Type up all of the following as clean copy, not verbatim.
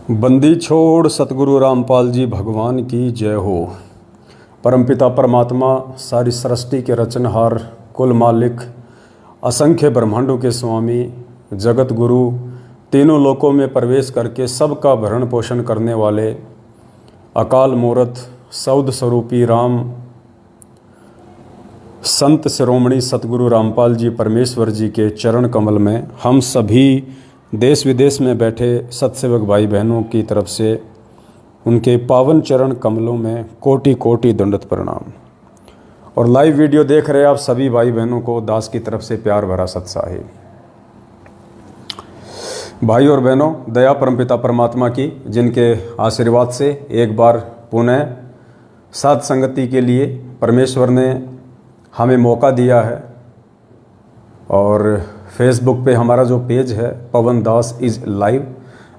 बंदी छोड़ सतगुरु रामपाल जी भगवान की जय हो। परमपिता परमात्मा, सारी सृष्टि के रचनहार, कुल मालिक, असंख्य ब्रह्मांडों के स्वामी, जगत गुरु, तीनों लोकों में प्रवेश करके सबका भरण पोषण करने वाले अकाल मूरत सौद स्वरूपी राम संत शिरोमणि सतगुरु रामपाल जी परमेश्वर जी के चरण कमल में हम सभी देश विदेश में बैठे सत्सेवक भाई बहनों की तरफ से उनके पावन चरण कमलों में कोटि कोटि दंडवत प्रणाम। और लाइव वीडियो देख रहे आप सभी भाई बहनों को दास की तरफ से प्यार भरा सत्साही। भाई और बहनों, दया परमपिता परमात्मा की, जिनके आशीर्वाद से एक बार पुनः साथ संगति के लिए परमेश्वर ने हमें मौका दिया है। और फेसबुक पे हमारा जो पेज है पवन दास इज़ लाइव,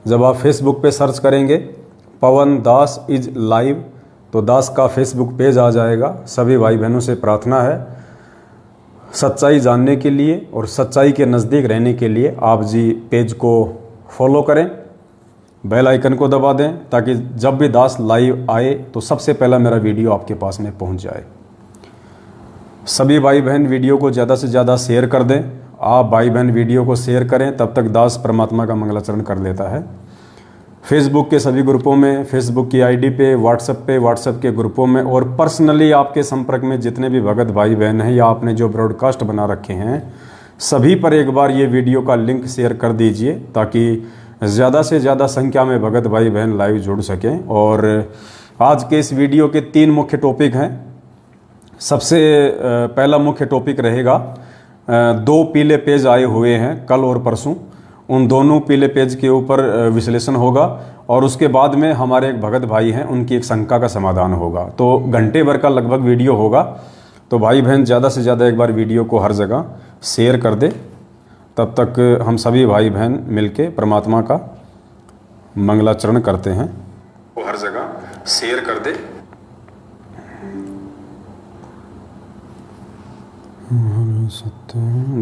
जब आप फेसबुक पे सर्च करेंगे पवन दास इज़ लाइव तो दास का फेसबुक पेज आ जाएगा। सभी भाई बहनों से प्रार्थना है, सच्चाई जानने के लिए और सच्चाई के नज़दीक रहने के लिए आप जी पेज को फॉलो करें, बेल आइकन को दबा दें, ताकि जब भी दास लाइव आए तो सबसे पहला मेरा वीडियो आपके पास में पहुंच जाए। सभी भाई बहन वीडियो को ज़्यादा से ज़्यादा शेयर कर दें। आप भाई बहन वीडियो को शेयर करें, तब तक दास परमात्मा का मंगलाचरण कर लेता है। फेसबुक के सभी ग्रुपों में, फेसबुक की आईडी पे, व्हाट्सएप के ग्रुपों में और पर्सनली आपके संपर्क में जितने भी भगत भाई बहन हैं या आपने जो ब्रॉडकास्ट बना रखे हैं, सभी पर एक बार ये वीडियो का लिंक शेयर कर दीजिए, ताकि ज़्यादा से ज़्यादा संख्या में भगत भाई बहन लाइव जुड़ सकें। और आज के इस वीडियो के 3 मुख्य टॉपिक हैं। सबसे पहला मुख्य टॉपिक रहेगा, 2 पीले पेज आए हुए हैं कल और परसों, उन दोनों पीले पेज के ऊपर विश्लेषण होगा। और उसके बाद में हमारे एक भगत भाई हैं, उनकी एक शंका का समाधान होगा। तो घंटे भर का लगभग वीडियो होगा। तो भाई बहन ज़्यादा से ज़्यादा एक बार वीडियो को हर जगह शेयर कर दे, तब तक हम सभी भाई बहन मिलके परमात्मा का मंगलाचरण करते हैं। वो हर जगह शेयर कर दे।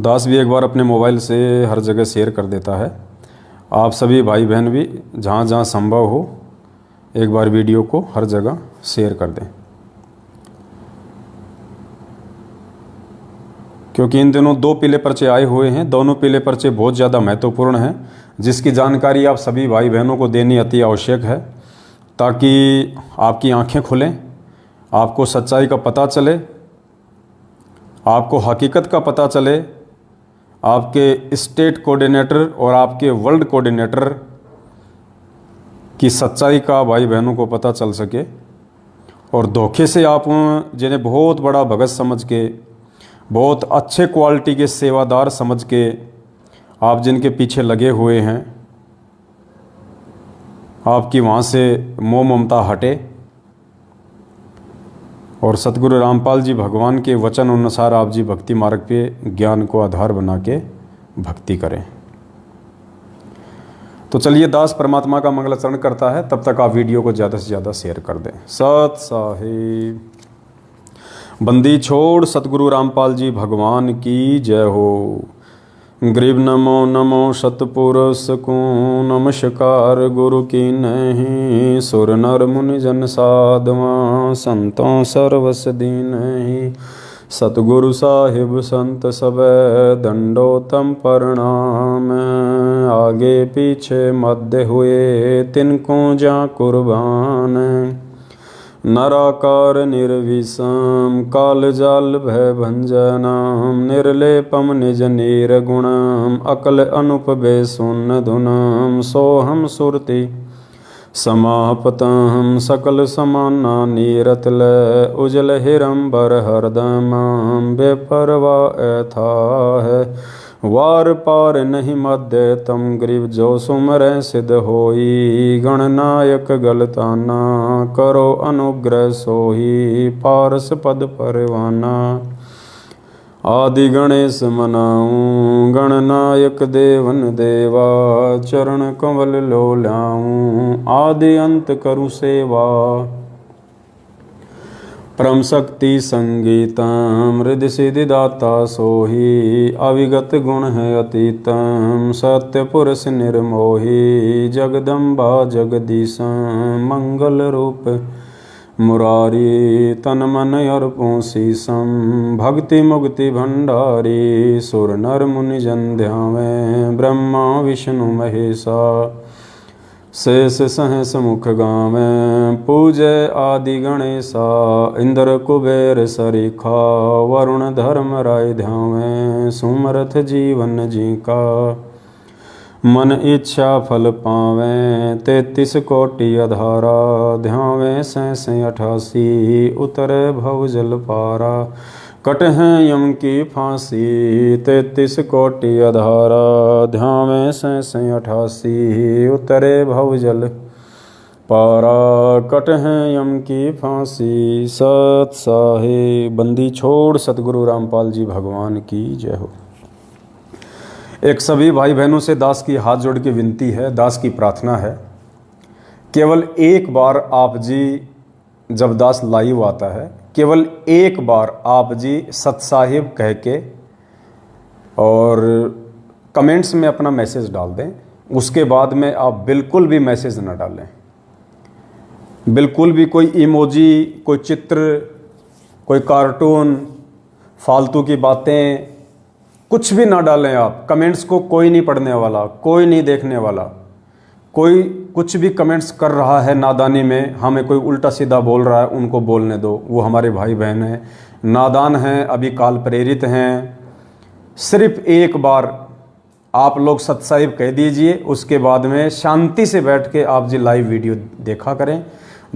दास भी एक बार अपने मोबाइल से हर जगह शेयर कर देता है। आप सभी भाई बहन भी जहाँ जहाँ संभव हो एक बार वीडियो को हर जगह शेयर कर दें, क्योंकि इन दिनों 2 पीले पर्चे आए हुए हैं। दोनों पीले पर्चे बहुत ज़्यादा महत्वपूर्ण हैं, जिसकी जानकारी आप सभी भाई बहनों को देनी अति आवश्यक है, ताकि आपकी आंखें खुलें, आपको सच्चाई का पता चले, आपको हकीकत का पता चले, आपके स्टेट कोऑर्डिनेटर और आपके वर्ल्ड कोऑर्डिनेटर की सच्चाई का भाई बहनों को पता चल सके। और धोखे से आप जिन्हें बहुत बड़ा भगत समझ के, बहुत अच्छे क्वालिटी के सेवादार समझ के आप जिनके पीछे लगे हुए हैं, आपकी वहाँ से मोह ममता हटे और सतगुरु रामपाल जी भगवान के वचन अनुसार आप जी भक्ति मार्ग पे ज्ञान को आधार बना के भक्ति करें। तो चलिए, दास परमात्मा का मंगलाचरण करता है, तब तक आप वीडियो को ज़्यादा से ज़्यादा शेयर कर दें। सत साहिब। बंदी छोड़ सतगुरु रामपाल जी भगवान की जय हो। गरीब नमो नमो सतपुरुष को नमस्कार, गुरु की नहीं सुर नर मुनि जन साधवा, संतों सर्वस दीन ही सतगुरु साहिब संत सब दंडोतम प्रणाम। आगे पीछे मध्य हुए तिनको जा कुर्बान, नराकार निर्विषम काल जाल भय भंजनाम, निर्लेपम निज नीर गुणम अकल अनुपबे सुन धुनम, सोहम सुरति समापतम सकल समाना नीरतल, उजल हिरंबर हरदमाम बेपरवा ऐथा है, वार पार नहीं मध्य तम ग्रीव जो सुमर सिद्ध होई, गणनायक गलताना करो अनुग्रह सोही, पारस पद परवाना आदि गणेश मनाऊं, गणनायक देवन देवा चरण कमल लो लाऊं, आदि अंत करु सेवा परम शक्ति संगीतम हृदय सिद्धिदाता सोही अविगत गुण है अतीतम सत्य पुरुष निर्मोही जगदम्बा जगदीशम मंगल रूप मुरारी तन मन अर्पों शीशम भक्ति मुक्ति भंडारी सुर नर मुनि जन ध्यावें ब्रह्मा विष्णु महेशा शेष सहस मुख गावें पूजय आदि गणेशा इंद्र कुबेर सरीखा वरुण धर्म राय ध्यावें सुमरथ जीवन जी का मन इच्छा फल पावें 33 कोटि अधारा ध्यावें 88 उतरे भव जल पारा कट हैं यम की फांसी 33 कोटि अधारा ध्यावें 88 उतरे भव जल पारा कट हैं यम की फांसी। सत साहे बंदी छोड़ सतगुरु रामपाल जी भगवान की जय हो। एक सभी भाई बहनों से दास की हाथ जोड़ के विनती है, दास की प्रार्थना है, केवल एक बार आप जी जब दास लाइव आता है, केवल एक बार आप जी सत साहिब कह के और कमेंट्स में अपना मैसेज डाल दें। उसके बाद में आप बिल्कुल भी मैसेज ना डालें, बिल्कुल भी कोई इमोजी, कोई चित्र, कोई कार्टून, फालतू की बातें कुछ भी ना डालें आप। कमेंट्स को कोई नहीं पढ़ने वाला, कोई नहीं देखने वाला। कोई कुछ भी कमेंट्स कर रहा है नादानी में, हमें कोई उल्टा सीधा बोल रहा है, उनको बोलने दो, वो हमारे भाई बहन हैं, नादान हैं, अभी काल प्रेरित हैं। सिर्फ एक बार आप लोग सत साहिब कह दीजिए, उसके बाद में शांति से बैठ के आप जी लाइव वीडियो देखा करें।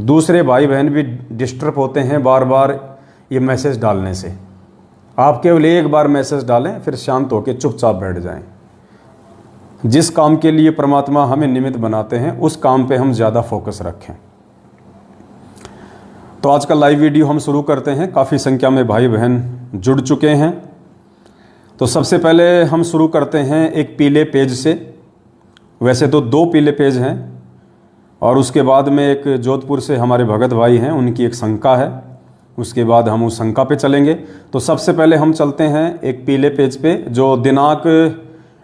दूसरे भाई बहन भी डिस्टर्ब होते हैं बार बार ये मैसेज डालने से। आप केवल एक बार मैसेज डालें, फिर शांत होकर चुपचाप बैठ जाएं। जिस काम के लिए परमात्मा हमें निमित्त बनाते हैं उस काम पे हम ज़्यादा फोकस रखें। तो आज का लाइव वीडियो हम शुरू करते हैं। काफ़ी संख्या में भाई बहन जुड़ चुके हैं। तो सबसे पहले हम शुरू करते हैं एक पीले पेज से। वैसे तो 2 पीले पेज हैं और उसके बाद में एक जोधपुर से हमारे भगत भाई हैं, उनकी एक शंका है, उसके बाद हम उस शंका पे चलेंगे। तो सबसे पहले हम चलते हैं एक पीले पेज पे जो दिनांक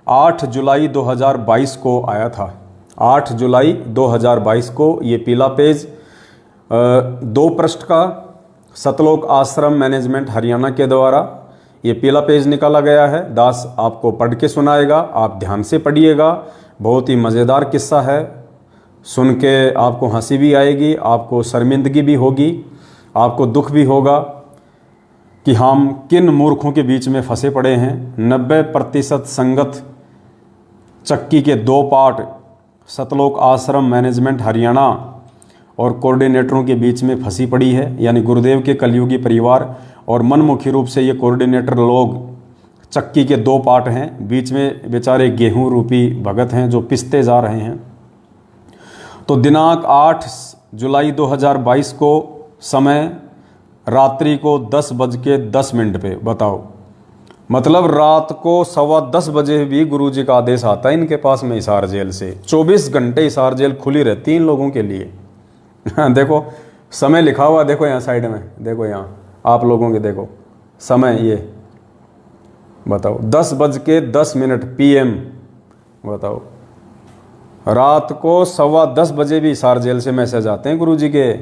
8 जुलाई 2022 को आया था। 8 जुलाई 2022 को ये पीला पेज 2 पृष्ठ का सतलोक आश्रम मैनेजमेंट हरियाणा के द्वारा ये पीला पेज निकाला गया है। दास आपको पढ़ के सुनाएगा, आप ध्यान से पढ़िएगा। बहुत ही मज़ेदार किस्सा है, सुन के आपको हंसी भी आएगी, आपको शर्मिंदगी भी होगी, आपको दुख भी होगा कि हम किन मूर्खों के बीच में फंसे पड़े हैं। 90% संगत चक्की के 2 पार्ट सतलोक आश्रम मैनेजमेंट हरियाणा और कोऑर्डिनेटरों के बीच में फंसी पड़ी है, यानी गुरुदेव के कलयुगी परिवार और मनमुखी रूप से ये कोऑर्डिनेटर लोग चक्की के 2 पार्ट हैं। बीच में बेचारे गेहूं रूपी भगत हैं जो पिसते जा रहे हैं। तो दिनांक 8 जुलाई 2022 को समय रात्रि को 10:10 पे, बताओ, मतलब रात को 10:15 बजे भी गुरुजी का आदेश आता है इनके पास में हिसार जेल से। 24 घंटे हिसार जेल खुली रहती है इन लोगों के लिए। देखो समय लिखा हुआ, देखो यहाँ साइड में, देखो यहाँ आप लोगों के, देखो समय ये बताओ 10:10 PM। बताओ रात को 10:15 बजे भी हिसार जेल से मैसेज आते हैं गुरुजी के।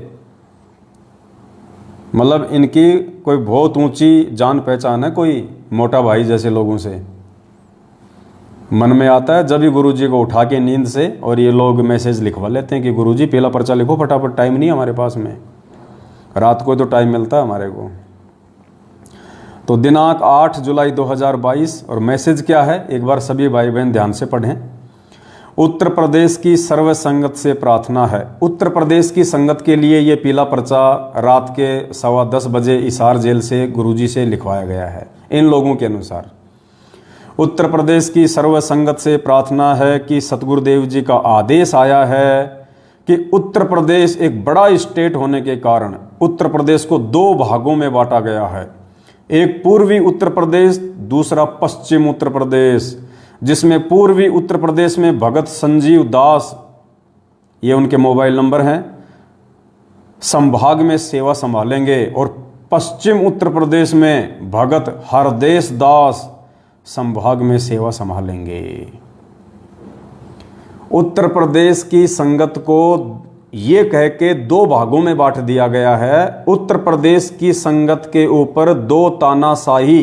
मतलब इनकी कोई बहुत ऊंची जान पहचान है, कोई मोटा भाई जैसे लोगों से। मन में आता है जब भी गुरुजी को उठा के नींद से और ये लोग मैसेज लिखवा लेते हैं कि गुरुजी पीला पर्चा लिखो फटाफट, टाइम नहीं हमारे पास में, रात को तो टाइम मिलता है हमारे को। तो दिनांक 8 जुलाई 2022 और मैसेज क्या है एक बार सभी भाई बहन ध्यान से पढ़ें। उत्तर प्रदेश की सर्व संगत से प्रार्थना है। उत्तर प्रदेश की संगत के लिए ये पीला पर्चा रात के 10:15 बजे हिसार जेल से गुरुजी से लिखवाया गया है। इन लोगों के अनुसार उत्तर प्रदेश की सर्व संगत से प्रार्थना है कि सतगुरुदेव जी का आदेश आया है कि उत्तर प्रदेश एक बड़ा स्टेट होने के कारण उत्तर प्रदेश को 2 भागों में बांटा गया है। एक पूर्वी उत्तर प्रदेश, दूसरा पश्चिम उत्तर प्रदेश, जिसमें पूर्वी उत्तर प्रदेश में भगत संजीव दास, ये उनके मोबाइल नंबर हैं, संभाग में सेवा संभालेंगे और पश्चिम उत्तर प्रदेश में भगत हरदेश दास संभाग में सेवा संभालेंगे। उत्तर प्रदेश की संगत को ये कह के दो भागों में बांट दिया गया है। उत्तर प्रदेश की संगत के ऊपर दो तानाशाही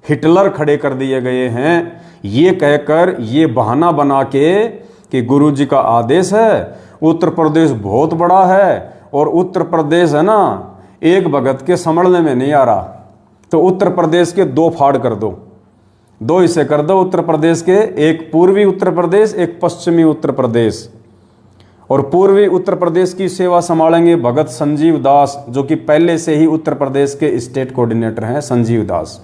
हिटलर खड़े कर दिए गए हैं, ये कहकर ये बहाना बना के कि गुरुजी का आदेश है, उत्तर प्रदेश बहुत बड़ा है और उत्तर प्रदेश है ना एक भगत के संभलने में नहीं आ रहा, तो उत्तर प्रदेश के दो फाड़ कर दो, दो हिस्से कर दो उत्तर प्रदेश के, एक पूर्वी उत्तर प्रदेश एक पश्चिमी उत्तर प्रदेश। और पूर्वी उत्तर प्रदेश की सेवा संभालेंगे भगत संजीव दास, जो कि पहले से ही उत्तर प्रदेश के स्टेट कोऑर्डिनेटर हैं, संजीव दास।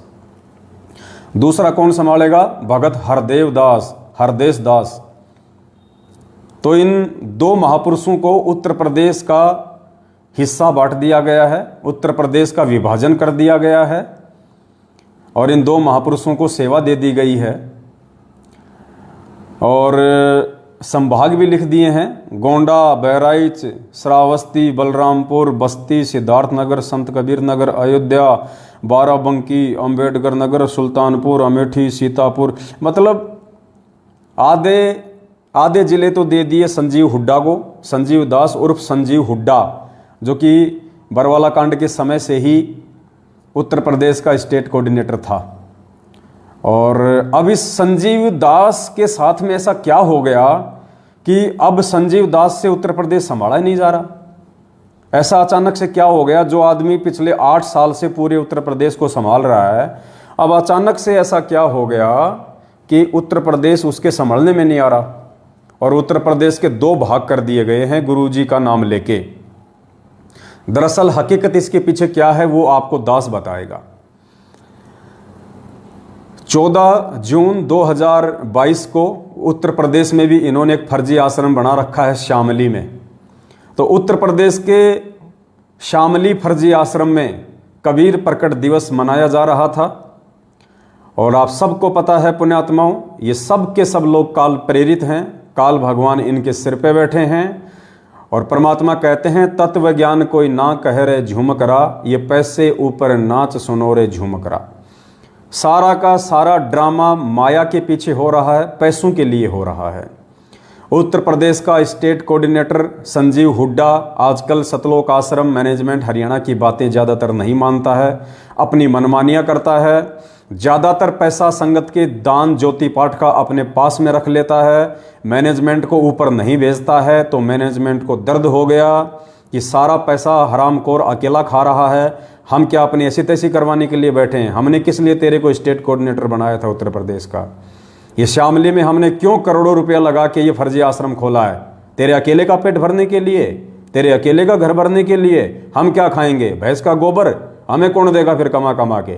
दूसरा कौन संभालेगा? भगत हरदेश दास। तो इन दो महापुरुषों को उत्तर प्रदेश का हिस्सा बांट दिया गया है, उत्तर प्रदेश का विभाजन कर दिया गया है और इन दो महापुरुषों को सेवा दे दी गई है। और संभाग भी लिख दिए हैं, गोंडा, बहराइच, श्रावस्ती, बलरामपुर, बस्ती, सिद्धार्थनगर, संत कबीर नगर, अयोध्या, बाराबंकी, अंबेडकर नगर, सुल्तानपुर, अमेठी, सीतापुर, मतलब आधे जिले तो दे दिए संजीव हुड्डा को, संजीव दास उर्फ संजीव हुड्डा, जो कि बरवाला कांड के समय से ही उत्तर प्रदेश का स्टेट कोऑर्डिनेटर था। और अब इस संजीव दास के साथ में ऐसा क्या हो गया कि अब संजीव दास से उत्तर प्रदेश संभाला ही नहीं जा रहा। ऐसा अचानक से क्या हो गया? जो आदमी पिछले 8 साल से पूरे उत्तर प्रदेश को संभाल रहा है, अब अचानक से ऐसा क्या हो गया कि उत्तर प्रदेश उसके संभलने में नहीं आ रहा और उत्तर प्रदेश के दो भाग कर दिए गए हैं गुरुजी का नाम लेके। दरअसल हकीकत इसके पीछे क्या है वो आपको दास बताएगा। 14 जून 2022 को उत्तर प्रदेश में भी इन्होंने एक फर्जी आश्रम बना रखा है शामली में। तो उत्तर प्रदेश के शामली फर्जी आश्रम में कबीर प्रकट दिवस मनाया जा रहा था और आप सबको पता है पुण्यात्माओं, ये सब के सब लोग काल प्रेरित हैं, काल भगवान इनके सिर पे बैठे हैं और परमात्मा कहते हैं तत्व ज्ञान कोई ना कह रे झूमकरा, ये पैसे ऊपर नाच सुनो रे झूमकरा। सारा का सारा ड्रामा माया के पीछे हो रहा है, पैसों के लिए हो रहा है। उत्तर प्रदेश का स्टेट कोऑर्डिनेटर संजीव हुड्डा आजकल सतलोक आश्रम मैनेजमेंट हरियाणा की बातें ज़्यादातर नहीं मानता है, अपनी मनमानियाँ करता है, ज़्यादातर पैसा संगत के दान ज्योति पाठ का अपने पास में रख लेता है, मैनेजमेंट को ऊपर नहीं भेजता है। तो मैनेजमेंट को दर्द हो गया कि सारा पैसा हरामखोर अकेला खा रहा है, हम क्या अपनी ऐसी तैसी करवाने के लिए बैठे हैं? हमने किस लिए तेरे को स्टेट कोऑर्डिनेटर बनाया था उत्तर प्रदेश का? ये शामली में हमने क्यों करोड़ों रुपया लगा के ये फर्जी आश्रम खोला है? तेरे अकेले का पेट भरने के लिए, तेरे अकेले का घर भरने के लिए? हम क्या खाएंगे? भैंस का गोबर हमें कौन देगा फिर कमा कमा के?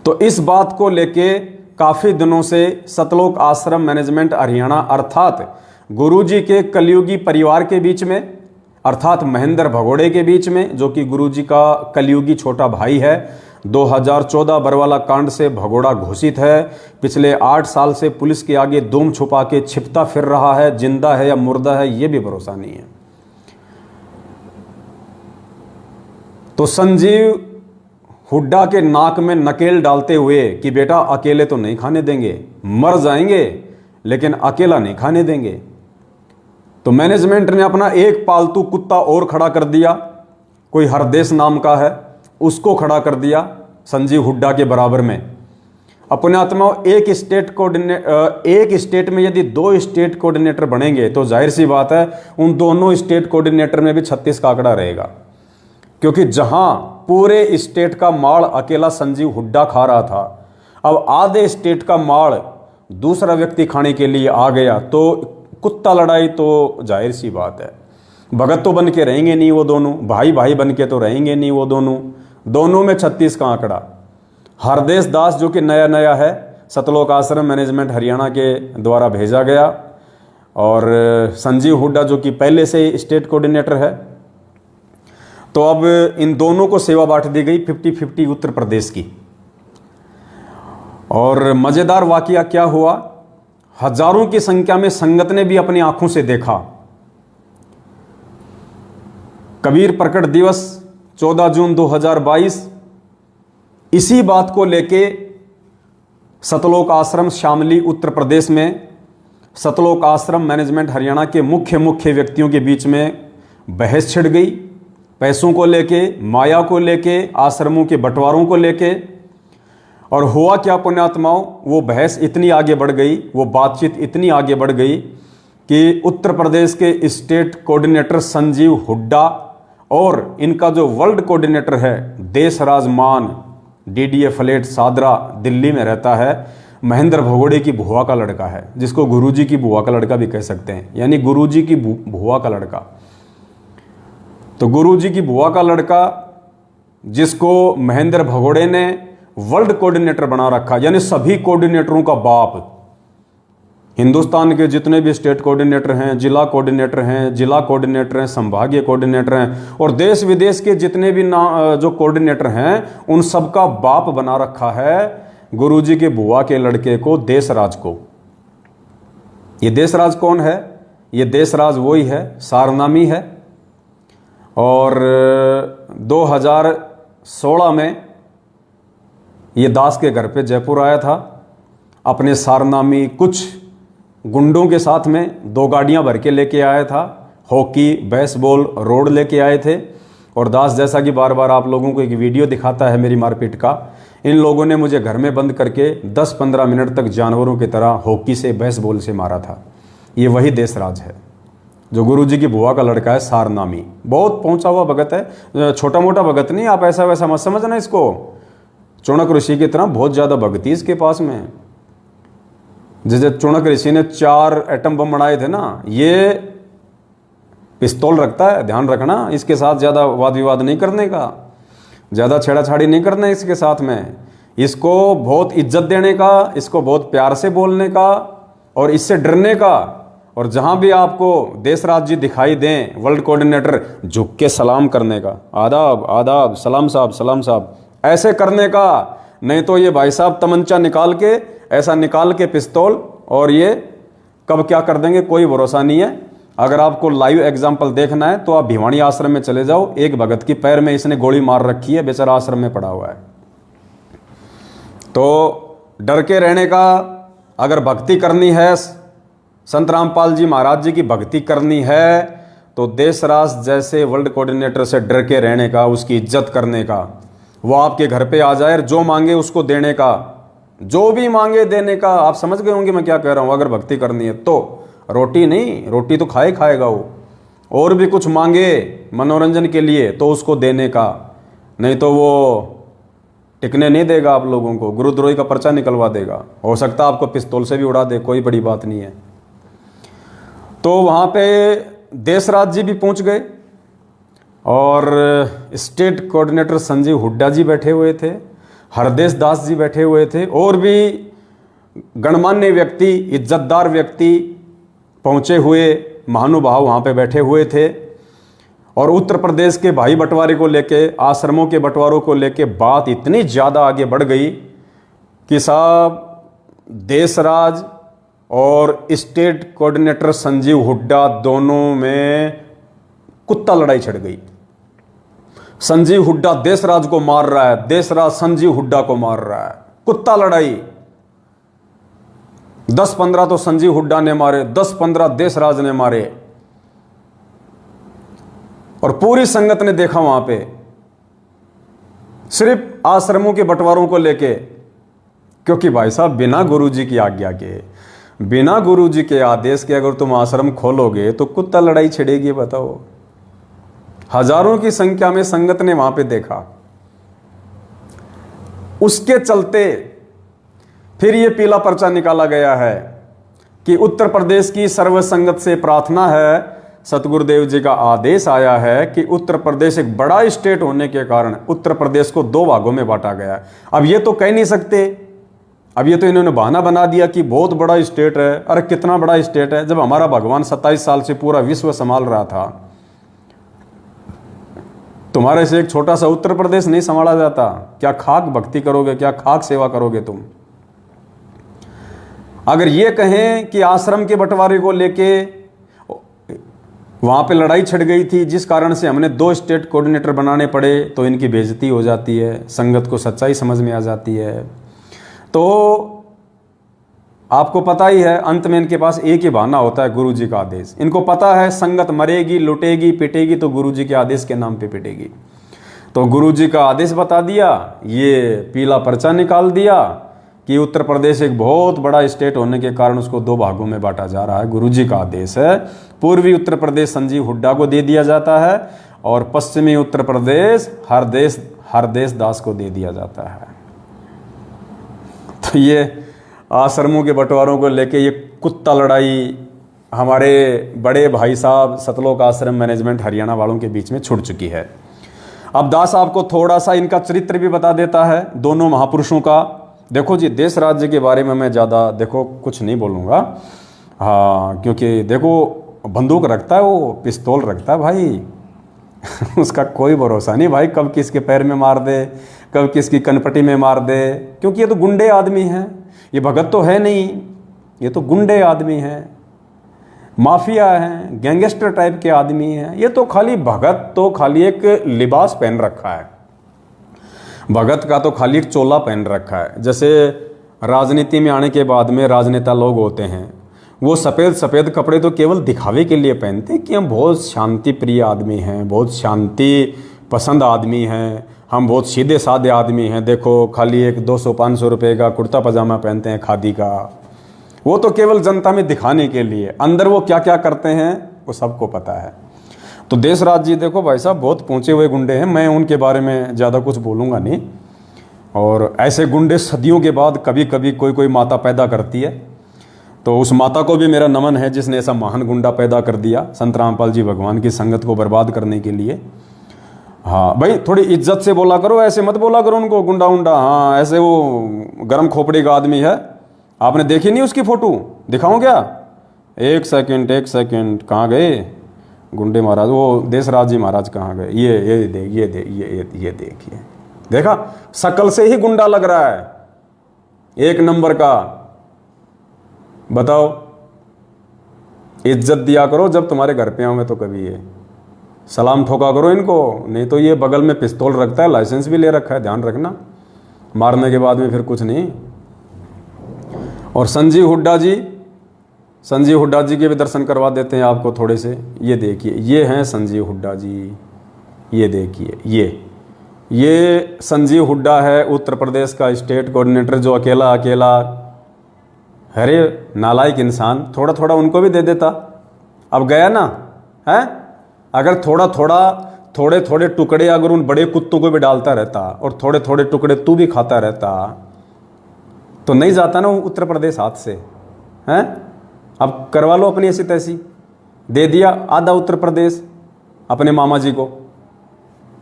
तो इस बात को लेके काफ़ी दिनों से सतलोक आश्रम मैनेजमेंट हरियाणा अर्थात गुरुजी के कलयुगी परिवार के बीच में, अर्थात महेंद्र भगोड़े के बीच में, जो कि गुरुजी का कलयुगी छोटा भाई है, 2014 बरवाला कांड से भगोड़ा घोषित है, पिछले 8 साल से पुलिस के आगे दुम छुपा के छिपता फिर रहा है, जिंदा है या मुर्दा है ये भी भरोसा नहीं है। तो संजीव हुड्डा के नाक में नकेल डालते हुए कि बेटा अकेले तो नहीं खाने देंगे, मर जाएंगे लेकिन अकेला नहीं खाने देंगे, तो मैनेजमेंट ने अपना एक पालतू कुत्ता और खड़ा कर दिया, कोई हरदेश नाम का है, उसको खड़ा कर दिया संजीव हुड्डा के बराबर में। अपने आत्मा एक स्टेट में यदि 2 स्टेट कोऑर्डिनेटर बनेंगे तो जाहिर सी बात है उन दोनों स्टेट कोऑर्डिनेटर में भी 36 का आंकड़ा रहेगा, क्योंकि जहां पूरे स्टेट का माल अकेला संजीव हुड्डा खा रहा था, अब आधे स्टेट का माल दूसरा व्यक्ति खाने के लिए आ गया, तो कुत्ता लड़ाई तो जाहिर सी बात है। भगत तो बन के रहेंगे नहीं वो दोनों, भाई भाई बन के तो रहेंगे नहीं वो दोनों में 36 का आंकड़ा। हरदेश दास जो कि नया है, सतलोक आश्रम मैनेजमेंट हरियाणा के द्वारा भेजा गया, और संजीव हुड्डा जो कि पहले से स्टेट कोऑर्डिनेटर है। तो अब इन दोनों को सेवा बांट दी गई 50-50 उत्तर प्रदेश की। और मज़ेदार वाकया क्या हुआ, हजारों की संख्या में संगत ने भी अपनी आंखों से देखा। कबीर प्रकट दिवस 14 जून 2022 इसी बात को लेके सतलोक आश्रम शामली उत्तर प्रदेश में सतलोक आश्रम मैनेजमेंट हरियाणा के मुख्य व्यक्तियों के बीच में बहस छिड़ गई। पैसों को लेके, माया को लेके, आश्रमों के बंटवारों को लेके। और हुआ क्या पुण्यात्माओं, वो बहस इतनी आगे बढ़ गई, वो बातचीत इतनी आगे बढ़ गई कि उत्तर प्रदेश के स्टेट कोऑर्डिनेटर संजीव हुड्डा और इनका जो वर्ल्ड कोऑर्डिनेटर है देशराज मान, डीडीए फ्लैट सादरा दिल्ली में रहता है, महेंद्र भगोड़े की बुआ का लड़का है, जिसको गुरुजी की बुआ का लड़का भी कह सकते हैं, यानी गुरुजी की बुआ का लड़का। तो गुरुजी की बुआ का लड़का जिसको महेंद्र भगोड़े ने वर्ल्ड कोऑर्डिनेटर बना रखा, यानी सभी कोऑर्डिनेटरों का बाप। हिंदुस्तान के जितने भी स्टेट कोऑर्डिनेटर हैं, जिला कोऑर्डिनेटर हैं, जिला कोऑर्डिनेटर हैं, संभागीय कोऑर्डिनेटर हैं और देश विदेश के जितने भी जो कोऑर्डिनेटर हैं उन सबका बाप बना रखा है गुरुजी के बुआ के लड़के को, देशराज को। ये देशराज कौन है? ये देशराज वही है, सारनामी है। और 2016 में ये दास के घर पे जयपुर आया था अपने सारनामी कुछ गुंडों के साथ में, 2 गाड़ियां भर के लेके आया था, हॉकी, बेसबॉल, रोड लेके आए थे। और दास जैसा कि बार बार आप लोगों को एक वीडियो दिखाता है मेरी मारपीट का, इन लोगों ने मुझे घर में बंद करके 10-15 मिनट तक जानवरों की तरह हॉकी से, बेसबॉल से मारा था। ये वही देशराज है जो गुरुजी की बुआ का लड़का है, सारनामी। बहुत पहुंचा हुआ भगत है, छोटा मोटा भगत नहीं, आप ऐसा वैसा मत समझना इसको। चौणक ऋषि की तरह बहुत ज़्यादा भक्ति इसके पास में। जैसे चौणक ऋषि ने 4 एटम बम बनाए थे ना, ये पिस्तौल रखता है, ध्यान रखना। इसके साथ ज़्यादा वाद विवाद नहीं करने का, ज़्यादा छेड़ाछाड़ी नहीं करना इसके साथ में। इसको बहुत इज्जत देने का, इसको बहुत प्यार से बोलने का और इससे डरने का। और जहाँ भी आपको देशराज जी दिखाई दें, वर्ल्ड कोऑर्डिनेटर, झुक के सलाम करने का, आदाब आदाब, सलाम साहब, सलाम साहब, ऐसे करने का। नहीं तो ये भाई साहब तमंचा निकाल के, ऐसा निकाल के पिस्तौल, और ये कब क्या कर देंगे कोई भरोसा नहीं है। अगर आपको लाइव एग्जाम्पल देखना है तो आप भिवानी आश्रम में चले जाओ। एक भगत की पैर में इसने गोली मार रखी है, बेचारा आश्रम में पड़ा हुआ है। तो डर के रहने का, अगर भक्ति करनी है, संत रामपाल जी महाराज जी की भक्ति करनी है, तो देशराज जैसे वर्ल्ड कोऑर्डिनेटर से डर के रहने का, उसकी इज्जत करने का। वो आपके घर पे आ जाए, जो मांगे उसको देने का, जो भी मांगे देने का। आप समझ गए होंगे मैं क्या कह रहा हूं। अगर भक्ति करनी है तो रोटी नहीं, रोटी तो खाएगा वो, और भी कुछ मांगे मनोरंजन के लिए तो उसको देने का। नहीं तो वो टिकने नहीं देगा आप लोगों को, गुरुद्रोही का पर्चा निकलवा देगा। हो सकता है आपको पिस्तौल से भी उड़ा दे, कोई बड़ी बात नहीं है। तो वहाँ पे देशराज जी भी पहुँच गए और स्टेट कोऑर्डिनेटर संजीव हुड्डा जी बैठे हुए थे, हरदेश दास जी बैठे हुए थे, और भी गणमान्य व्यक्ति, इज्जतदार व्यक्ति, पहुँचे हुए महानुभाव वहाँ पे बैठे हुए थे। और उत्तर प्रदेश के भाई बंटवारे को लेके, आश्रमों के बंटवारों को लेके बात इतनी ज़्यादा आगे बढ़ गई कि साहब देशराज और स्टेट कोऑर्डिनेटर संजीव हुड्डा दोनों में कुत्ता लड़ाई छिड़ गई। संजीव हुड्डा देशराज को मार रहा है, देशराज संजीव हुड्डा को मार रहा है, कुत्ता लड़ाई। 10-15 तो संजीव हुड्डा ने मारे, 10-15 देशराज ने मारे। और पूरी संगत ने देखा वहां पे, सिर्फ आश्रमों के बंटवारों को लेके। क्योंकि भाई साहब बिना गुरुजी की आज्ञा के, बिना गुरुजी के आदेश के अगर तुम आश्रम खोलोगे तो कुत्ता लड़ाई छिड़ेगी, बताओ। हजारों की संख्या में संगत ने वहां पे देखा। उसके चलते फिर ये पीला पर्चा निकाला गया है कि उत्तर प्रदेश की सर्व संगत से प्रार्थना है, सतगुरुदेव जी का आदेश आया है कि उत्तर प्रदेश एक बड़ा स्टेट होने के कारण उत्तर प्रदेश को 2 भागों में बांटा गया है। अब ये तो कह नहीं सकते, अब ये तो इन्होंने बहाना बना दिया कि बहुत बड़ा स्टेट है। अरे कितना बड़ा स्टेट है, जब हमारा भगवान 27 साल से पूरा विश्व संभाल रहा था। तुम्हारे से एक छोटा सा उत्तर प्रदेश नहीं संभाला जाता। क्या खाक भक्ति करोगे, क्या खाक सेवा करोगे तुम। अगर ये कहें कि आश्रम के बंटवारे को लेके वहाँ पे लड़ाई छिड़ गई थी, जिस कारण से हमने 2 स्टेट कोऑर्डिनेटर बनाने पड़े, तो इनकी बेइज्जती हो जाती है, संगत को सच्चाई समझ में आ जाती है। तो आपको पता ही है, अंत में इनके पास एक ही बहाना होता है, गुरु जी का आदेश। इनको पता है संगत मरेगी, लुटेगी, पिटेगी तो गुरु जी के आदेश के नाम पे पिटेगी। तो गुरु जी का आदेश बता दिया, ये पीला पर्चा निकाल दिया कि उत्तर प्रदेश एक बहुत बड़ा स्टेट होने के कारण उसको 2 भागों में बांटा जा रहा है। गुरु जी का आदेश है, पूर्वी उत्तर प्रदेश संजीव हुड्डा को दे दिया जाता है और पश्चिमी उत्तर प्रदेश हरदेश दास को दे दिया जाता है। तो ये आश्रमों के बंटवारों को लेके ये कुत्ता लड़ाई हमारे बड़े भाई साहब सतलोक आश्रम मैनेजमेंट हरियाणा वालों के बीच में छुड़ चुकी है। अब दास आपको थोड़ा सा इनका चरित्र भी बता देता है, दोनों महापुरुषों का। देखो जी, देश राज्य के बारे में मैं ज़्यादा देखो कुछ नहीं बोलूँगा, हाँ, क्योंकि देखो बंदूक रखता है वो, पिस्तौल रखता है भाई उसका कोई भरोसा नहीं भाई, कब किसके पैर में मार दे, कब किसकी कनपटी में मार दे, क्योंकि ये तो गुंडे आदमी हैं, ये भगत तो है नहीं, ये तो गुंडे आदमी हैं, माफिया हैं, गैंगस्टर टाइप के आदमी हैं। ये तो खाली भगत तो खाली एक लिबास पहन रखा है, भगत का तो खाली एक चोला पहन रखा है। जैसे राजनीति में आने के बाद में राजनेता लोग होते हैं, वो सफ़ेद कपड़े तो केवल दिखावे के लिए पहनते हैं कि हम बहुत शांति प्रिय आदमी हैं, बहुत शांति पसंद आदमी हैं, हम बहुत सीधे साधे आदमी हैं। देखो खाली एक 200-500 रुपये का कुर्ता पजामा पहनते हैं खादी का, वो तो केवल जनता में दिखाने के लिए, अंदर वो क्या क्या करते हैं वो सबको पता है। तो देश राज जी देखो भाई साहब बहुत पहुँचे हुए गुंडे हैं, मैं उनके बारे में ज़्यादा कुछ बोलूँगा नहीं। और ऐसे गुंडे सदियों के बाद कभी कभी कोई माता पैदा करती है, तो उस माता को भी मेरा नमन है जिसने ऐसा महान गुंडा पैदा कर दिया संत रामपाल जी भगवान की संगत को बर्बाद करने के लिए। हाँ भाई, थोड़ी इज्जत से बोला करो, ऐसे मत बोला करो उनको गुंडा उंडा। हाँ, ऐसे वो गर्म खोपड़ी का आदमी है, आपने देखी नहीं उसकी फ़ोटो? दिखाऊं क्या? एक सेकंड, कहाँ गए गुंडे महाराज? वो देशराज जी महाराज कहाँ गए? ये देखिए, देखा, शकल से ही गुंडा लग रहा है, एक नंबर का। बताओ, इज्जत दिया करो जब तुम्हारे घर पे आऊँ मैं, तो कभी ये सलाम ठोका करो इनको, नहीं तो ये बगल में पिस्तौल रखता है, लाइसेंस भी ले रखा है, ध्यान रखना, मारने के बाद में फिर कुछ नहीं। और संजीव हुड्डा जी के भी दर्शन करवा देते हैं आपको थोड़े से। ये देखिए, ये हैं संजीव हुड्डा जी, ये देखिए, ये संजीव हुड्डा है उत्तर प्रदेश का स्टेट कोऑर्डिनेटर, जो अकेला अरे नालायक इंसान, थोड़ा उनको भी दे देता। अब गया ना है, अगर थोड़े टुकड़े अगर उन बड़े कुत्तों को भी डालता रहता और थोड़े टुकड़े तू भी खाता रहता तो नहीं जाता ना उत्तर प्रदेश हाथ से, हैं? अब करवा लो अपनी ऐसी तैसी, दे दिया आधा उत्तर प्रदेश अपने मामा जी को।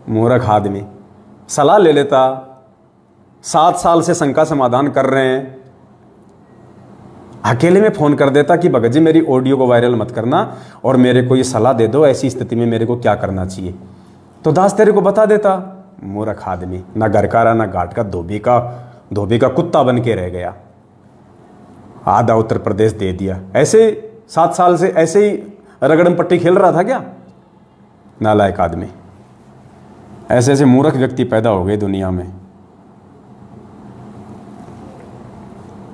मूर्ख आदमी, सलाह ले लेता, 7 साल से शंका समाधान कर रहे हैं, अकेले में फ़ोन कर देता कि भगत जी मेरी ऑडियो को वायरल मत करना और मेरे को ये सलाह दे दो, ऐसी स्थिति में मेरे को क्या करना चाहिए, तो दास तेरे को बता देता। मूर्ख आदमी, ना घर का रहा ना घाट का, धोबी का कुत्ता बन के रह गया, आधा उत्तर प्रदेश दे दिया। ऐसे 7 साल से ऐसे ही रगड़म पट्टी खेल रहा था क्या? नालायक आदमी। ऐसे मूर्ख व्यक्ति पैदा हो गए दुनिया में,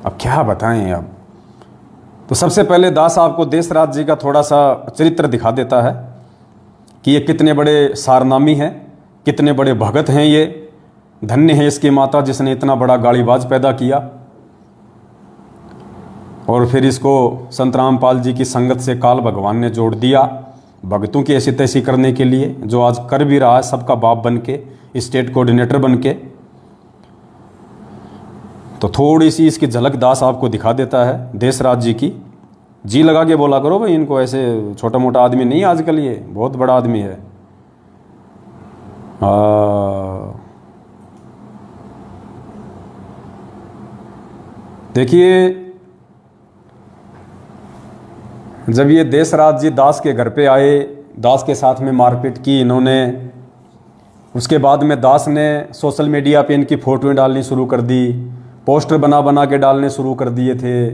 अब क्या बताएं। अब तो सबसे पहले दास आपको देशराज जी का थोड़ा सा चरित्र दिखा देता है कि ये कितने बड़े सारनामी हैं, कितने बड़े भगत हैं। ये धन्य है इसकी माता जिसने इतना बड़ा गाड़ीबाज पैदा किया और फिर इसको संत रामपाल जी की संगत से काल भगवान ने जोड़ दिया भगतों की ऐसी तैसी करने के लिए, जो आज कर भी रहा है सबका बाप बन के, स्टेट कोऑर्डिनेटर बन के। तो थोड़ी सी इसकी झलक दास आपको दिखा देता है देशराज जी की। जी लगा के बोला करो भाई इनको, ऐसे छोटा मोटा आदमी नहीं, आजकल ये बहुत बड़ा आदमी है। देखिए, जब ये देशराज जी दास के घर पे आए, दास के साथ में मारपीट की इन्होंने, उसके बाद में दास ने सोशल मीडिया पे इनकी फ़ोटोएं डालनी शुरू कर दी, पोस्टर बना के डालने शुरू कर दिए थे।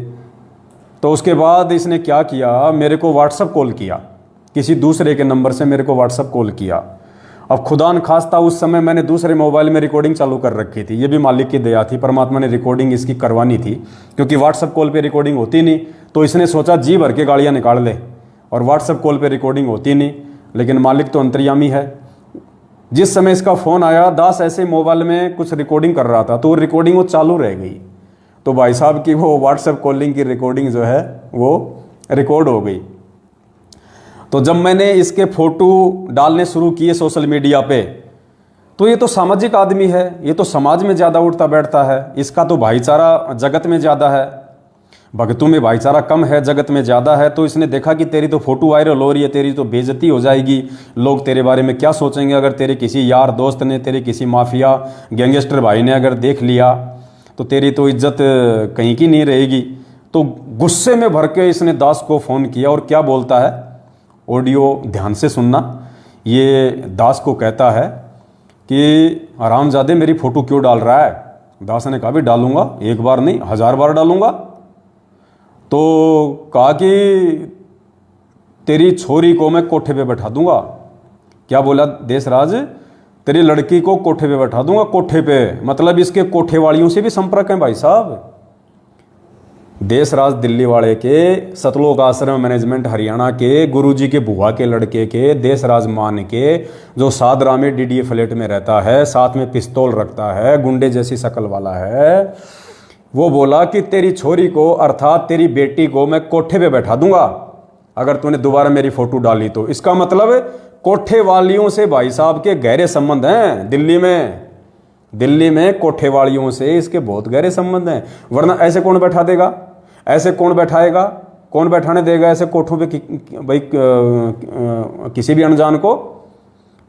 तो उसके बाद इसने क्या किया, मेरे को व्हाट्सएप कॉल किया किसी दूसरे के नंबर से मेरे को व्हाट्सअप कॉल किया। अब खुदा न खास्ता उस समय मैंने दूसरे मोबाइल में रिकॉर्डिंग चालू कर रखी थी, ये भी मालिक की दया थी, परमात्मा ने रिकॉर्डिंग इसकी करवानी थी, क्योंकि व्हाट्सअप कॉल पे रिकॉर्डिंग होती नहीं। तो इसने सोचा जी भर के गालियाँ निकाल ले, और व्हाट्सअप कॉल पे रिकॉर्डिंग होती नहीं। लेकिन मालिक तो अंतर्यामी है। जिस समय इसका फ़ोन आया, दास ऐसे मोबाइल में कुछ रिकॉर्डिंग कर रहा था, तो रिकॉर्डिंग वो चालू रह गई। तो भाई साहब की वो व्हाट्सएप कॉलिंग की रिकॉर्डिंग जो है वो रिकॉर्ड हो गई। तो जब मैंने इसके फ़ोटो डालने शुरू किए सोशल मीडिया पे, तो ये तो सामाजिक आदमी है, ये तो समाज में ज़्यादा उठता बैठता है, इसका तो भाईचारा जगत में ज़्यादा है, भगतों में भाईचारा कम है, जगत में ज़्यादा है। तो इसने देखा कि तेरी तो फ़ोटो वायरल हो रही है, तेरी तो बेइज्जती हो जाएगी, लोग तेरे बारे में क्या सोचेंगे अगर तेरे किसी यार दोस्त ने, तेरे किसी माफिया गैंगस्टर भाई ने अगर देख लिया, तो तेरी तो इज्जत कहीं की नहीं रहेगी। तो गुस्से में भर के इसने दास को फ़ोन किया, और क्या बोलता है, ऑडियो ध्यान से सुनना। ये दास को कहता है कि हरामजादे मेरी फ़ोटो क्यों डाल रहा है। दास ने कहा भी डालूंगा, एक बार नहीं 1000 बार डालूंगा। तो कहा कि तेरी छोरी को मैं कोठे पे बैठा दूंगा। क्या बोला देशराज, तेरी लड़की को कोठे पे बैठा दूंगा। कोठे पे मतलब इसके कोठे वालियों से भी संपर्क है भाई साहब। देशराज दिल्ली वाले के, सतलोक आश्रम मैनेजमेंट हरियाणा के, गुरुजी के बुआ के लड़के के, देशराज मान के, जो सादरा में डीडीए फ्लैट में रहता है, साथ में पिस्तौल रखता है, गुंडे जैसी शक्ल वाला है, वो बोला कि तेरी छोरी को अर्थात तेरी बेटी को मैं कोठे पे बैठा दूंगा अगर तूने दोबारा मेरी फोटो डाली तो। इसका मतलब कोठे वालियों से भाई साहब के गहरे संबंध हैं दिल्ली में कोठे वालियों से इसके बहुत गहरे संबंध हैं। वरना ऐसे कौन बैठा देगा, ऐसे कौन बैठाएगा, कौन बैठाने देगा ऐसे कोठों पे भाई किसी भी अनजान को।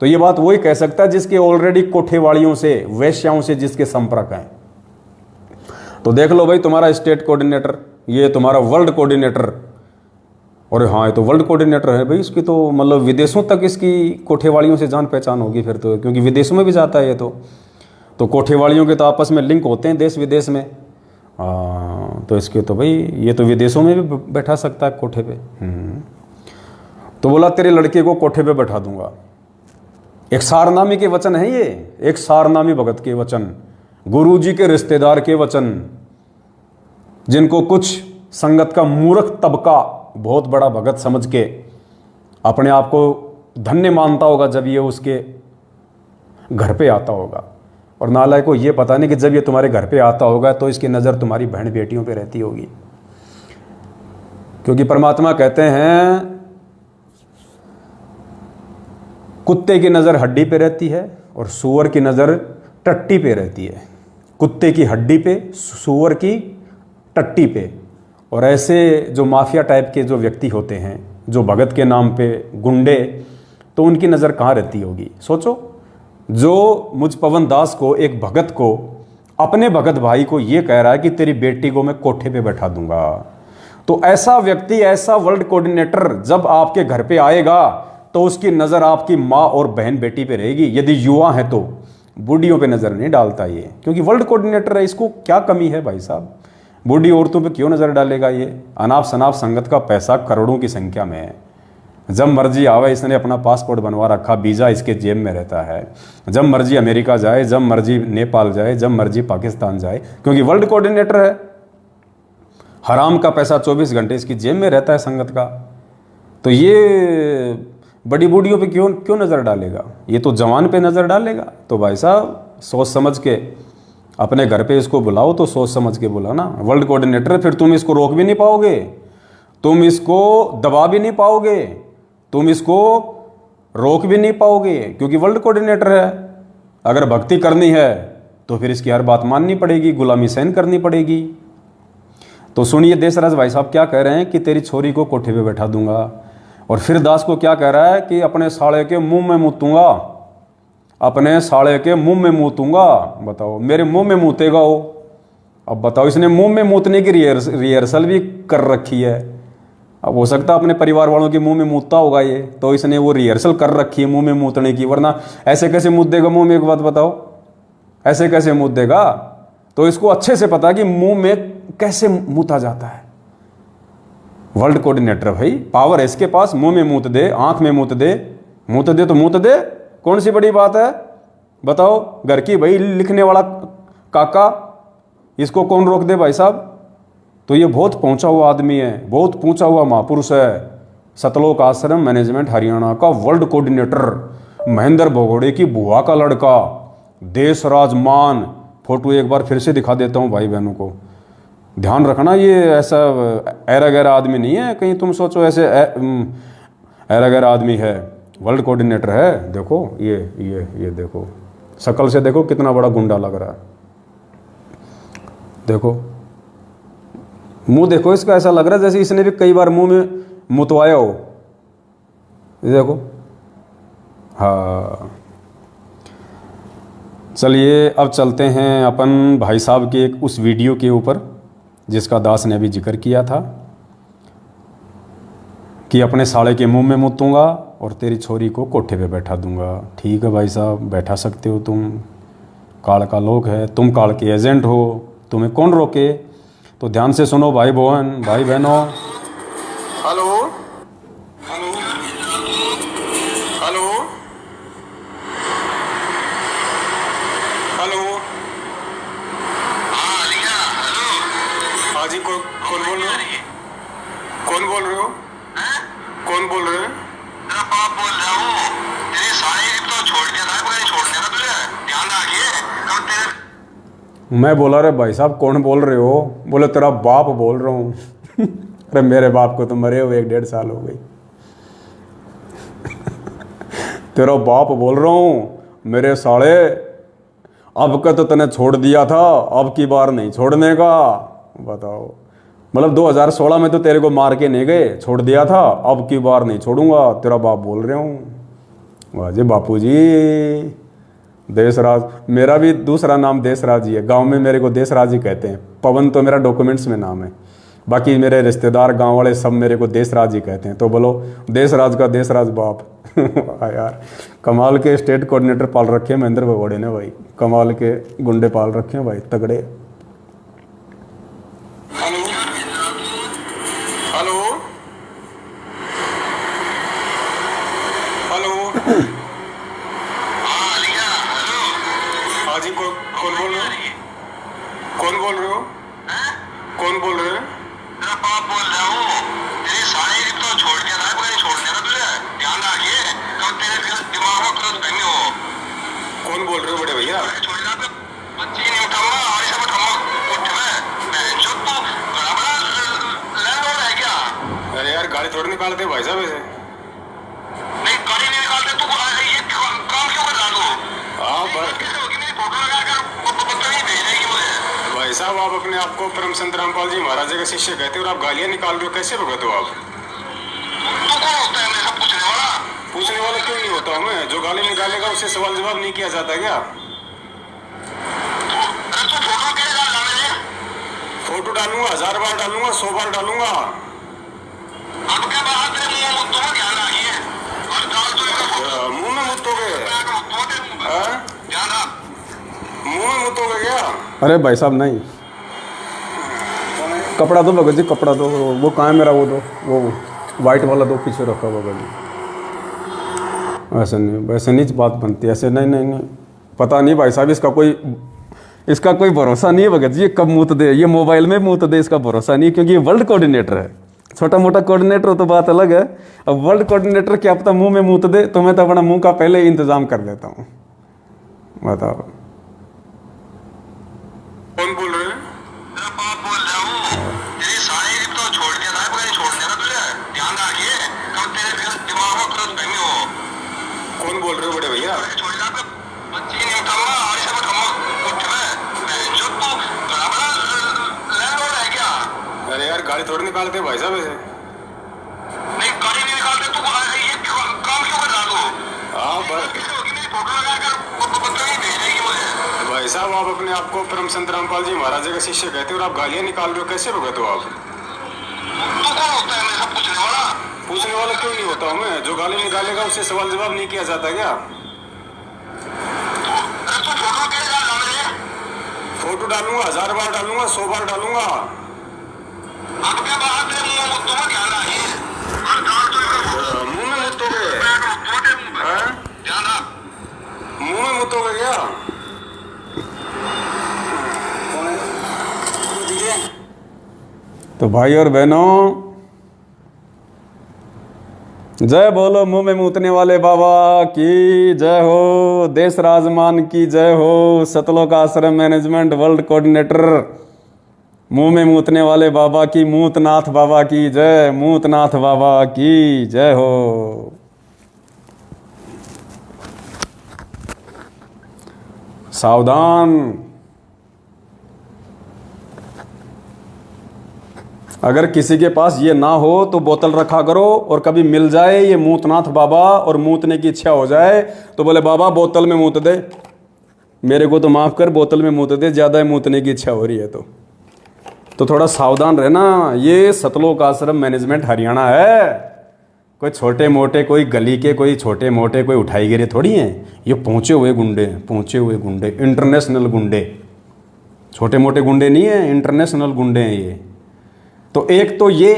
तो ये बात वही कह सकता है जिसके ऑलरेडी कोठे वालियों से, वेश्याओं से जिसके संपर्क हैं। तो देख लो भाई, तुम्हारा स्टेट कोऑर्डिनेटर, ये तुम्हारा वर्ल्ड कोऑर्डिनेटर, और हाँ ये तो वर्ल्ड कोऑर्डिनेटर है भाई, इसकी तो मतलब विदेशों तक इसकी कोठेवालियों से जान पहचान होगी फिर तो, क्योंकि विदेशों में भी जाता है ये तो कोठेवालियों के तो आपस में लिंक होते हैं देश विदेश में। तो इसके तो भाई ये तो विदेशों में भी बैठा सकता है कोठे पे। तो बोला तेरे लड़के को कोठे पे बैठा दूंगा। एक सारनामी के वचन है ये, एक सारनामी भगत के वचन, गुरुजी के रिश्तेदार के वचन, जिनको कुछ संगत का मूर्ख तबका बहुत बड़ा भगत समझ के अपने आप को धन्य मानता होगा जब ये उसके घर पे आता होगा। और नालायक को ये पता नहीं कि जब ये तुम्हारे घर पे आता होगा तो इसकी नज़र तुम्हारी बहन बेटियों पे रहती होगी। क्योंकि परमात्मा कहते हैं कुत्ते की नज़र हड्डी पे रहती है और सूअर की नज़र टट्टी पे रहती है। कुत्ते की हड्डी पे, सूअर की टट्टी पे। और ऐसे जो माफिया टाइप के जो व्यक्ति होते हैं, जो भगत के नाम पे गुंडे, तो उनकी नज़र कहाँ रहती होगी सोचो। जो मुझ पवन दास को, एक भगत को, अपने भगत भाई को ये कह रहा है कि तेरी बेटी को मैं कोठे पे बैठा दूंगा, तो ऐसा व्यक्ति, ऐसा वर्ल्ड कोऑर्डिनेटर जब आपके घर पे आएगा तो उसकी नज़र आपकी माँ और बहन बेटी पे रहेगी। यदि युवा है तो बूढ़ियों पे नज़र नहीं डालता ये, क्योंकि वर्ल्ड कोऑर्डिनेटर है, इसको क्या कमी है भाई साहब। बूढ़ी औरतों पे क्यों नज़र डालेगा ये। अनाप शनाप संगत का पैसा करोड़ों की संख्या में है। जब मर्जी आवे, इसने अपना पासपोर्ट बनवा रखा, वीज़ा इसके जेब में रहता है। जब मर्जी अमेरिका जाए, जब मर्जी नेपाल जाए, जब मर्जी पाकिस्तान जाए, क्योंकि वर्ल्ड कोऑर्डिनेटर है। हराम का पैसा 24 घंटे इसकी जेब में रहता है संगत का। तो ये बड़ी बूढ़ियों पे क्यों नज़र डालेगा, ये तो जवान पे नज़र डालेगा। तो भाई साहब सोच समझ के अपने घर पे इसको बुलाओ, तो सोच समझ के बुलाओ ना। वर्ल्ड कोऑर्डिनेटर, फिर तुम इसको रोक भी नहीं पाओगे, तुम इसको दबा भी नहीं पाओगे, तुम इसको रोक भी नहीं पाओगे, क्योंकि वर्ल्ड कोऑर्डिनेटर है। अगर भक्ति करनी है तो फिर इसकी हर बात माननी पड़ेगी, गुलामी सहन करनी पड़ेगी। तो सुनिए देशराज भाई साहब क्या कह रहे हैं कि तेरी छोरी को कोठे पे बैठा दूंगा। और फिर दास को क्या कह रहा है कि अपने साले के मुंह में मूतूंगा, अपने साले के मुंह में मूतूंगा। बताओ, मेरे मुंह में मूतेगा वो। अब बताओ, इसने मुंह में मूतने की रिहर्सल भी कर रखी है। अब हो सकता है अपने परिवार वालों के मुंह में मूतता होगा ये, तो इसने वो रिहर्सल कर रखी है मुंह में मूतने की। वरना ऐसे कैसे मूत देगा मुंह में, एक बात बताओ, ऐसे कैसे मूत देगा। तो इसको अच्छे से पता है कि मुंह में कैसे मूता जाता है। वर्ल्ड कोऑर्डिनेटर भाई, पावर है इसके पास, मुंह में मूत दे, आंख में मूत दे, मूत दे तो मूत दे, कौन सी बड़ी बात है बताओ। घर की भाई लिखने वाला काका, इसको कौन रोक दे भाई साहब। तो ये बहुत पहुंचा हुआ आदमी है, बहुत पहुंचा हुआ महापुरुष है। सतलोक आश्रम मैनेजमेंट हरियाणा का वर्ल्ड कोऑर्डिनेटर, महेंद्र भगोड़े की बुआ का लड़का, देशराज मान। फोटो एक बार फिर से दिखा देता हूँ भाई बहनों को, ध्यान रखना। ये ऐसा ऐरा गैरा आदमी नहीं है, कहीं तुम सोचो ऐसे ऐरा गैरा आदमी है, वर्ल्ड कोऑर्डिनेटर है। देखो ये देखो, शक्ल से देखो कितना बड़ा गुंडा लग रहा है। देखो मुंह देखो इसका, ऐसा लग रहा है जैसे इसने भी कई बार मुंह में मुतवाया हो। देखो हाँ, चलिए अब चलते हैं अपन भाई साहब के एक उस वीडियो के ऊपर जिसका दास ने अभी जिक्र किया था कि अपने साले के मुंह में मुतूंगा और तेरी छोरी को कोठे पे बैठा दूंगा। ठीक है भाई साहब, बैठा सकते हो तुम, काल का लोग है, तुम काल के एजेंट हो, तुम्हें कौन रोके। तो ध्यान से सुनो भाई बहनों। हेलो हेलो हेलो हेलो, हाँ लिखा हेलो। हाँ जी, कौन बोल रहे हो? कौन बोल रहे हो? कौन बोल रहे हो? तेरा बाप बोल रहा हूँ। तेरी सारी तो छोड़ दिया था, कोई छोड़ने का तुझे ध्यान रखिए। कब तेरे मैं बोला रे भाई साहब कौन बोल रहे हो? बोले तेरा बाप बोल रहा हूँ। अरे मेरे बाप को तो मरे हुए 1.5 साल हो गई। तेरा बाप बोल रहा हूँ मेरे साले, अब का तो तने छोड़ दिया था, अब की बार नहीं छोड़ने का। बताओ, मतलब 2016 में तो तेरे को मार के नहीं गए, छोड़ दिया था, अब की बार नहीं छोड़ूंगा, तेरा बाप बोल रहा हूँ। वाह जी बापू जी। देशराज, मेरा भी दूसरा नाम देशराज ही है, गांव में मेरे को देशराज ही कहते हैं। पवन तो मेरा डॉक्यूमेंट्स में नाम है, बाकी मेरे रिश्तेदार गांव वाले सब मेरे को देशराज ही कहते हैं। तो बोलो देशराज का देशराज बाप। यार कमाल के स्टेट कोऑर्डिनेटर पाल रखे हैं महेंद्र भगोड़े ने भाई, कमाल के गुंडे पाल रखे हैं भाई, तगड़े। हेलो हेलो हेलो, हाँ लिखा हेलो। हाँ जी, कौन बोल रहे हो? कौन बोल रहे हो? कौन बोल रहे हो? तेरा बाप बोल रहा हूँ। तेरी सारी तो छोड़ दिया था, कोई छोड़ने का तुझे ध्यान रखिए। कब तेरे दिमाग में क्रॉस बहने हो। कौन बोल रहे हो बड़े भैया? छोड़ दिया तो बच्चे ही नहीं उठाऊंगा, और सब उठाऊंगा कोठे में। मैं जो तो बड़ा बड़ा लैंडलॉर्ड है क्या? अरे यार गाड़ी थोड़ी निकालते भाई साहब ऐसे। नहीं गाड़ी नहीं निकालते, तू ये काम क्यों कर रहा तू? हाँ मेरी फोटो लगाकर बदतमीजी भेजेगी मुझे। भाई साहब आप अपने आप को परम संत रामपाल जी महाराज के शिष्य कहते हो और आप गालियां निकाल रहे हो, कैसे भगत हो आप? तू कौन होता है मेरे सब पूछने वाला? पूछने वाला क्यों नहीं होता हूँ मैं? जो गाली निकालेगा उससे सवाल जवाब नहीं किया जाता क्या? तू फोटो क्या डालेगा? फोटो डालूंगा, 1000 बार डालूंगा, 100 बार डालूंगा। अब क्या बात है? मुंह मुद्दों में ध्यान रखिए और डाल तो मुंह में मुद्दोगे। मुंह में मुद्दोगे क्या? अरे भाई साहब नहीं, कपड़ा दो भगत जी, कपड़ा दो। वो कहाँ है मेरा? वो दो, वो वाइट वाला दो, पीछे रखा भगत जी। वैसे नहीं बात बनती ऐसे। नहीं, पता नहीं भाई साहब, इसका कोई भरोसा नहीं है भगत जी। ये कब मूत दे, ये मोबाइल में मूत दे, इसका भरोसा नहीं, क्योंकि ये वर्ल्ड कोऑर्डिनेटर है। छोटा मोटा कोऑर्डिनेटर हो तो बात अलग है, अब वर्ल्ड कोऑर्डिनेटर क्या पता मुंह में मूत दे। तो मैं तो अपना मुंह का पहले ही इंतजाम कर लेता हूँ। बताओ कौन बोल रहे हैं? तेरा बाप बोल रहा हूँ। तेरी सारी तो छोड़ दिया था, कोई छोड़ने का तुझे ध्यान रखिए। कब तेरे दिमाग में क्रॉस बहने हो। कौन बोल रहे हो बड़े भैया? छोड़ दिया तो बच्चे ही नहीं उठाऊंगा, और सब उठाऊंगा कोठे में। मैं जो तू बड़ा बड़ा लैंडलॉर्ड है क्या? अरे यार गाड़ी थोड़ी निकालते भाई साहब ऐसे। नहीं गाड़ी नहीं निकालते, तू ये काम क्यों कर रहा तू? हाँ मेरी फोटो लगाकर बदतमीजी भेजेगी मुझे। भाई साहब आप अपने आप को परम संत रामपाल जी महाराज के शिष्य कहते हो और आप गालियां निकाल रहे हो, कैसे भगत हो आप? तू कौन होता है मेरे सब पूछने वाला? पूछने वाला क्यों नहीं होता हूँ मैं? जो गाली निकालेगा उससे सवाल जवाब नहीं किया जाता क्या? तू फोटो क्या डालेगा? फोटो डालूंगा, 1000 बार डालूंगा, 100 बार डालूंगा। अब क्या बात है, मुंह मुत्तों में ध्यान रखिए। मुंह में मुत्तोगे? हाँ? मुंह में मुत्तोगे क्या? तो भाई और बहनों, जय बोलो मुंह में मूतने वाले बाबा की जय हो, देश राजमान की जय हो, सतलोक आश्रम मैनेजमेंट वर्ल्ड कोऑर्डिनेटर मुंह में मूतने वाले बाबा की, मूतनाथ बाबा की जय, मूतनाथ बाबा की जय हो। सावधान, अगर किसी के पास ये ना हो तो बोतल रखा करो, और कभी मिल जाए ये मूतनाथ बाबा और मूतने की इच्छा हो जाए तो बोले बाबा बोतल में मूत दे, मेरे को तो माफ़ कर, बोतल में मूत दे, ज़्यादा मूतने की इच्छा हो रही है तो थोड़ा सावधान रहना। ये सतलोक आश्रम मैनेजमेंट हरियाणा है, कोई छोटे मोटे, कोई गली के, कोई छोटे मोटे, कोई उठाई गिरे थोड़ी हैं। ये पहुँचे हुए गुंडे हैं, पहुँचे हुए गुंडे, इंटरनेशनल गुंडे, छोटे मोटे गुंडे नहीं हैं, इंटरनेशनल गुंडे हैं ये। तो एक तो ये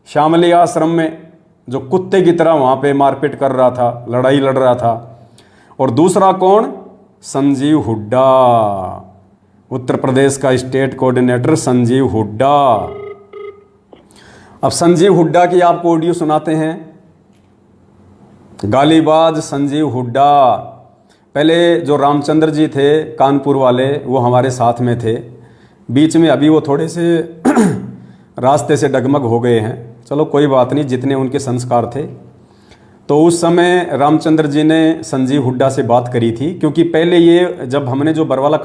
शामली आश्रम में जो कुत्ते की तरह वहाँ पे मारपीट कर रहा था, लड़ाई लड़ रहा था, और दूसरा कौन, संजीव हुड्डा, उत्तर प्रदेश का स्टेट कोऑर्डिनेटर संजीव हुड्डा। अब संजीव हुड्डा की आपको ऑडियो सुनाते हैं। गालीबाज संजीव हुड्डा, पहले जो रामचंद्र जी थे कानपुर वाले, वो हमारे साथ में थे, बीच में अभी वो थोड़े से रास्ते से डगमग हो गए हैं, चलो कोई बात नहीं, जितने उनके संस्कार थे। तो उस समय रामचंद्र जी ने संजीव हुड्डा से बात करी थी, क्योंकि पहले ये जब हमने जो बरवाला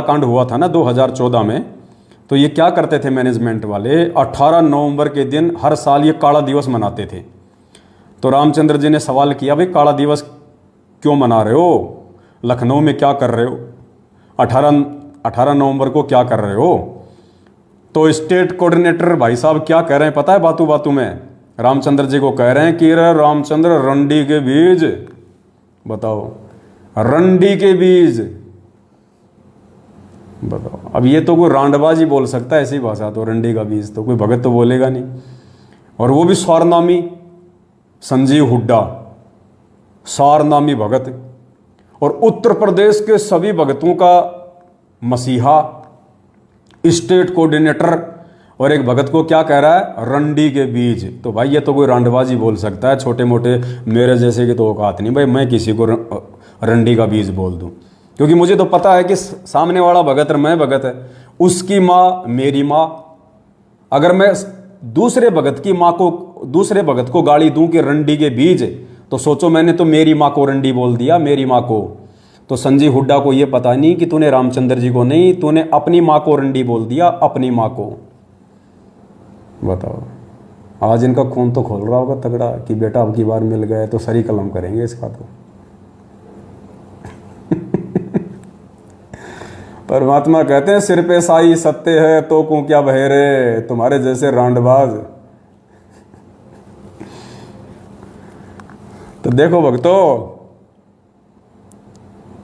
कांड हुआ था ना 2014 में, तो ये क्या करते थे मैनेजमेंट वाले, 18 नवंबर के दिन हर साल ये काला दिवस मनाते थे। तो रामचंद्र जी ने सवाल किया, भाई काला दिवस क्यों मना रहे हो, लखनऊ में क्या कर रहे हो, 18 नवंबर को क्या कर रहे हो। तो स्टेट कोऑर्डिनेटर भाई साहब क्या कह रहे हैं पता है, बातों बातों में रामचंद्र जी को कह रहे हैं कि रे रामचंद्र रंडी के बीज, बताओ रंडी के बीज, बताओ। अब ये तो कोई रांडबाजी बोल सकता है ऐसी भाषा, तो रंडी का बीज तो कोई भगत तो बोलेगा नहीं, और वो भी स्वारनामी संजीव हुड्डा, स्वारनामी भगत, और उत्तर प्रदेश के सभी भगतों का मसीहा, स्टेट कोऑर्डिनेटर, और एक भगत को क्या कह रहा है, रंडी के बीज। तो भाई ये तो कोई रांडबाजी बोल सकता है, छोटे मोटे मेरे जैसे की तो औकात नहीं भाई मैं किसी को रंडी का बीज बोल दूं, क्योंकि मुझे तो पता है कि सामने वाला भगत और मैं भगत है, उसकी माँ मेरी माँ। अगर मैं दूसरे भगत की माँ को, दूसरे भगत को गाली दूं कि रंडी के बीज, तो सोचो मैंने तो मेरी माँ को रंडी बोल दिया, मेरी माँ को। तो संजीव हुड्डा को ये पता नहीं कि तूने रामचंद्र जी को नहीं, तूने अपनी माँ को रंडी बोल दिया, अपनी माँ को। बताओ, आज इनका खून तो खोल रहा होगा तगड़ा कि बेटा अब की बार मिल गए तो सरी कलम करेंगे इसका तो। परमात्मा कहते हैं सिर पे साई सत्य है तो को क्या बहेरे, तुम्हारे जैसे रांडबाज। तो देखो भक्तों,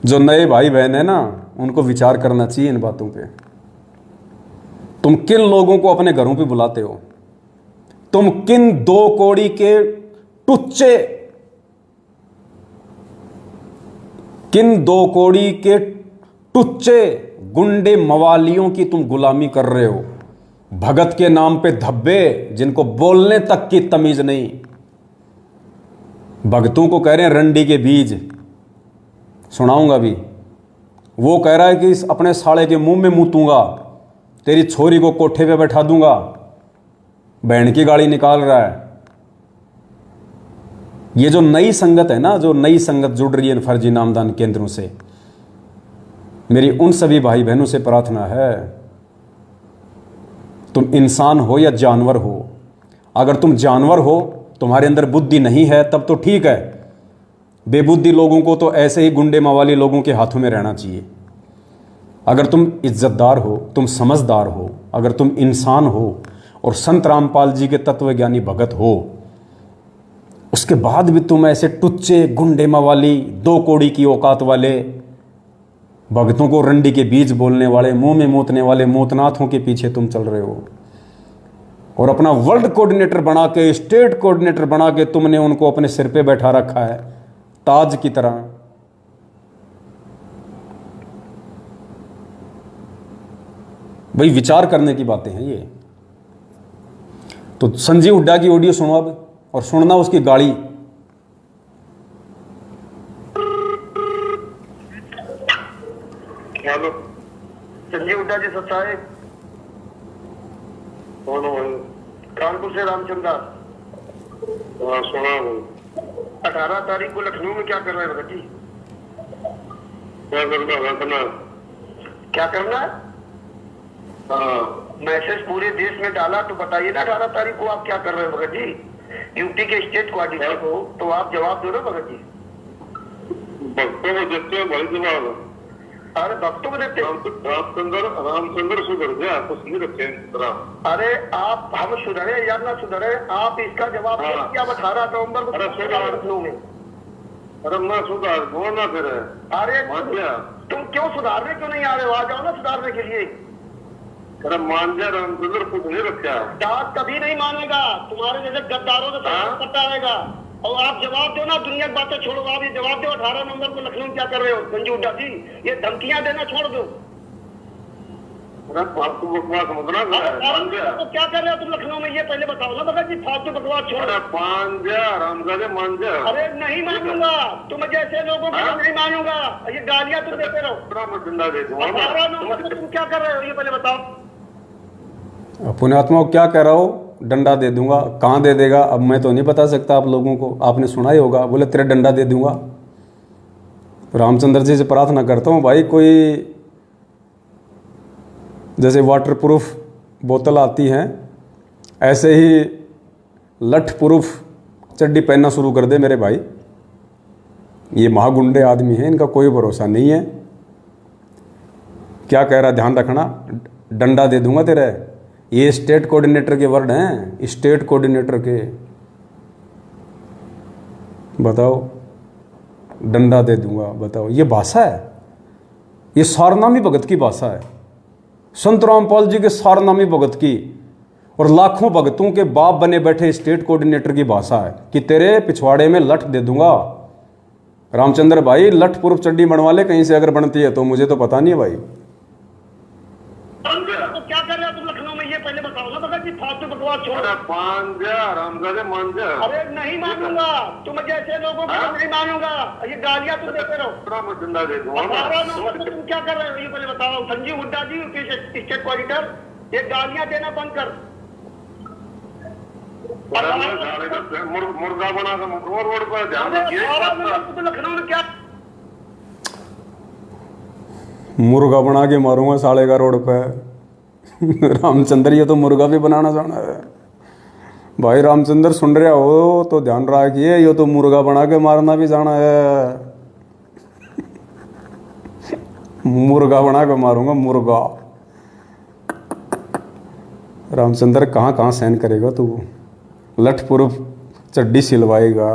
जो नए भाई बहन है ना, उनको विचार करना चाहिए इन बातों पे। तुम किन लोगों को अपने घरों पे बुलाते हो, तुम किन दो कौड़ी के टुच्चे, किन दो कौड़ी के टुच्चे गुंडे मवालियों की तुम गुलामी कर रहे हो। भगत के नाम पे धब्बे, जिनको बोलने तक की तमीज नहीं, भगतों को कह रहे हैं रंडी के बीज। सुनाऊंगा भी, वो कह रहा है कि अपने साले के मुंह में मूतूंगा, तेरी छोरी को कोठे पे बैठा दूंगा, बहन की गाड़ी निकाल रहा है। ये जो नई संगत है ना, जो नई संगत जुड़ रही है फर्जी नामदान केंद्रों से, मेरी उन सभी भाई बहनों से प्रार्थना है, तुम इंसान हो या जानवर हो। अगर तुम जानवर हो, तुम्हारे अंदर बुद्धि नहीं है, तब तो ठीक है। बेबुद्धि लोगों को तो ऐसे ही गुंडे मवाली लोगों के हाथों में रहना चाहिए। अगर तुम इज्जतदार हो, तुम समझदार हो, अगर तुम इंसान हो और संत रामपाल जी के तत्वज्ञानी भगत हो, उसके बाद भी तुम ऐसे टुच्चे गुंडे मवाली दो कौड़ी की औकात वाले भक्तों को रंडी के बीज बोलने वाले, मुंह में मूतने वाले मूतनाथों के पीछे तुम चल रहे हो, और अपना वर्ल्ड कोऑर्डिनेटर बना के, स्टेट कोऑर्डिनेटर बना के तुमने उनको अपने सिर पे बैठा रखा है ताज की तरह। भाई विचार करने की बातें हैं ये। तो संजीव हुड्डा की ऑडियो सुनो अब, और सुनना उसकी गाड़ी। हेलो, संजीव हुड्डा जी साहब, कानपुर से रामचंद्र। सुना 18 तारीख को लखनऊ में क्या कर रहे हैं भगत जी? क्या करना है? मैसेज पूरे देश में डाला, तो बताइए ना 18 तारीख को आप क्या कर रहे हो भगत जी? यूपी के स्टेट कोऑर्डिनेटर हो तो आप जवाब दो ना भगत जी। भक्तों को देते हैं भाई जवाब। अरे भक्तों को देते रामचंद्र सुधर गया, कुछ नहीं रखे। अरे आप, हम सुधरे या ना सुधरे, आप इसका जवाब क्या? 18 नवम्बर को लखनऊ में। अरे मैं सुधार दो ना फिर। अरे तुम क्यों सुधारने क्यों नहीं आ रहे हो? आ जाओ ना सुधारने के लिए। अरे मान जा, रामचंद्र कुछ नहीं रखा। डाक कभी नहीं मानेगा, तुम्हारे जैसे गद्दारों को करता रहेगा। और आप जवाब दो ना, दुनिया की बातें छोड़ो, आप ये जवाब दो 18 नवंबर को लखनऊ क्या कर रहे हो? संजीव हुड्डा जी, ये धमकियां देना छोड़ दो। आपको बकवास समझना तो क्या कर रहे हो तुम लखनऊ में, ये पहले बताओ ना भगत जी। फालतू बकवास छोड़ो। मान जा रामजादे, मान जा। अरे नहीं मानूंगा, तुम जैसे लोगों को नहीं मानूंगा। ये गालियां तुम देते रहो। 18 नवंबर को तुम क्या कर रहे हो ये पहले बताओ। पुण्यात्मा को क्या कह रहा हो? डंडा दे दूंगा। कहाँ दे देगा अब मैं तो नहीं बता सकता आप लोगों को, आपने सुना ही होगा, बोले तेरे डंडा दे दूंगा। रामचंद्र जी से प्रार्थना करता हूँ भाई, कोई जैसे वाटर प्रूफ बोतल आती हैं ऐसे ही लठ प्रूफ चड्डी पहनना शुरू कर दे मेरे भाई। ये महागुंडे आदमी हैं, इनका कोई भरोसा नहीं है। क्या कह रहा, ध्यान रखना, डंडा दे दूंगा तेरे। ये स्टेट कोऑर्डिनेटर के वर्ड हैं, स्टेट कोऑर्डिनेटर के। बताओ, डंडा दे दूंगा, बताओ ये भाषा है? ये सारनामी भगत की भाषा है, संत रामपाल जी के सारनामी भगत की और लाखों भगतों के बाप बने बैठे स्टेट कोऑर्डिनेटर की भाषा है कि तेरे पिछवाड़े में लठ दे दूंगा। रामचंद्र भाई, लठ पूर्व चड्डी बनवा ले कहीं से अगर बनती है तो, मुझे तो पता नहीं है भाई। तो क्या कर रहे हो तुम लखनऊ में ये पहले बताओ ना भगत जी। फालतू बकवास छोड़ो। मान जा रामजादे, मान जा। अरे नहीं मानूंगा, तुम जैसे लोगों को नहीं मानूंगा। ये गालियां तुम देते रहो। डंडा दे दूंगा। 18 नवंबर को तुम क्या कर रहे हो ये पहले बताओ। संजीव हुड्डा जी, स्टेट कोऑर्डिनेटर, ये गालियां देना बंद कर। मुर्गा बना रोड पर ध्यान रखिए। लखनऊ में क्या मुर्गा बना के मारूंगा साले का रोड पे। रामचंद्र ये तो मुर्गा भी बनाना जाना है भाई। रामचंद्र सुन रहे हो तो ध्यान रखिए, ये तो मुर्गा बना के मारना भी जाना है। मुर्गा बना के मारूंगा, मुर्गा। रामचंद्र कहाँ कहाँ सहन करेगा तू? लठ पूर्व चड्डी सिलवाएगा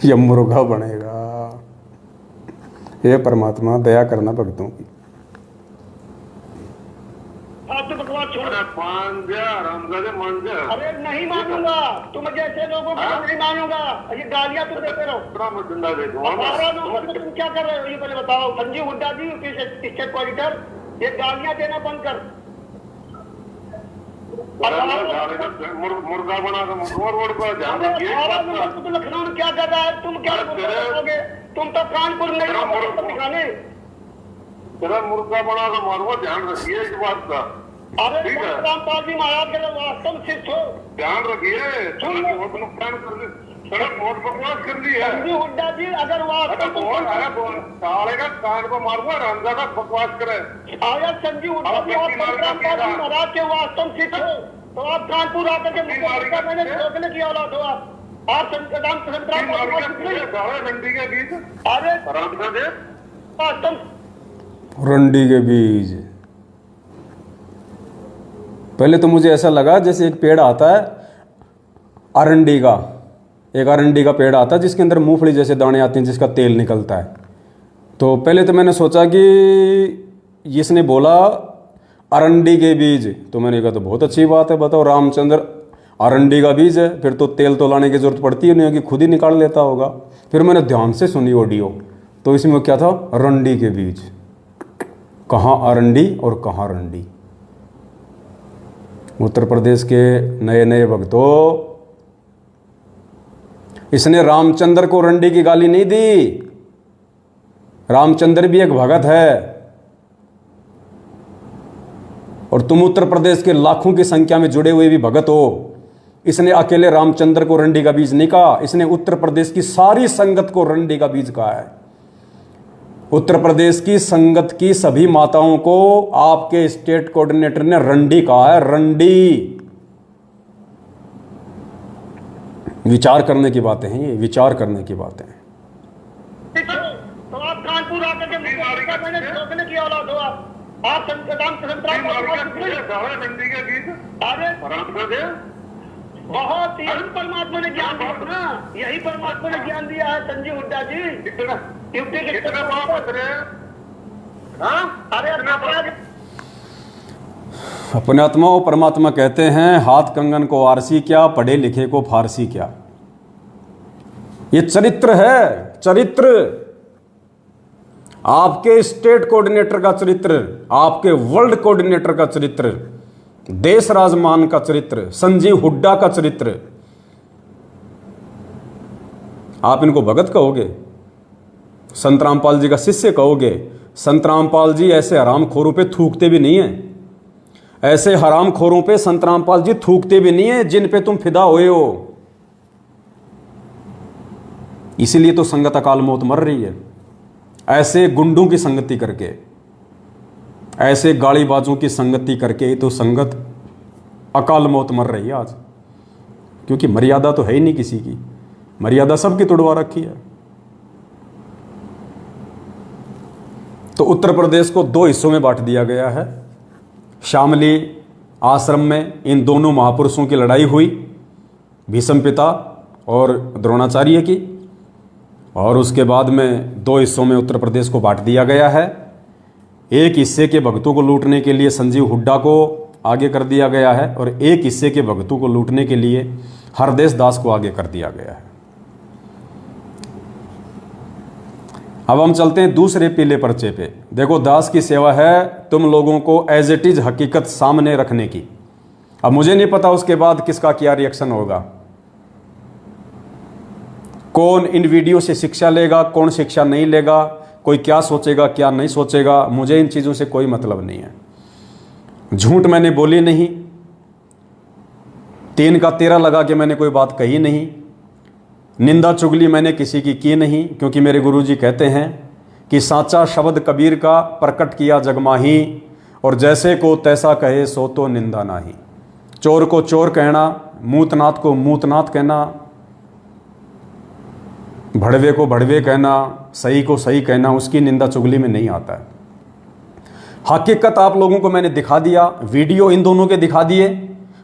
या मुर्गा बनेगा? हे परमात्मा, दया करना भक्तों की। मान जा रामजादे, मान जा। अरे नहीं मानूंगा, तुम जैसे लोगों को नहीं मानूंगा। ये गालियां तुम देते रहो। डंडा दे दूंगा। 18 नवंबर को तुम क्या कर रहे हो ये पहले बताओ। संजीव हुड्डा जी, स्टेट कोऑर्डिनेटर, ये गालियां देना बंद कर। मुर्गा बना रोड पर ध्यान रखिए। लखनऊ में क्या कर रहा है? तुम क्या करोगे? तुम तो कानपुर नहीं दिखाने। तेरा मुर्गा बना कर मारूंगा, ध्यान रखिए इस बात का। अरे रामपाल जी महाराज के वास्तव शिष्ट हो, ध्यान रखिए। नुकसान बहुत बकवास कर दी है संजीव हुड्डा जी। अगर साले का कान को मारूंगा, रामजादा बकवास करे। अगर संजीव हुड्डा जी रामपाल जी महाराज के वास्तव शिष्ट हो तो आप कानपुर आकर के मैंने रोकने की औलाद हो। आप रंडी के बीज। अरे रंडी के बीज। पहले तो मुझे ऐसा लगा जैसे एक पेड़ आता है अरंडी का, एक अरंडी का पेड़ आता है जिसके अंदर मूंगफली जैसे दाने आते हैं, जिसका तेल निकलता है। तो पहले तो मैंने सोचा कि इसने बोला अरंडी के बीज, तो मैंने कहा तो बहुत अच्छी बात है, बताओ रामचंद्र अरंडी का बीज है, फिर तो तेल तो लाने की जरूरत पड़ती ही नहीं होगी, खुद ही निकाल लेता होगा। फिर मैंने ध्यान से सुनी ऑडियो, तो इसमें क्या था, अरंडी के बीज। कहाँ अरंडी और कहाँ रंडी। उत्तर प्रदेश के नए नए भक्तों, इसने रामचंद्र को रंडी की गाली नहीं दी। रामचंद्र भी एक भगत है, और तुम उत्तर प्रदेश के लाखों की संख्या में जुड़े हुए भी भगत हो। इसने अकेले रामचंद्र को रंडी का बीज नहीं कहा, इसने उत्तर प्रदेश की सारी संगत को रंडी का बीज कहा है। उत्तर प्रदेश की संगत की सभी माताओं को आपके स्टेट कोऑर्डिनेटर ने रंडी कहा है, रंडी। विचार करने की बातें हैं ये, विचार करने की बातें हैं। तो आप कानपुर आकर के मैंने रोकने की औलाद हो आप रंडी के बीज अरे बहुत ही परमात्मा ने ज्ञान दिया ना, यही परमात्मा ने ज्ञान दिया है संजीव हुड्डा जी। कितना पाप है? हाँ अरे अपने आत्माओं परमात्मा कहते हैं, हाथ कंगन को आरसी क्या, पढ़े लिखे को फारसी क्या। ये चरित्र है, चरित्र। आपके स्टेट कोऑर्डिनेटर का चरित्र, आपके वर्ल्ड कोऑर्डिनेटर का चरित्र, देश राजमान का चरित्र, संजीव हुड्डा का चरित्र। आप इनको भगत कहोगे, संत रामपाल जी का शिष्य कहोगे। संत रामपाल जी ऐसे हरामखोरों पे थूकते भी नहीं है, ऐसे हरामखोरों पे संत रामपाल जी थूकते भी नहीं है जिन पे तुम फिदा हुए हो। इसीलिए तो संगत अकाल मौत मर रही है, ऐसे गुंडों की संगति करके, ऐसे गाड़ीबाजों की संगति करके तो संगत अकाल मौत मर रही है आज। क्योंकि मर्यादा तो है ही नहीं किसी की, मर्यादा सबकी तोड़वा रखी है। तो उत्तर प्रदेश को दो हिस्सों में बांट दिया गया है। शामली आश्रम में इन दोनों महापुरुषों की लड़ाई हुई, भीष्म पिता और द्रोणाचार्य की, और उसके बाद में दो हिस्सों में उत्तर प्रदेश को बांट दिया गया है। एक हिस्से के भक्तों को लूटने के लिए संजीव हुड्डा को आगे कर दिया गया है, और एक हिस्से के भक्तों को लूटने के लिए हरदेश दास को आगे कर दिया गया है। अब हम चलते हैं दूसरे पीले पर्चे पे। देखो, दास की सेवा है तुम लोगों को एज इट इज हकीकत सामने रखने की। अब मुझे नहीं पता उसके बाद किसका क्या रिएक्शन होगा, कौन इन वीडियो से शिक्षा लेगा, कौन शिक्षा नहीं लेगा, कोई क्या सोचेगा क्या नहीं सोचेगा, मुझे इन चीज़ों से कोई मतलब नहीं है। झूठ मैंने बोली नहीं, 3 का 13 लगा के मैंने कोई बात कही नहीं, निंदा चुगली मैंने किसी की नहीं, क्योंकि मेरे गुरुजी कहते हैं कि साचा शब्द कबीर का प्रकट किया जगमाही, और जैसे को तैसा कहे सो तो निंदा नाही। चोर को चोर कहना, मूतनाथ को मूतनाथ कहना, भड़वे को भड़वे कहना, सही को सही कहना, उसकी निंदा चुगली में नहीं आता है। हकीकत आप लोगों को मैंने दिखा दिया, वीडियो इन दोनों के दिखा दिए,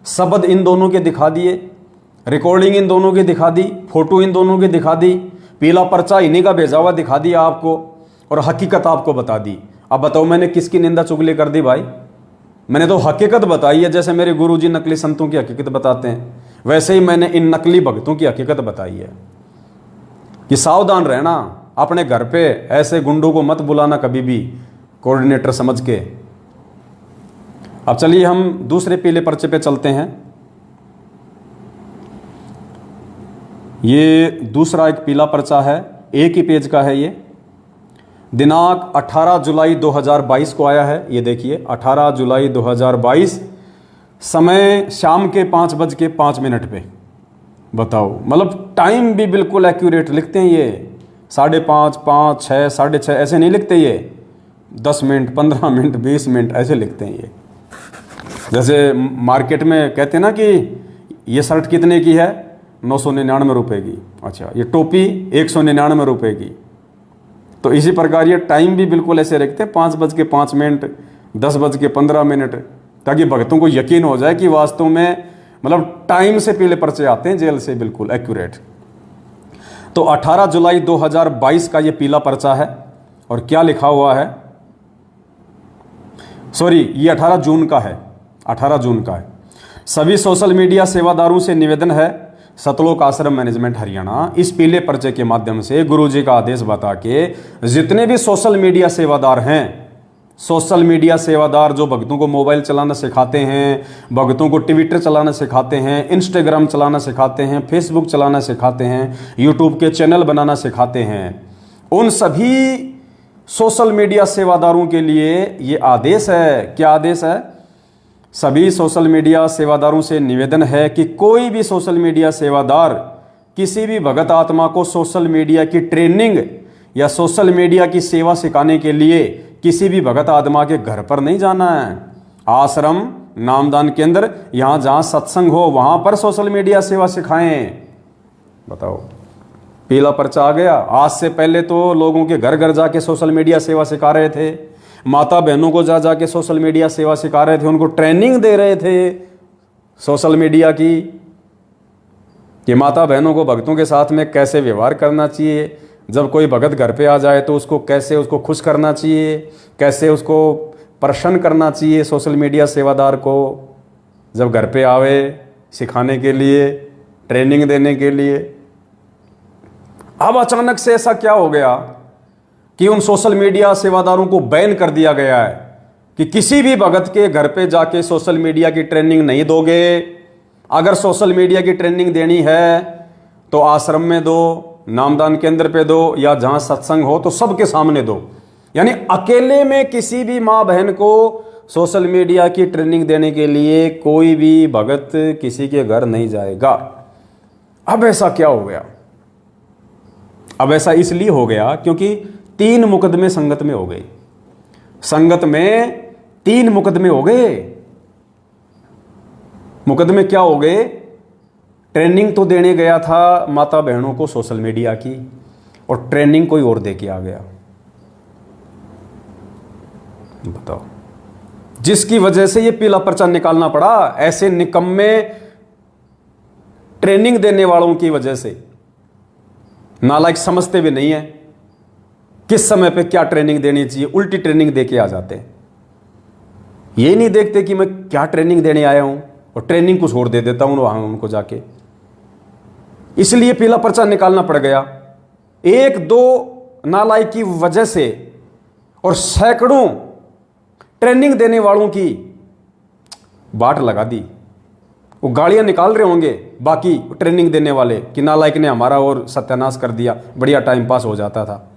शब्द इन दोनों के दिखा दिए, रिकॉर्डिंग इन दोनों की दिखा दी, फोटो इन दोनों की दिखा दी, पीला पर्चा इन्हीं का भेजा हुआ दिखा दिया आपको, और हकीकत आपको बता दी। अब बताओ मैंने किसकी निंदा चुगली कर दी भाई? मैंने तो हकीकत बताई है। जैसे मेरे गुरुजी नकली संतों की हकीकत बताते हैं, वैसे ही मैंने इन नकली भक्तों की हकीकत बताई है कि सावधान रहना, अपने घर पे ऐसे गुंडों को मत बुलाना कभी भी कोऑर्डिनेटर समझ के। अब चलिए हम दूसरे पीले पर्चे पे चलते हैं। ये दूसरा एक पीला पर्चा है, एक ही पेज का है। ये दिनांक 18 जुलाई 2022 को आया है। ये देखिए 18 जुलाई 2022, समय शाम के 5:05 पे। बताओ, मतलब टाइम भी बिल्कुल एक्यूरेट लिखते हैं ये, 5:30, 5, 6, 6:30 ऐसे नहीं लिखते ये, 10 मिनट, 15 मिनट, 20 मिनट ऐसे लिखते हैं ये। जैसे मार्केट में कहते हैं ना कि ये शर्ट कितने की है, 999 रुपये की, अच्छा ये टोपी 199 रुपये की। तो इसी प्रकार ये टाइम भी बिल्कुल ऐसे रखते हैं, 5:05, 10:15, ताकि भक्तों को यकीन हो जाए कि वास्तव में मतलब टाइम से पीले पर्चे आते हैं जेल से, बिल्कुल एक्यूरेट। तो 18 जुलाई 2022 का ये पीला पर्चा है, और क्या लिखा हुआ है, सॉरी ये 18 जून का है, 18 जून का है। सभी सोशल मीडिया सेवादारों से निवेदन है, सतलोक आश्रम मैनेजमेंट हरियाणा इस पीले पर्चे के माध्यम से गुरुजी का आदेश बता के जितने भी सोशल मीडिया सेवादार हैं, सोशल मीडिया सेवादार जो भक्तों को मोबाइल चलाना सिखाते हैं, भक्तों को ट्विटर चलाना सिखाते हैं, इंस्टाग्राम चलाना सिखाते हैं, फेसबुक चलाना सिखाते हैं, यूट्यूब के चैनल बनाना सिखाते हैं, उन सभी सोशल मीडिया सेवादारों के लिए ये आदेश है। क्या आदेश है? सभी सोशल मीडिया सेवादारों से निवेदन है कि कोई भी सोशल मीडिया सेवादार किसी भी भगत आत्मा को सोशल मीडिया की ट्रेनिंग या सोशल मीडिया की सेवा सिखाने के लिए किसी भी भगत आत्मा के घर पर नहीं जाना है। आश्रम, नामदान केंद्र, यहाँ जहाँ सत्संग हो वहाँ पर सोशल मीडिया सेवा सिखाएं। बताओ, पीला पर्चा आ गया। आज से पहले तो लोगों के घर घर जाके सोशल मीडिया सेवा सिखा रहे थे, माता बहनों को जा जाके सोशल मीडिया सेवा सिखा रहे थे, उनको ट्रेनिंग दे रहे थे सोशल मीडिया की कि माता बहनों को भक्तों के साथ में कैसे व्यवहार करना चाहिए, जब कोई भगत घर पे आ जाए तो उसको कैसे उसको खुश करना चाहिए, कैसे उसको प्रसन्न करना चाहिए। सोशल मीडिया सेवादार को जब घर पे आवे सिखाने के लिए, ट्रेनिंग देने के लिए। अब अचानक से ऐसा क्या हो गया कि उन सोशल मीडिया सेवादारों को बैन कर दिया गया है कि किसी भी भगत के घर पे जाके सोशल मीडिया की ट्रेनिंग नहीं दोगे। अगर सोशल मीडिया की ट्रेनिंग देनी है तो आश्रम में दो, नामदान केंद्र पे दो, या जहां सत्संग हो तो सबके सामने दो। यानी अकेले में किसी भी माँ बहन को सोशल मीडिया की ट्रेनिंग देने के लिए कोई भी भगत किसी के घर नहीं जाएगा। अब ऐसा क्या हो गया? अब ऐसा इसलिए हो गया क्योंकि 3 मुकदमे संगत में हो गए। संगत में 3 मुकदमे हो गए। मुकदमे क्या हो गए? ट्रेनिंग तो देने गया था माता बहनों को सोशल मीडिया की, और ट्रेनिंग कोई और दे के आ गया। बताओ, जिसकी वजह से ये पीला पर्चा निकालना पड़ा। ऐसे निकम्मे ट्रेनिंग देने वालों की वजह से नालायक समझते भी नहीं है किस समय पे क्या ट्रेनिंग देनी चाहिए, उल्टी ट्रेनिंग दे के आ जाते हैं। ये नहीं देखते कि मैं क्या ट्रेनिंग देने आया हूं, और ट्रेनिंग कुछ और दे देता हूं वहां उनको जाके। इसलिए पीला पर्चा निकालना पड़ गया। 1-2 नालायक की वजह से और सैकड़ों ट्रेनिंग देने वालों की बाट लगा दी। वो गालियां निकाल रहे होंगे बाकी ट्रेनिंग देने वाले कि नालायक ने हमारा और सत्यानाश कर दिया, बढ़िया टाइम पास हो जाता था।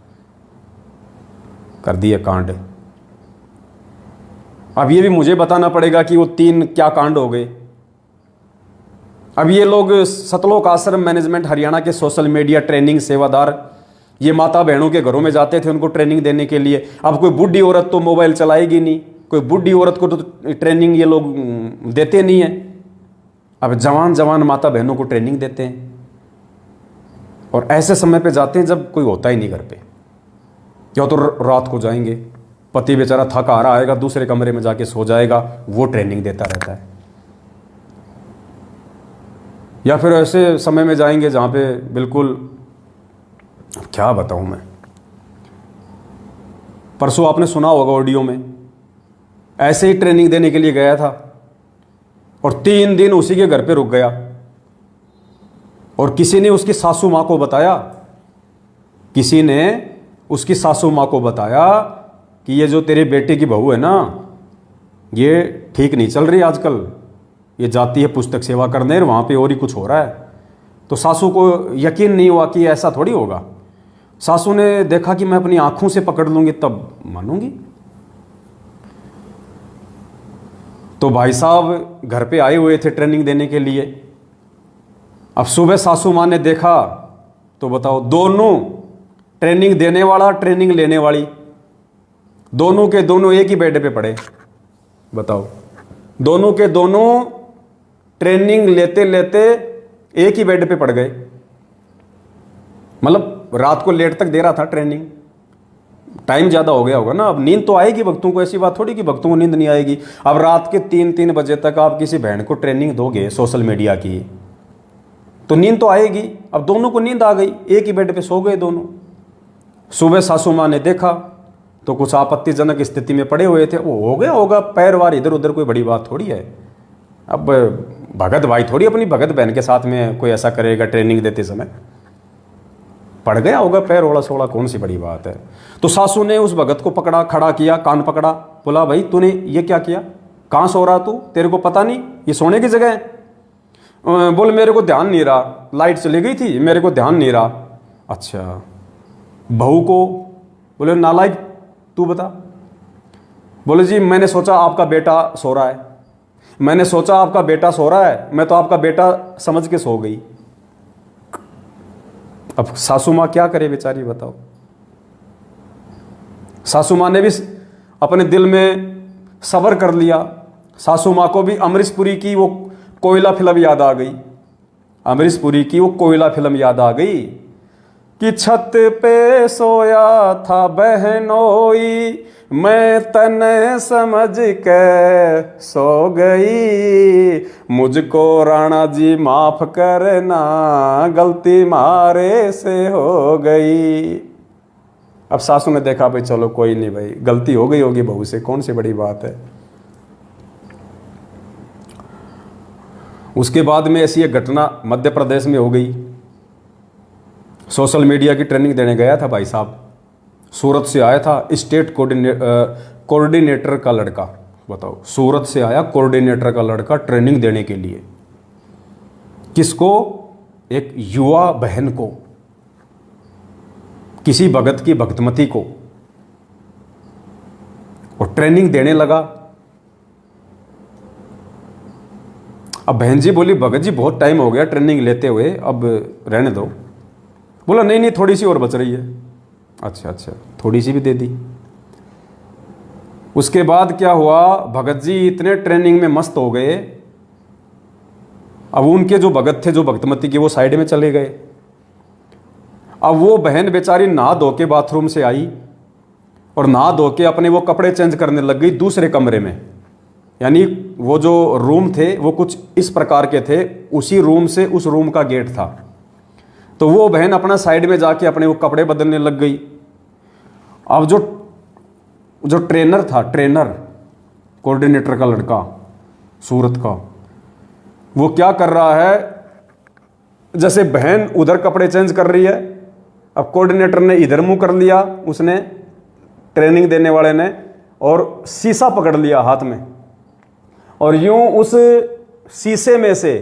कर दिए कांड। अब ये भी मुझे बताना पड़ेगा कि वो 3 क्या कांड हो गए। अब ये लोग सतलोक आश्रम मैनेजमेंट हरियाणा के सोशल मीडिया ट्रेनिंग सेवादार ये माता बहनों के घरों में जाते थे उनको ट्रेनिंग देने के लिए। अब कोई बुढ़ी औरत तो मोबाइल चलाएगी नहीं, कोई बुढ़ी औरत को तो ट्रेनिंग ये लोग देते नहीं है। अब जवान माता बहनों को ट्रेनिंग देते हैं, और ऐसे समय पे जाते हैं जब कोई होता ही नहीं घर पे, या तो रात को जाएंगे, पति बेचारा थका आ रहा आएगा, दूसरे कमरे में जाके सो जाएगा, वो ट्रेनिंग देता रहता है। या फिर ऐसे समय में जाएंगे जहाँ पे बिल्कुल, क्या बताऊँ मैं, परसों आपने सुना होगा ऑडियो में, ऐसे ही ट्रेनिंग देने के लिए गया था और 3 दिन उसी के घर पे रुक गया, और किसी ने उसकी सासू माँ को बताया, किसी ने उसकी सासू माँ को बताया कि ये जो तेरे बेटे की बहू है ना, ये ठीक नहीं चल रही आजकल, ये जाती है पुस्तक सेवा करने और वहाँ पे और ही कुछ हो रहा है। तो सासू को यकीन नहीं हुआ कि ऐसा थोड़ी होगा। सासू ने देखा कि मैं अपनी आंखों से पकड़ लूँगी तब मानूंगी। तो भाई साहब घर पे आए हुए थे ट्रेनिंग देने के लिए। अब सुबह सासू माँ ने देखा तो बताओ, दोनों ट्रेनिंग देने वाला ट्रेनिंग लेने वाली दोनों के दोनों एक ही बेड पे पड़े। बताओ, दोनों के दोनों ट्रेनिंग लेते लेते एक ही बेड पे पड़ गए। मतलब रात को लेट तक दे रहा था ट्रेनिंग, टाइम ज़्यादा हो गया होगा ना। अब नींद तो आएगी भक्तों को, ऐसी बात थोड़ी कि भक्तों को नींद नहीं आएगी। अब रात के 3-3 बजे तक आप किसी बहन को ट्रेनिंग दोगे सोशल मीडिया की तो नींद तो आएगी। अब दोनों को नींद आ गई, एक ही बेड पे सो गए दोनों। सुबह सासू माँ ने देखा तो कुछ आपत्तिजनक स्थिति में पड़े हुए थे, वो हो गया होगा, पैर वार इधर उधर, कोई बड़ी बात थोड़ी है। अब भगत भाई थोड़ी अपनी भगत बहन के साथ में कोई ऐसा करेगा ट्रेनिंग देते समय, पड़ गया होगा पैर ओड़ा सोड़ा, कौन सी बड़ी बात है। तो सासू ने उस भगत को पकड़ा, खड़ा किया, कान पकड़ा, बोला भाई तूने ये क्या किया, कहाँ सो रहा तू, तेरे को पता नहीं ये सोने की जगह है। बोल मेरे को ध्यान नहीं रहा, लाइट चली गई थी, मेरे को ध्यान नहीं रहा। अच्छा, बहू को बोले नालायक तू बता। बोले जी मैंने सोचा आपका बेटा सो रहा है, मैंने सोचा आपका बेटा सो रहा है, मैं तो आपका बेटा समझ के सो गई। अब सासू माँ क्या करे बेचारी, बताओ। सासू माँ ने भी अपने दिल में सब्र कर लिया। सासू माँ को भी अमरीश पुरी की वो कोयला फिल्म याद आ गई, अमरीश पुरी की वो कोयला फिल्म याद आ गई कि छत पे सोया था बहनोई, मैं तने समझ के सो गई, मुझको राणा जी माफ करना, गलती मारे से हो गई। अब सासू ने देखा भाई चलो कोई नहीं भाई, गलती हो गई होगी बहू से, कौन सी बड़ी बात है। उसके बाद में ऐसी एक घटना मध्य प्रदेश में हो गई। सोशल मीडिया की ट्रेनिंग देने गया था भाई साहब, सूरत से आया था स्टेट कोऑर्डिनेटर का लड़का, बताओ, सूरत से आया कोऑर्डिनेटर का लड़का ट्रेनिंग देने के लिए। किसको? एक युवा बहन को, किसी भगत की भक्तमती को, और ट्रेनिंग देने लगा। अब बहन जी बोली भगत जी बहुत टाइम हो गया ट्रेनिंग लेते हुए, अब रहने दो। बोला नहीं नहीं थोड़ी सी और बच रही है। अच्छा अच्छा, थोड़ी सी भी दे दी। उसके बाद क्या हुआ, भगत जी इतने ट्रेनिंग में मस्त हो गए, अब उनके जो भगत थे जो भक्तमती के वो साइड में चले गए। अब वो बहन बेचारी नहा धो के बाथरूम से आई और नहा धो के अपने वो कपड़े चेंज करने लग गई दूसरे कमरे में। यानी वो जो रूम थे वो कुछ इस प्रकार के थे, उसी रूम से उस रूम का गेट था। तो वो बहन अपना साइड में जाके अपने वो कपड़े बदलने लग गई। अब जो ट्रेनर था, ट्रेनर कोऑर्डिनेटर का लड़का सूरत का, वो क्या कर रहा है, जैसे बहन उधर कपड़े चेंज कर रही है, अब कोऑर्डिनेटर ने इधर मुंह कर लिया, उसने ट्रेनिंग देने वाले ने, और शीशा पकड़ लिया हाथ में, और यूं उस शीशे में से,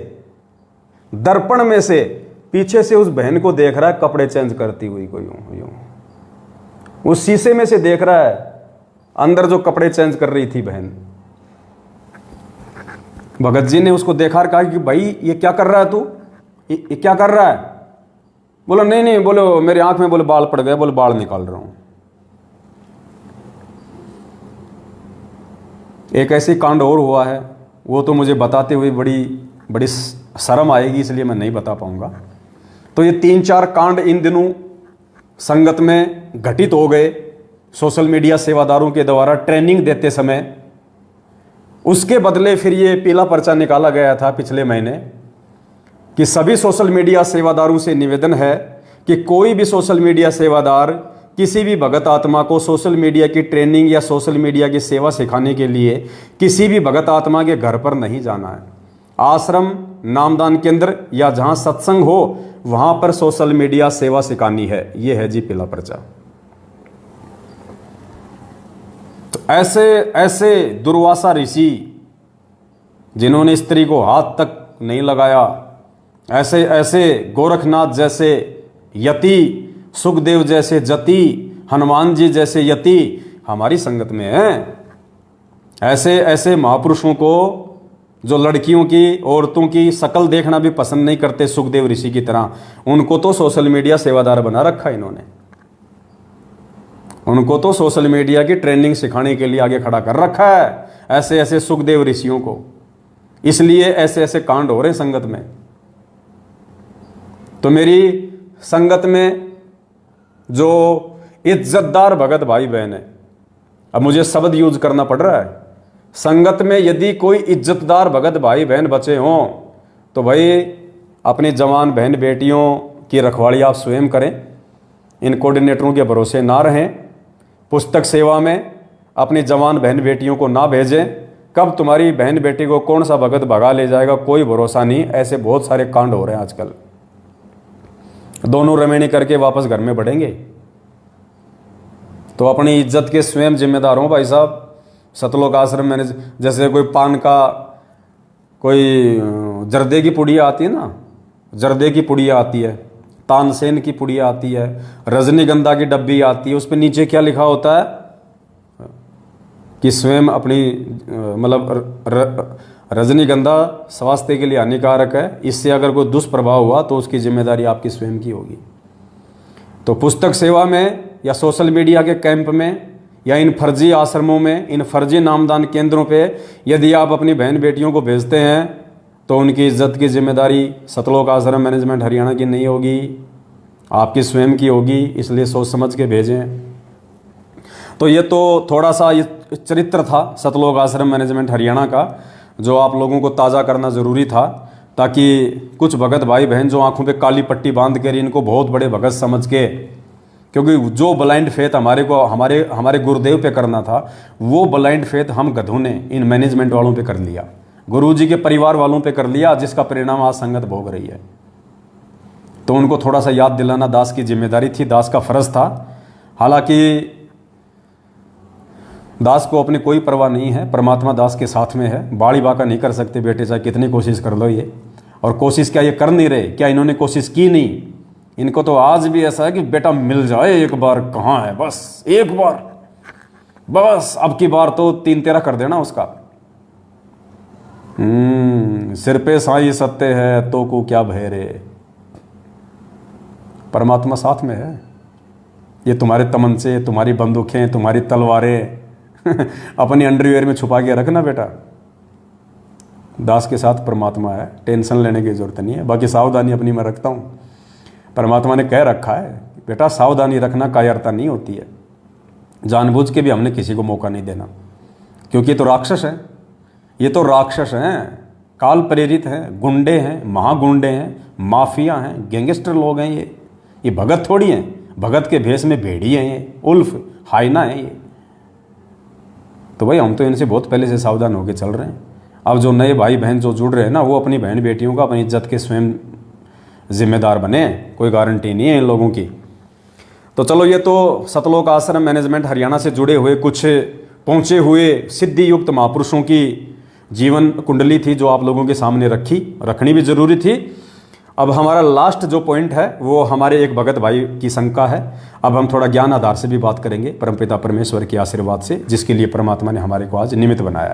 दर्पण में से पीछे से उस बहन को देख रहा है कपड़े चेंज करती हुई को, यूं यूं उस शीशे में से देख रहा है अंदर जो कपड़े चेंज कर रही थी बहन। भगत जी ने उसको देखा और कहा कि भाई ये क्या कर रहा है तू, ये क्या कर रहा है। बोलो नहीं नहीं, बोलो मेरी आंख में बोले बाल पड़ गए, बोले बाल निकाल रहा हूं। एक ऐसी कांड और हुआ है, वो तो मुझे बताते हुए बड़ी शर्म आएगी, इसलिए मैं नहीं बता पाऊंगा। तो ये 3-4 कांड इन दिनों संगत में घटित हो गए सोशल मीडिया सेवादारों के द्वारा ट्रेनिंग देते समय। उसके बदले फिर ये पीला पर्चा निकाला गया था पिछले महीने कि सभी सोशल मीडिया सेवादारों से निवेदन है कि कोई भी सोशल मीडिया सेवादार किसी भी भगत आत्मा को सोशल मीडिया की ट्रेनिंग या सोशल मीडिया की सेवा सिखाने के लिए किसी भी भगत आत्मा के घर पर नहीं जाना है। आश्रम, नामदान केंद्र या जहां सत्संग हो वहां पर सोशल मीडिया सेवा सिखानी है। यह है जी पीला पर्चा। तो ऐसे दुर्वासा ऋषि जिन्होंने स्त्री को हाथ तक नहीं लगाया, ऐसे गोरखनाथ जैसे यति, सुखदेव जैसे जति, हनुमान जी जैसे यति हमारी संगत में हैं। ऐसे महापुरुषों को जो लड़कियों की, औरतों की शकल देखना भी पसंद नहीं करते, सुखदेव ऋषि की तरह, उनको तो सोशल मीडिया सेवादार बना रखा इन्होंने। उनको तो सोशल मीडिया की ट्रेनिंग सिखाने के लिए आगे खड़ा कर रखा है, ऐसे सुखदेव ऋषियों को। इसलिए ऐसे कांड हो रहे हैं संगत में। तो मेरी संगत में जो इज्जतदार भगत भाई बहन है, अब मुझे शब्द यूज करना पड़ रहा है, संगत में यदि कोई इज्जतदार भगत भाई बहन बचे हों तो भाई अपनी जवान बहन बेटियों की रखवाली आप स्वयं करें, इन कोऑर्डिनेटरों के भरोसे ना रहें। पुस्तक सेवा में अपनी जवान बहन बेटियों को ना भेजें। कब तुम्हारी बहन बेटी को कौन सा भगत भगा ले जाएगा कोई भरोसा नहीं। ऐसे बहुत सारे कांड हो रहे हैं आजकल। दोनों रमेणी करके वापस घर में बढ़ेंगे। तो अपनी इज्जत के स्वयं जिम्मेदार हो भाई साहब। सतलोक आश्रम में जैसे कोई पान का कोई जर्दे की पुड़िया आती है ना, जर्दे की पुड़िया आती है, तानसेन की पुड़िया आती है, रजनीगंधा की डब्बी आती है, उस पर नीचे क्या लिखा होता है कि स्वयं अपनी मतलब रजनीगंधा स्वास्थ्य के लिए हानिकारक है, इससे अगर कोई दुष्प्रभाव हुआ तो उसकी जिम्मेदारी आपकी स्वयं की होगी। तो पुस्तक सेवा में या सोशल मीडिया के कैंप में या इन फर्जी आश्रमों में, इन फर्जी नामदान केंद्रों पे यदि आप अपनी बहन बेटियों को भेजते हैं तो उनकी इज्जत की जिम्मेदारी सतलोक आश्रम मैनेजमेंट हरियाणा की नहीं होगी, आपकी स्वयं की होगी। इसलिए सोच समझ के भेजें। तो ये तो थोड़ा सा ये चरित्र था सतलोक आश्रम मैनेजमेंट हरियाणा का, जो आप लोगों को ताज़ा करना ज़रूरी था, ताकि कुछ भगत भाई बहन जो आंखों पे काली पट्टी बांध कर इनको बहुत बड़े भगत समझ के, क्योंकि जो ब्लाइंड फेथ हमारे गुरुदेव पे करना था वो ब्लाइंड फेथ हम गधों ने इन मैनेजमेंट वालों पे कर लिया, गुरुजी के परिवार वालों पे कर लिया, जिसका परिणाम आज संगत भोग रही है। तो उनको थोड़ा सा याद दिलाना दास की जिम्मेदारी थी, दास का फर्ज था। हालांकि दास को अपनी कोई परवाह नहीं है, परमात्मा दास के साथ में है। बाड़ी बाका नहीं कर सकते बेटे, चाहे कितनी कोशिश कर लो ये। और कोशिश क्या ये कर नहीं रहे? क्या इन्होंने कोशिश की नहीं? इनको तो आज भी ऐसा है कि बेटा मिल जाए एक बार, कहाँ है, बस एक बार, बस अब की बार तो 3-13 कर देना उसका। सिर पे साई सत्य है तो को क्या भय रे। परमात्मा साथ में है। ये तुम्हारे तमंचे, तुम्हारी बंदूकें, तुम्हारी तलवारें अपनी अंडरवियर में छुपा के रखना बेटा। दास के साथ परमात्मा है, टेंशन लेने की जरूरत नहीं है। बाकी सावधानी अपनी मैं रखता हूँ। परमात्मा ने कह रखा है बेटा सावधानी रखना, कायरता नहीं होती है। जानबूझ के भी हमने किसी को मौका नहीं देना, क्योंकि ये तो राक्षस है, ये तो राक्षस हैं, काल प्रेरित हैं, गुंडे हैं, महागुंडे हैं, माफिया हैं, गैंगस्टर लोग हैं। ये भगत थोड़ी हैं। भगत के भेष में भेड़ी हैं, ये उल्फ हाइना है ये। तो भाई हम तो इनसे बहुत पहले से सावधान होकर चल रहे हैं। अब जो नए भाई बहन जो जुड़ रहे हैं ना, वो अपनी बहन बेटियों का अपनी इज्जत के स्वयं जिम्मेदार बने। कोई गारंटी नहीं है इन लोगों की। तो चलो, ये तो सतलोक आश्रम मैनेजमेंट हरियाणा से जुड़े हुए कुछ पहुँचे हुए सिद्धि युक्त महापुरुषों की जीवन कुंडली थी, जो आप लोगों के सामने रखनी भी जरूरी थी। अब हमारा लास्ट जो पॉइंट है वो हमारे एक भगत भाई की शंका है। अब हम थोड़ा ज्ञान आधार से भी बात करेंगे, परमपिता परमेश्वर के आशीर्वाद से, जिसके लिए परमात्मा ने हमारे को आज निमित्त बनाया।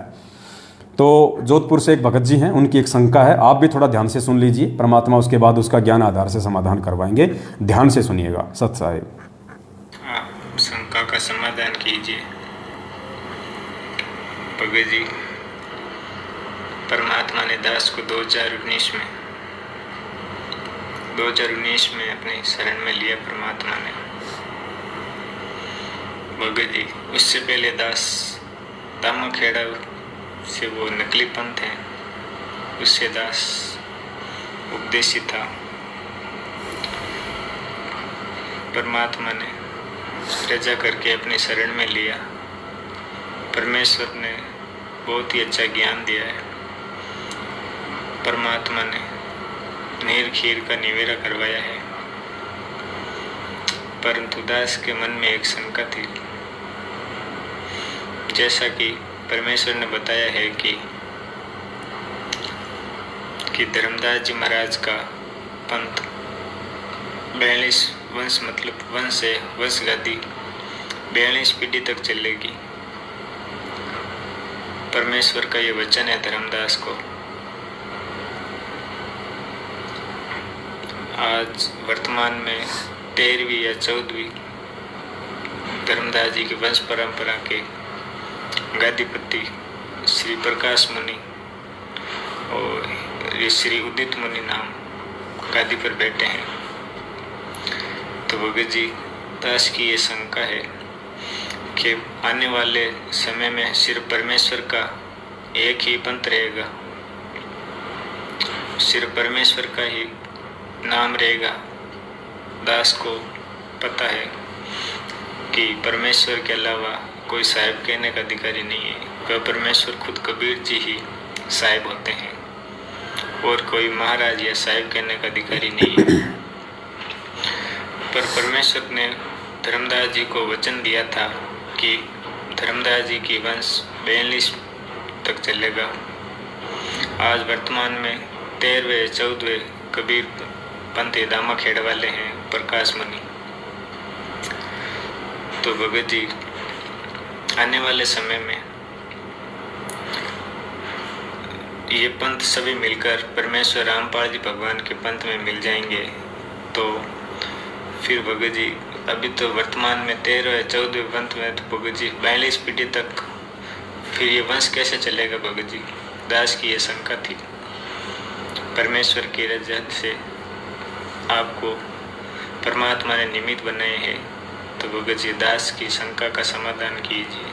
तो जोधपुर से एक भगत जी हैं, उनकी एक शंका है। आप भी थोड़ा ध्यान से सुन लीजिए, परमात्मा उसके बाद उसका ज्ञान आधार से समाधान करवाएंगे। ध्यान से सुनिएगा। सत साहिब, शंका का समाधान कीजिए। भगत जी, परमात्मा ने दास को 2019 में अपनी शरण में लिया परमात्मा ने। भगत जी, उससे पहले दास दामाखेड़ा से वो नकली पंथ है, उससे दास उपदेशी था। परमात्मा ने रजा करके अपनी शरण में लिया। परमेश्वर ने बहुत ही अच्छा ज्ञान दिया है। परमात्मा ने नीर खीर का निवेरा करवाया है। परंतु दास के मन में एक शंका थी। जैसा कि परमेश्वर ने बताया है कि धर्मदास जी महाराज का पंथ 42 वंश, मतलब वंश है, वंश गादी 42 पीढ़ी तक चलेगी। परमेश्वर का ये वचन है धर्मदास को। आज वर्तमान में 13वीं या 14वीं धर्मदास जी के वंश परंपरा के गादीपति श्री प्रकाश मुनि और श्री उदित मुनि नाम गादी पर बैठे हैं। तो भगत जी, दास की ये शंका है कि आने वाले समय में सिर्फ परमेश्वर का एक ही पंथ रहेगा, सिर्फ परमेश्वर का ही नाम रहेगा। दास को पता है कि परमेश्वर के अलावा कोई साहिब कहने का अधिकारी नहीं है। वह परमेश्वर खुद कबीर जी ही साहिब होते हैं और कोई महाराज या साहिब कहने का अधिकारी नहीं है। पर परमेश्वर ने धर्मदास जी को वचन दिया था कि धर्मदास जी की वंश 42 तक चलेगा। आज वर्तमान में 13वें 14वें कबीर पंथी दामा खेड़ वाले हैं प्रकाश मुनि। तो भगत जी आने वाले समय में ये पंथ सभी मिलकर परमेश्वर रामपाल जी भगवान के पंथ में मिल जाएंगे। तो फिर भगत जी अभी तो वर्तमान में 13वें 14वें पंथ में तो भगत जी 42 पीढ़ी तक फिर ये वंश कैसे चलेगा। भगत जी दास की ये शंका थी। परमेश्वर की रजा से आपको परमात्मा ने निमित्त बनाए हैं, तो भगत जी दास की शंका का समाधान कीजिए।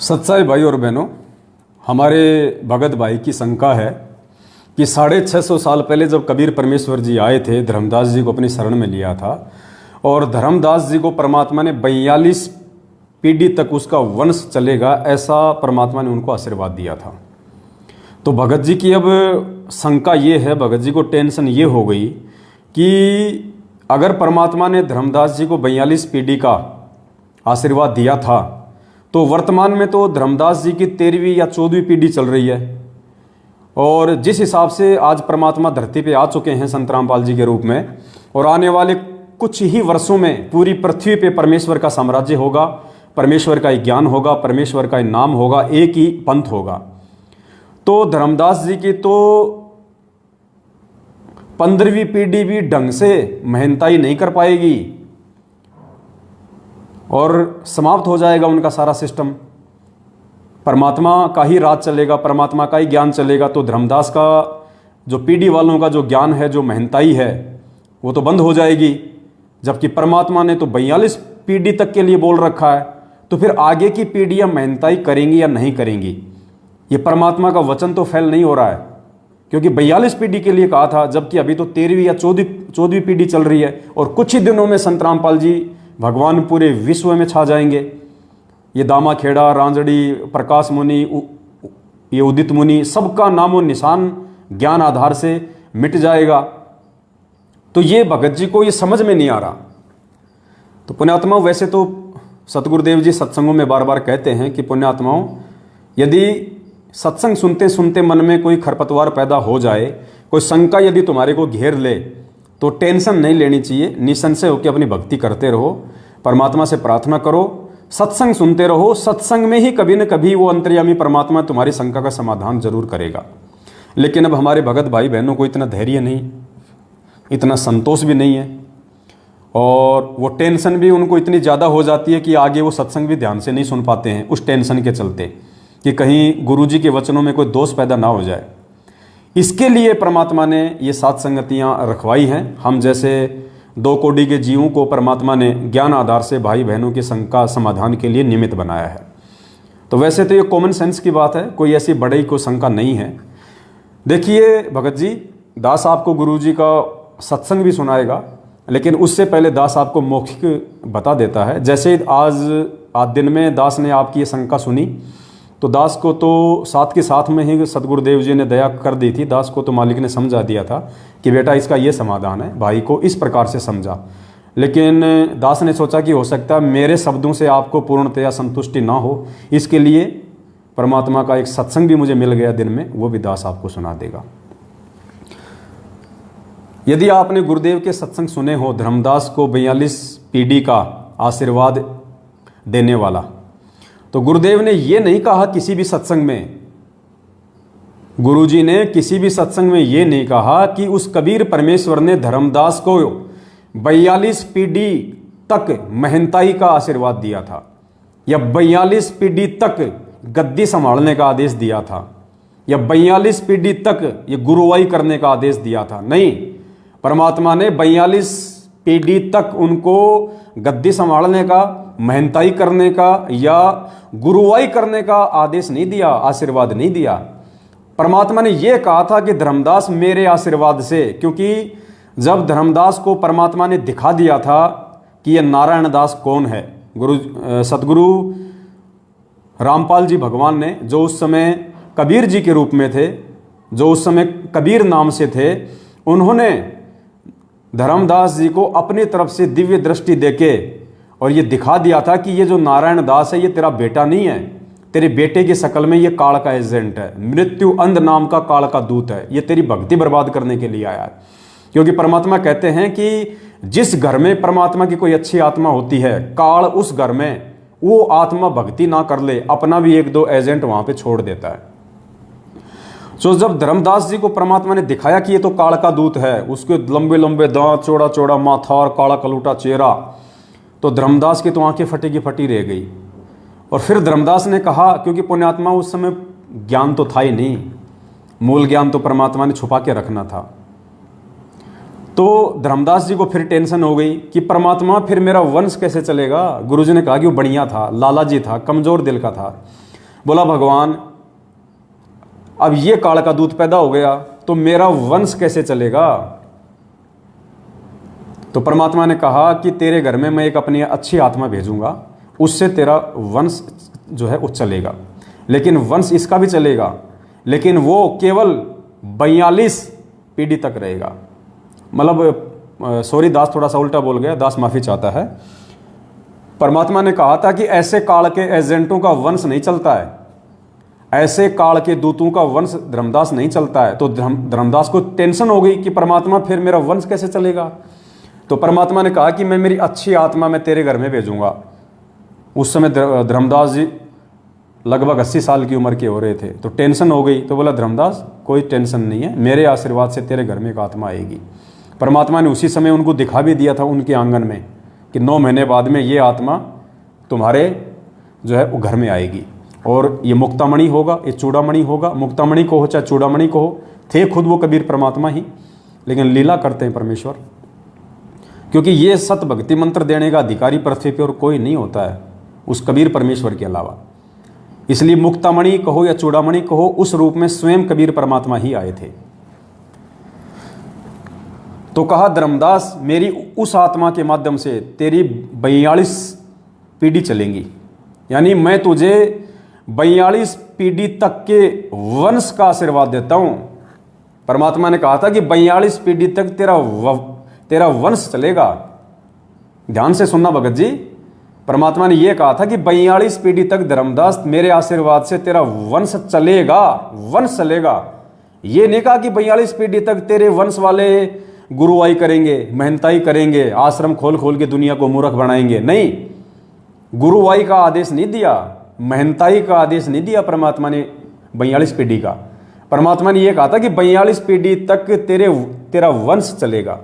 सच्चाई भाई और बहनों, हमारे भगत भाई की शंका है कि 650 साल पहले जब कबीर परमेश्वर जी आए थे, धर्मदास जी को अपनी शरण में लिया था और धर्मदास जी को परमात्मा ने 42 पीढ़ी तक उसका वंश चलेगा, ऐसा परमात्मा ने उनको आशीर्वाद दिया था। तो भगत जी की अब शंका ये है, भगत जी को टेंशन ये हो गई कि अगर परमात्मा ने धर्मदास जी को 42 पीढ़ी का आशीर्वाद दिया था तो वर्तमान में तो धर्मदास जी की 13वीं या 14वीं पीढ़ी चल रही है और जिस हिसाब से आज परमात्मा धरती पे आ चुके हैं संत रामपाल जी के रूप में, और आने वाले कुछ ही वर्षों में पूरी पृथ्वी पे परमेश्वर का साम्राज्य होगा, परमेश्वर का ही ज्ञान होगा, परमेश्वर का ही नाम होगा, एक ही पंथ होगा। तो धर्मदास जी की तो 15वीं पीढ़ी भी ढंग से मेहनताई नहीं कर पाएगी और समाप्त हो जाएगा उनका सारा सिस्टम। परमात्मा का ही राज चलेगा, परमात्मा का ही ज्ञान चलेगा। तो धर्मदास का जो पीढ़ी वालों का जो ज्ञान है, जो मेहनताई है, वो तो बंद हो जाएगी। जबकि परमात्मा ने तो 42 पीढ़ी तक के लिए बोल रखा है, तो फिर आगे की पीढ़ियां मेहनताई करेंगी या नहीं करेंगी, ये परमात्मा का वचन तो फेल नहीं हो रहा है। क्योंकि 42 पीढ़ी के लिए कहा था, जबकि अभी तो 13वीं या 14वीं पीढ़ी चल रही है और कुछ ही दिनों में संत रामपाल जी भगवान पूरे विश्व में छा जाएंगे। ये दामा खेड़ा, रांजड़ी, प्रकाश मुनि, ये उदित मुनि, सबका नामो निशान ज्ञान आधार से मिट जाएगा। तो ये भगत जी को ये समझ में नहीं आ रहा। तो पुण्यात्माओं, वैसे तो सतगुरुदेव जी सत्संगों में बार बार कहते हैं कि पुण्यात्माओं, यदि सत्संग सुनते सुनते मन में कोई खरपतवार पैदा हो जाए, कोई शंका यदि तुम्हारे को घेर ले, तो टेंशन नहीं लेनी चाहिए। निसंशय होकर अपनी भक्ति करते रहो, परमात्मा से प्रार्थना करो, सत्संग सुनते रहो। सत्संग में ही कभी न कभी वो अंतर्यामी परमात्मा तुम्हारी शंका का समाधान जरूर करेगा। लेकिन अब हमारे भगत भाई बहनों को इतना धैर्य नहीं, इतना संतोष भी नहीं है और वो टेंशन भी उनको इतनी ज़्यादा हो जाती है कि आगे वो सत्संग भी ध्यान से नहीं सुन पाते हैं, उस टेंशन के चलते कि कहीं गुरुजी के वचनों में कोई दोष पैदा ना हो जाए। इसके लिए परमात्मा ने ये 7 संगतियाँ रखवाई हैं। हम जैसे 2 कोटि के जीवों को परमात्मा ने ज्ञान आधार से भाई बहनों की शंका समाधान के लिए निमित्त बनाया है। तो वैसे तो ये कॉमन सेंस की बात है, कोई ऐसी बड़ी को शंका नहीं है। देखिए भगत जी, दास आपको गुरुजी का सत्संग भी सुनाएगा, लेकिन उससे पहले दास आपको मौखिक बता देता है। जैसे आज दिन में दास ने आपकी ये शंका सुनी, तो दास को तो साथ के साथ में ही सतगुरुदेव जी ने दया कर दी थी। दास को तो मालिक ने समझा दिया था कि बेटा इसका ये समाधान है, भाई को इस प्रकार से समझा। लेकिन दास ने सोचा कि हो सकता है मेरे शब्दों से आपको पूर्णतया संतुष्टि ना हो, इसके लिए परमात्मा का एक सत्संग भी मुझे मिल गया दिन में, वो भी दास आपको सुना देगा। यदि आपने गुरुदेव के सत्संग सुने हो, धर्मदास को 42 पीढ़ी का आशीर्वाद देने वाला, तो गुरुदेव ने ये नहीं कहा किसी भी सत्संग में, गुरुजी ने किसी भी सत्संग में ये नहीं कहा कि उस कबीर परमेश्वर ने धर्मदास को 42 पीढ़ी तक मेहनताई का आशीर्वाद दिया था या 42 पीढ़ी तक गद्दी संभालने का आदेश दिया था या 42 पीढ़ी तक ये गुरुवाई करने का आदेश दिया था। नहीं, परमात्मा ने 42 पीढ़ी तक उनको गद्दी संभालने का, मेहनताई करने का या गुरुवाई करने का आदेश नहीं दिया, आशीर्वाद नहीं दिया। परमात्मा ने यह कहा था कि धर्मदास मेरे आशीर्वाद से, क्योंकि जब धर्मदास को परमात्मा ने दिखा दिया था कि ये नारायण दास कौन है, सतगुरु रामपाल जी भगवान ने, जो उस समय कबीर जी के रूप में थे, जो उस समय कबीर नाम से थे, उन्होंने धर्मदास जी को अपनी तरफ से दिव्य दृष्टि देके और ये दिखा दिया था कि ये जो नारायण दास है ये तेरा बेटा नहीं है, तेरे बेटे की शक्ल में ये काल का एजेंट है, मृत्यु अंध नाम का काल का दूत है, ये तेरी भक्ति बर्बाद करने के लिए आया है। क्योंकि परमात्मा कहते हैं कि जिस घर में परमात्मा की कोई अच्छी आत्मा होती है, काल उस घर में वो आत्मा भक्ति ना कर ले, अपना भी एक दो एजेंट वहां पे छोड़ देता है। तो जब धर्मदास जी को परमात्मा ने दिखाया कि ये तो काल का दूत है, उसके लंबे लंबे दांत, चौड़ा चौड़ा माथा और काला कलूटा चेहरा, तो धर्मदास की तो आंखें फटी की फटी रह गई। और फिर धर्मदास ने कहा, क्योंकि पुण्यात्मा उस समय ज्ञान तो था ही नहीं, मूल ज्ञान तो परमात्मा ने छुपा के रखना था, तो धर्मदास जी को फिर टेंशन हो गई कि परमात्मा फिर मेरा वंश कैसे चलेगा। गुरुजी ने कहा कि वो बढ़िया था, लालाजी था, कमजोर दिल का था। बोला भगवान अब ये काल का दूत पैदा हो गया तो मेरा वंश कैसे चलेगा। तो परमात्मा ने कहा कि तेरे घर में मैं एक अपनी अच्छी आत्मा भेजूंगा, उससे तेरा वंश जो है वो चलेगा। लेकिन वंश इसका भी चलेगा, लेकिन वो केवल 42 पीढ़ी तक रहेगा। मतलब सॉरी दास थोड़ा सा उल्टा बोल गया, दास माफी चाहता है। परमात्मा ने कहा था कि ऐसे काल के एजेंटों का वंश नहीं चलता है, ऐसे काल के दूतों का वंश धर्मदास नहीं चलता है। तो धर्मदास को टेंशन हो गई कि परमात्मा फिर मेरा वंश कैसे चलेगा। तो परमात्मा ने कहा कि मैं मेरी अच्छी आत्मा मैं तेरे घर में भेजूंगा। उस समय धर्मदास जी लगभग 80 साल की उम्र के हो रहे थे, तो टेंशन हो गई। तो बोला धर्मदास कोई टेंशन नहीं है, मेरे आशीर्वाद से तेरे घर में एक आत्मा आएगी। परमात्मा ने उसी समय उनको दिखा भी दिया था उनके आंगन में कि 9 महीने बाद में ये आत्मा तुम्हारे जो है वो घर में आएगी, और ये मुक्तामणि होगा, ये चूड़ामणि होगा। मुक्तामणि को हो चाहे चूड़ामणि को हो, थे खुद वो कबीर परमात्मा ही, लेकिन लीला करते हैं परमेश्वर। क्योंकि ये सत भक्ति मंत्र देने का अधिकारी पृथ्वी पर और कोई नहीं होता है उस कबीर परमेश्वर के अलावा। इसलिए मुक्तामणि कहो या चूड़ामणि कहो, उस रूप में स्वयं कबीर परमात्मा ही आए थे। तो कहा धर्मदास मेरी उस आत्मा के माध्यम से तेरी 42 पीढ़ी चलेंगी, यानी मैं तुझे 42 पीढ़ी तक के वंश का आशीर्वाद देता हूं। परमात्मा ने कहा था कि 42 पीढ़ी तक तेरा वंश चलेगा। ध्यान से सुनना भगत जी, परमात्मा ने यह कहा था कि 42 पीढ़ी तक धर्मदास मेरे आशीर्वाद से तेरा वंश चलेगा, वंश चलेगा। ये नहीं कहा कि 42 पीढ़ी तक तेरे वंश वाले गुरुवाई करेंगे, महंताई करेंगे, आश्रम खोल खोल के दुनिया को मूर्ख बनाएंगे। नहीं, गुरुवाई का आदेश नहीं दिया, महंताई का आदेश नहीं दिया परमात्मा ने 42 पीढ़ी का। परमात्मा ने यह कहा था कि 42 पीढ़ी तक तेरा वंश चलेगा,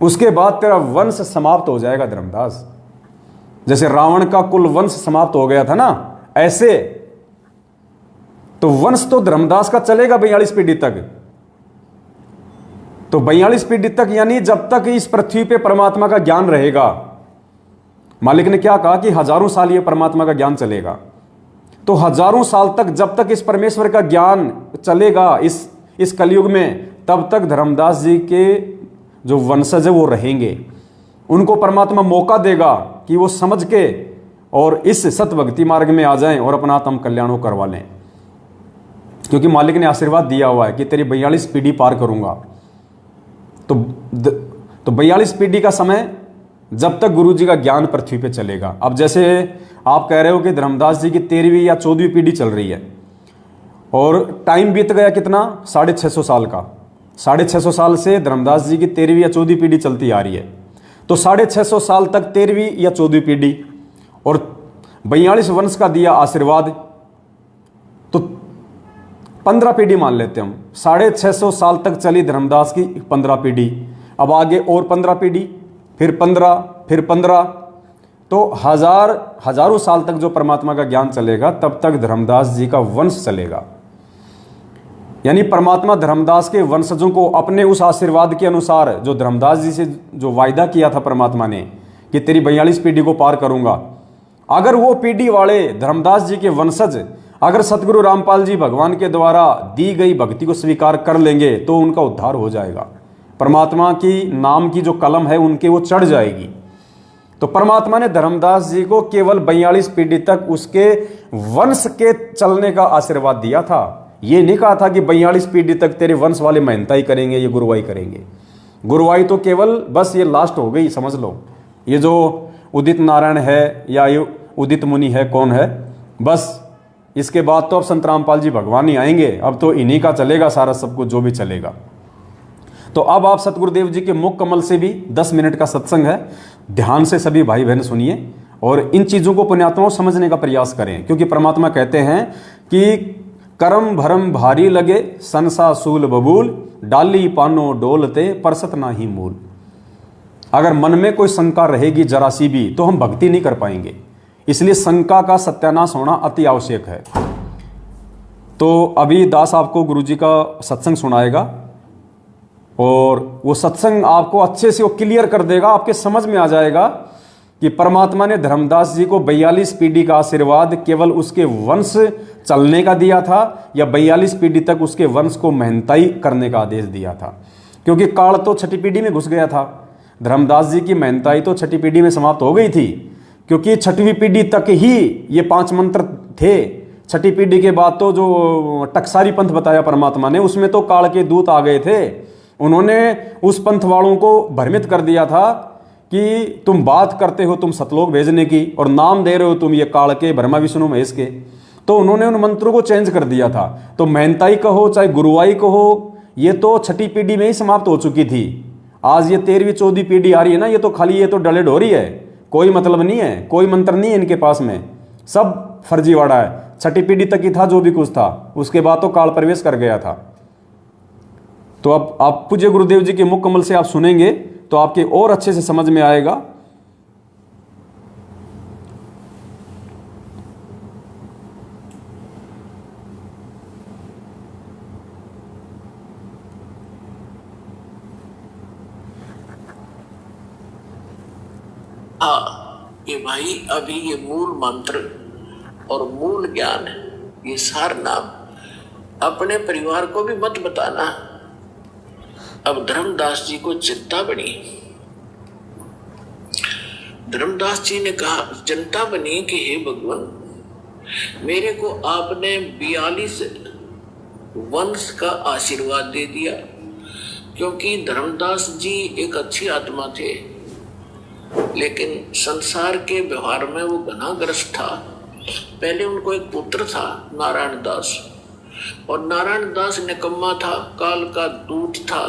उसके बाद तेरा वंश समाप्त हो जाएगा धर्मदास। जैसे रावण का कुल वंश समाप्त हो गया था ना, ऐसे तो वंश तो धर्मदास का चलेगा 42 पीढ़ी तक। तो 42 पीढ़ी तक यानी जब तक इस पृथ्वी पे परमात्मा का ज्ञान रहेगा। मालिक ने क्या कहा कि हजारों साल ये परमात्मा का ज्ञान चलेगा। तो हजारों साल तक जब तक इस परमेश्वर का ज्ञान चलेगा इस कलयुग में, तब तक धर्मदास जी के जो वंशज है वो रहेंगे। उनको परमात्मा मौका देगा कि वो समझ के और इस सत भक्ति मार्ग में आ जाएं और अपना आत्म कल्याण करवा लें। क्योंकि मालिक ने आशीर्वाद दिया हुआ है कि तेरी 42 पीढ़ी पार करूंगा। तो 42 पीढ़ी का समय जब तक गुरु जी का ज्ञान पृथ्वी पे चलेगा। अब जैसे आप कह रहे हो कि धर्मदास जी की 13वीं या 14वीं पीढ़ी चल रही है और टाइम बीत गया कितना, 650 साल का। 650 साल से धर्मदास जी की 13वीं या 14वीं पीढ़ी चलती आ रही है। तो 650 साल तक 13वीं या 14वीं पीढ़ी और 42 वंश का दिया आशीर्वाद, तो 15 पीढ़ी मान लेते हम। 650 साल तक चली धर्मदास की 15 पीढ़ी, अब आगे और 15 पीढ़ी, फिर 15, फिर 15, तो हजारों साल तक जो परमात्मा का ज्ञान चलेगा तब तक धर्मदास जी का वंश चलेगा। यानी परमात्मा धर्मदास के वंशजों को अपने उस आशीर्वाद के अनुसार जो धर्मदास जी से जो वायदा किया था परमात्मा ने कि तेरी 42 पीढ़ी को पार करूंगा, अगर वो पीढ़ी वाले धर्मदास जी के वंशज अगर सतगुरु रामपाल जी भगवान के द्वारा दी गई भक्ति को स्वीकार कर लेंगे तो उनका उद्धार हो जाएगा। परमात्मा की नाम की जो कलम है उनके वो चढ़ जाएगी। तो परमात्मा ने धर्मदास जी को केवल 42 पीढ़ी तक उसके वंश के चलने का आशीर्वाद दिया था। ये नहीं कहा था कि 42 पीढ़ी तक तेरे वंश वाले महंता ही करेंगे, ये गुरुवाई करेंगे। गुरुवाई तो केवल बस ये लास्ट हो गई, समझ लो। ये जो उदित नारायण है या ये उदित मुनि है, कौन है, बस इसके बाद तो अब संत रामपाल जी भगवान ही आएंगे। अब तो इन्हीं का चलेगा सारा सब कुछ जो भी चलेगा। तो अब आप सतगुरुदेव जी के मुख कमल से भी 10 मिनट का सत्संग है, ध्यान से सभी भाई बहन सुनिए और इन चीज़ों को पुण्यात्माओं समझने का प्रयास करें। क्योंकि परमात्मा कहते हैं कि करम भरम भारी लगे संसा सूल बबूल, डाली पानो डोलते परसत ना ही मूल। अगर मन में कोई शंका रहेगी जरा सी भी तो हम भक्ति नहीं कर पाएंगे। इसलिए शंका का सत्यानाश होना अति आवश्यक है। तो अभी दास आपको गुरुजी का सत्संग सुनाएगा और वो सत्संग आपको अच्छे से वो क्लियर कर देगा, आपके समझ में आ जाएगा कि परमात्मा ने धर्मदास जी को 42 पीढ़ी का आशीर्वाद केवल उसके वंश चलने का दिया था या 42 पीढ़ी तक उसके वंश को मेहनताई करने का आदेश दिया था। क्योंकि काल तो छठी पीढ़ी में घुस गया था। धर्मदास जी की मेहनताई तो छठी पीढ़ी में समाप्त हो गई थी, क्योंकि छठवीं पीढ़ी तक ही ये 5 मंत्र थे। छठी पीढ़ी के बाद तो जो टकसारी पंथ बताया परमात्मा ने, उसमें तो काल के दूत आ गए थे। उन्होंने उस पंथ वालों को भ्रमित कर दिया था कि तुम बात करते हो तुम सतलोक भेजने की और नाम दे रहे हो तुम ये काल के, ब्रह्मा विष्णु महेश के। तो उन्होंने उन मंत्रों को चेंज कर दिया था। तो मेहनताई कहो चाहे गुरुवाई कहो, ये तो छठी पीढ़ी में ही समाप्त हो चुकी थी। आज ये 13वीं 14वीं पीढ़ी आ रही है ना, ये तो खाली ये तो डले ढोरी है, कोई मतलब नहीं है, कोई मंत्र नहीं है इनके पास में, सब फर्जीवाड़ा है। छठी पीढ़ी तक ही था जो भी कुछ था, उसके बाद तो काल प्रवेश कर गया था। तो अब आप पूज्य गुरुदेव जी के मुख कमल से आप सुनेंगे तो आपके और अच्छे से समझ में आएगा। ये भाई अभी ये मूल मंत्र और मूल ज्ञान, ये सार नाम अपने परिवार को भी मत बताना। अब धर्मदास जी को चिंता बनी। धर्मदास जी ने कहा, चिंता बनी कि हे भगवान, मेरे को आपने 42 वंश का आशीर्वाद दे दिया। क्योंकि धर्मदास जी एक अच्छी आत्मा थे, लेकिन संसार के व्यवहार में वो घनाग्रस्त था। पहले उनको एक पुत्र था नारायण दास, और नारायण दास निकम्मा था, काल का दूत था।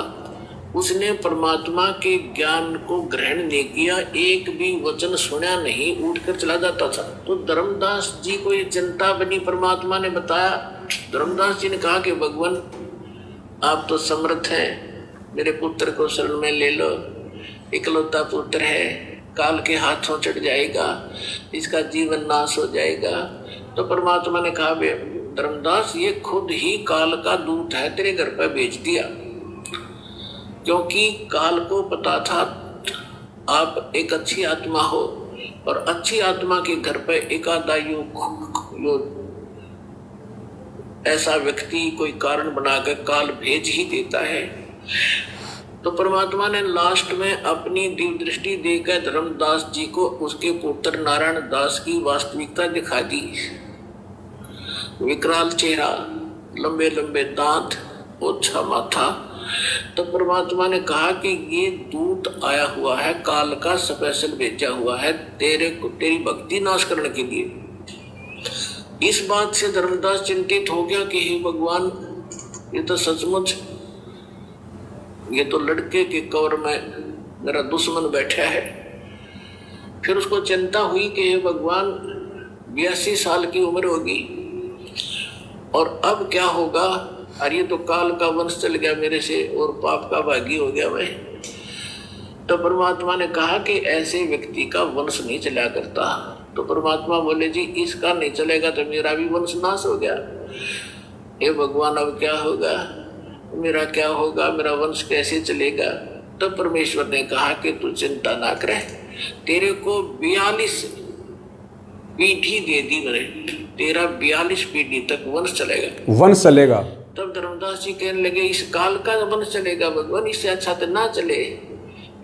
उसने परमात्मा के ज्ञान को ग्रहण नहीं किया, एक भी वचन सुना नहीं, उठकर चला जाता था। तो धर्मदास जी को ये चिंता बनी, परमात्मा ने बताया। धर्मदास जी ने कहा कि भगवान आप तो समर्थ हैं, मेरे पुत्र को शरण में ले लो, इकलौता पुत्र है, काल के हाथों चढ़ जाएगा, इसका जीवन नाश हो जाएगा। तो परमात्मा ने कहा, धर्मदास ये खुद ही काल का दूत है, तेरे घर पर भेज दिया। क्योंकि काल को पता था आप एक अच्छी आत्मा हो, और अच्छी आत्मा के घर पर एकादा ऐसा व्यक्ति कोई कारण बनाकर काल भेज ही देता है। तो परमात्मा ने लास्ट में अपनी दिव्य दृष्टि देकर धर्मदास जी को उसके पुत्र नारायण दास की वास्तविकता दिखा दी। विकराल चेहरा, लंबे लंबे दांत, ओछा माथा। तो परमात्मा ने कहा कि ये दूत आया हुआ है, काल का स्पेशल भेजा हुआ है तेरी भक्ति नाश करने के लिए। इस बात से धर्मदास चिंतित हो गया कि हे भगवान, ये तो सचमुच, ये तो लड़के के कवर में मेरा दुश्मन बैठा है। फिर उसको चिंता हुई कि हे भगवान, 82 साल की उम्र होगी और अब क्या होगा। अरे ये तो काल का वंश चल गया मेरे से और पाप का भागी हो गया मैं। तो परमात्मा ने कहा कि ऐसे व्यक्ति का वंश नहीं चला करता। तो परमात्मा बोले, जी इसका नहीं चलेगा तो मेरा भी वंश नाश हो गया। हे भगवान, अब क्या होगा, मेरा क्या होगा, मेरा वंश कैसे चलेगा। तो परमेश्वर ने कहा कि तू चिंता ना करे, तेरे को 42 पीढ़ी दे दी मैंने, तेरा 42 पीढ़ी तक वंश चलेगा। वंश चलेगा। तब धर्मदास जी कहने लगे इस काल का वंश चलेगा भगवान, इससे अच्छा तो ना चले।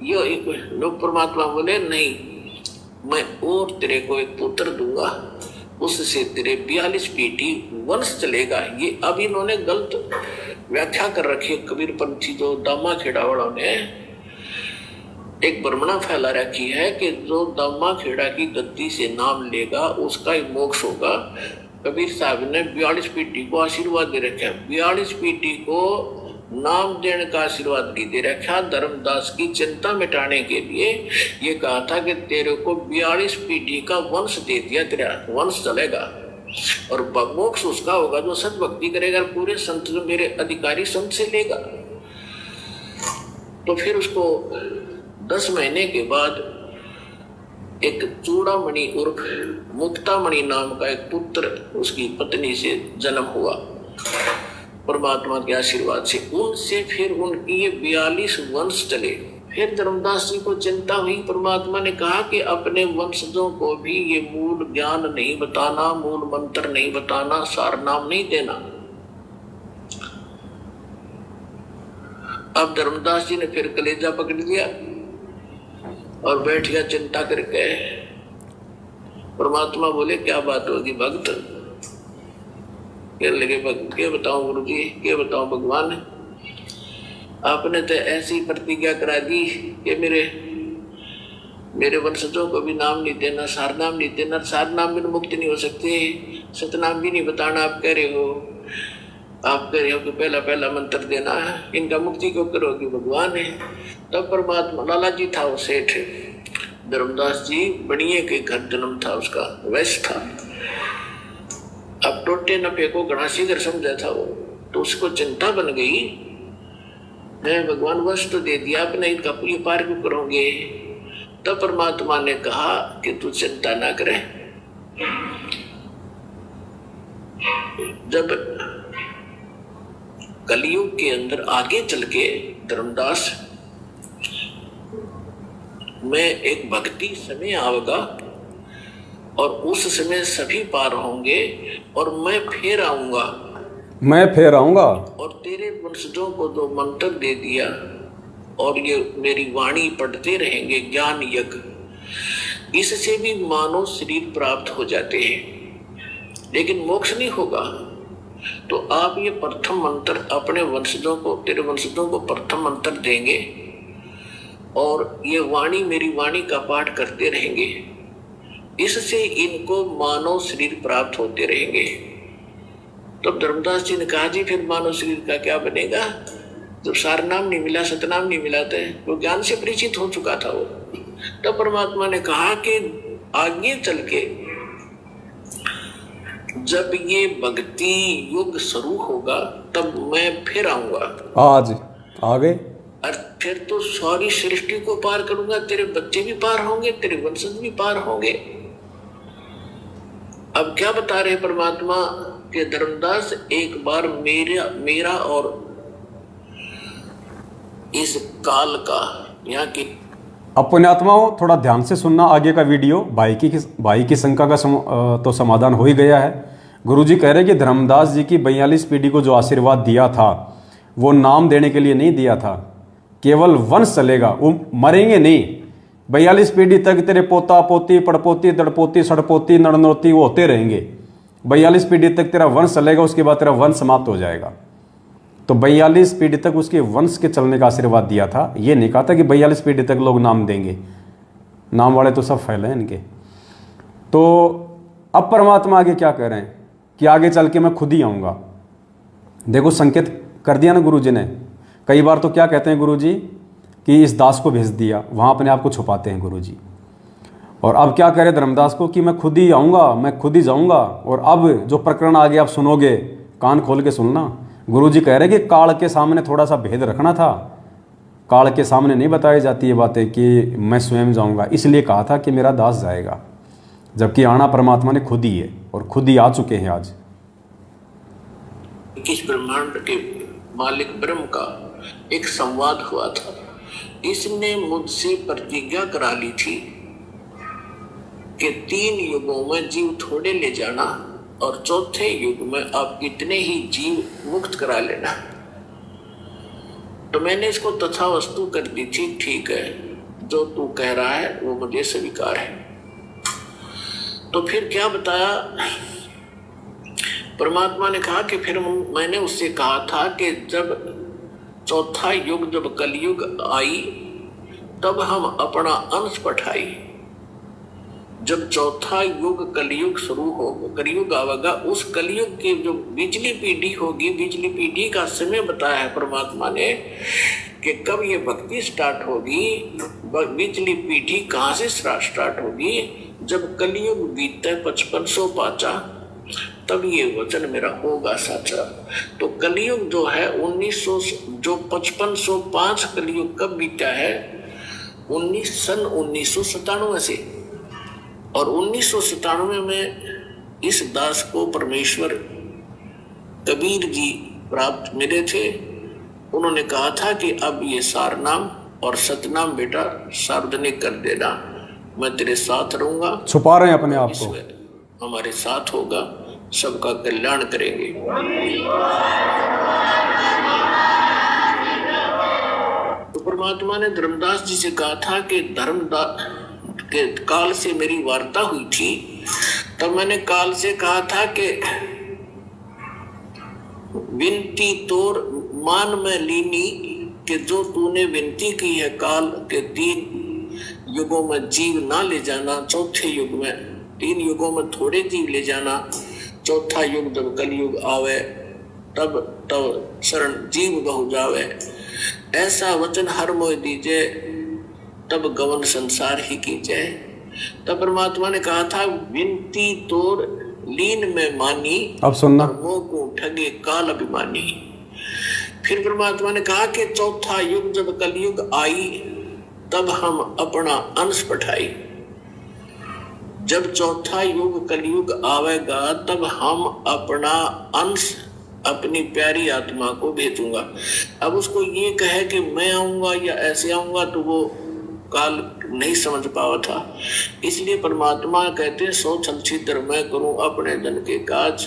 यो एक लोग परमात्मा बोले नहीं, मैं और तेरे को एक पुत्र दूंगा, उससे तेरे 42 पीढ़ी वंश चलेगा। ये अब इन्होंने गलत व्याख्या कर रखी है कबीर पंथी, जो दामा खेड़ा वालों ने एक भ्रमणा फैला रखी है कि जो दामा खेड़ा की गद्दी से नाम लेगा उसका ही मोक्ष होगा। कबीर साहब ने 42 पीढ़ी को आशीर्वाद दे रखा, 42 पीढ़ी को नाम देने का आशीर्वाद नहीं दे रखा। धर्मदास की चिंता मिटाने के लिए ये कहा था कि तेरे को 42 पीढ़ी का वंश दे दिया, तेरा वंश चलेगा और मोक्ष उसका होगा जो सत भक्ति करेगा, पूरे संत जो मेरे अधिकारी संत से लेगा। तो फिर उसको 10 महीने के बाद एक चूड़ामणि उर्फ मुक्तामणि नाम का एक पुत्र उसकी पत्नी से जन्म हुआ परमात्मा के आशीर्वाद से। उनसे फिर उनकी ये 42 वंश चले। फिर धर्मदास जी को चिंता हुई, परमात्मा ने कहा कि अपने वंशजों को भी ये मूल ज्ञान नहीं बताना, मूल मंत्र नहीं बताना, सार नाम नहीं देना। अब धर्मदास जी ने फिर कलेजा पकड़ लिया और बैठ गया चिंता करके। परमात्मा बोले क्या बात होगी भक्त? कहने लगे क्या बताऊं गुरु जी, क्या बताऊं भगवान, आपने तो ऐसी प्रतिज्ञा करा दी कि मेरे वंशजों को भी नाम नहीं देना, सार नाम नहीं देना, सार नाम भी मुक्ति नहीं हो सकते, सतनाम भी नहीं बताना। आप कह रहे हो कि पहला मंत्र देना है, इनका मुक्ति क्यों करोगे भगवान है? तब परमात्मा, लाला जी था वो सेठ धर्मदास जी, बनिए के घर जन्म था उसका, वैश्य था। अब टोटे नपे को गणासी घर समझा था वो, तो उसको चिंता बन गई, मैं भगवान वश तो दे दिया, आपने इनका पूरी पार क्यों करोगे? तब परमात्मा ने कहा कि तू चिंता ना करे। जब कलयुग के अंदर आगे चल के धर्मदास में एक भक्ति समय आएगा और उस समय सभी पार होंगे और मैं फिर आऊंगा और तेरे वंशजों को जो मंत्र दे दिया और ये मेरी वाणी पढ़ते रहेंगे ज्ञान यज्ञ, इससे भी मानव शरीर प्राप्त हो जाते हैं, लेकिन मोक्ष नहीं होगा। तो आप ये प्रथम मंत्र अपने वंशजों को, तेरे वंशजों को प्रथम मंत्र देंगे और ये वाणी मेरी वाणी का पाठ करते रहेंगे, इससे इनको मानव शरीर प्राप्त होते रहेंगे। तो धर्मदास जी ने कहा जी फिर मानव शरीर का क्या बनेगा? जब सार नाम नहीं मिला, सतनाम नहीं मिला, तो ज्ञान से परिचित हो चुका था वो। तब परमात्मा ने कहा कि आगे चल के जब ये भक्ति युग शुरू होगा तब मैं फिर आऊंगा। आज आ गए और फिर तो सारी सृष्टि को पार करूंगा, तेरे बच्चे भी पार होंगे, तेरे वंशज भी पार होंगे। अब क्या बता रहे परमात्मा कि धर्मदास एक बार मेरा और इस काल का यहाँ की अपने आत्माओं थोड़ा ध्यान से सुनना आगे का वीडियो। भाई की शंका का तो समाधान हो ही गया है। गुरुजी कह रहे हैं कि धर्मदास जी की 42 पीढ़ी को जो आशीर्वाद दिया था वो नाम देने के लिए नहीं दिया था, केवल वंश चलेगा, वो मरेंगे नहीं। 42 पीढ़ी तक तेरे पोता पोती पड़पोती दड़पोती सड़पोती नड़नोती वो होते रहेंगे। 42 पीढ़ी तक तेरा वंश चलेगा, उसके बाद तेरा वंश समाप्त हो जाएगा। तो 42 पीढ़ी तक उसके वंश के चलने का आशीर्वाद दिया था। ये नहीं कहा था कि 42 पीढ़ी तक लोग नाम देंगे, नाम वाले तो सब फैले हैं इनके। तो अब परमात्मा आगे क्या कह रहे हैं कि आगे चल के मैं खुद ही आऊँगा। देखो संकेत कर दिया ना गुरु जी ने। कई बार तो क्या कहते हैं गुरु जी कि इस दास को भेज दिया, वहाँ अपने आप को छुपाते हैं गुरु जी। और अब क्या कह रहे धर्मदास को कि मैं खुद ही आऊँगा, मैं खुद ही जाऊँगा। और अब जो प्रकरण आगे आप सुनोगे कान खोल के सुनना। गुरु जी कह रहे कि काल के सामने थोड़ा सा भेद रखना था। काल के सामने नहीं बताई जाती ये बातें कि मैं स्वयं जाऊँगा, इसलिए कहा था कि मेरा दास जाएगा, जबकि आना परमात्मा ने खुद ही है और खुद ही आ चुके हैं। आज किस ब्रह्मांड के मालिक ब्रह्म का एक संवाद हुआ था। इसने मुझसे प्रतिज्ञा करा ली थी कि 3 युगों में जीव थोड़े ले जाना और चौथे युग में आप इतने ही जीव मुक्त करा लेना। तो मैंने इसको तथा वस्तु कर दी थी, ठीक है, जो तू कह रहा है वो मुझे स्वीकार है। तो फिर क्या बताया परमात्मा ने कहा कि फिर मैंने उससे कहा था कि जब चौथा युग, जब कलयुग आई, तब हम अपना अंश पठाई। जब चौथा युग कलयुग शुरू हो, कलयुग आवेगा, उस कलयुग की जो बिजली पीढ़ी होगी, बिजली पीढ़ी का समय बताया है परमात्मा ने कि कब ये भक्ति स्टार्ट होगी, बिजली पीढ़ी कहाँ से स्टार्ट होगी। जब कलयुग बीते 5500 पाचा, तब ये वचन मेरा होगा साचा। तो कलयुग जो है 1900, जो 5505 कलयुग कब बीता है, सन 1997 से। और 1997 में इस दास को परमेश्वर कबीर जी प्राप्त मिले थे। उन्होंने कहा था कि अब ये सारनाम और सतनाम बेटा सार्वजनिक कर देना, मैं तेरे साथ रहूंगा। छुपा रहे हैं अपने आप को, हमारे साथ होगा, सबका कल्याण करेंगे। तो परमात्मा ने धर्मदास जी से कहा था कि धर्मदास के काल से मेरी वार्ता हुई थी, तब मैंने काल से कहा था कि विनती तोर मान में लीनी, कि जो तूने विनती की है काल के 3 युगों में जीव ना ले जाना, चौथे युग में 3 युगों में थोड़े जीव ले जाना, चौथा युग जब कलयुग आवे तब शरण जीव बहु जावे, ऐसा वचन हर मोह दीजे, तब गवन संसार ही कीजे। तब परमात्मा ने कहा था विनती तोर लीन में मानी, अब सुनना, मोह को ठगे काल अभिमानी। फिर परमात्मा ने कहा कि चौथा युग जब कलयुग आई, तब हम अपना अंश पठाई। जब चौथा युग कलयुग आवेगा, तब हम अपना अंश, अपनी प्यारी आत्मा को भेजूंगा। अब उसको ये कहे कि मैं आऊंगा या ऐसे आऊंगा, तो वो काल नहीं समझ पावा था। इसलिए परमात्मा कहते हैं सो छल छिद्र मैं करूं अपने जन के काज।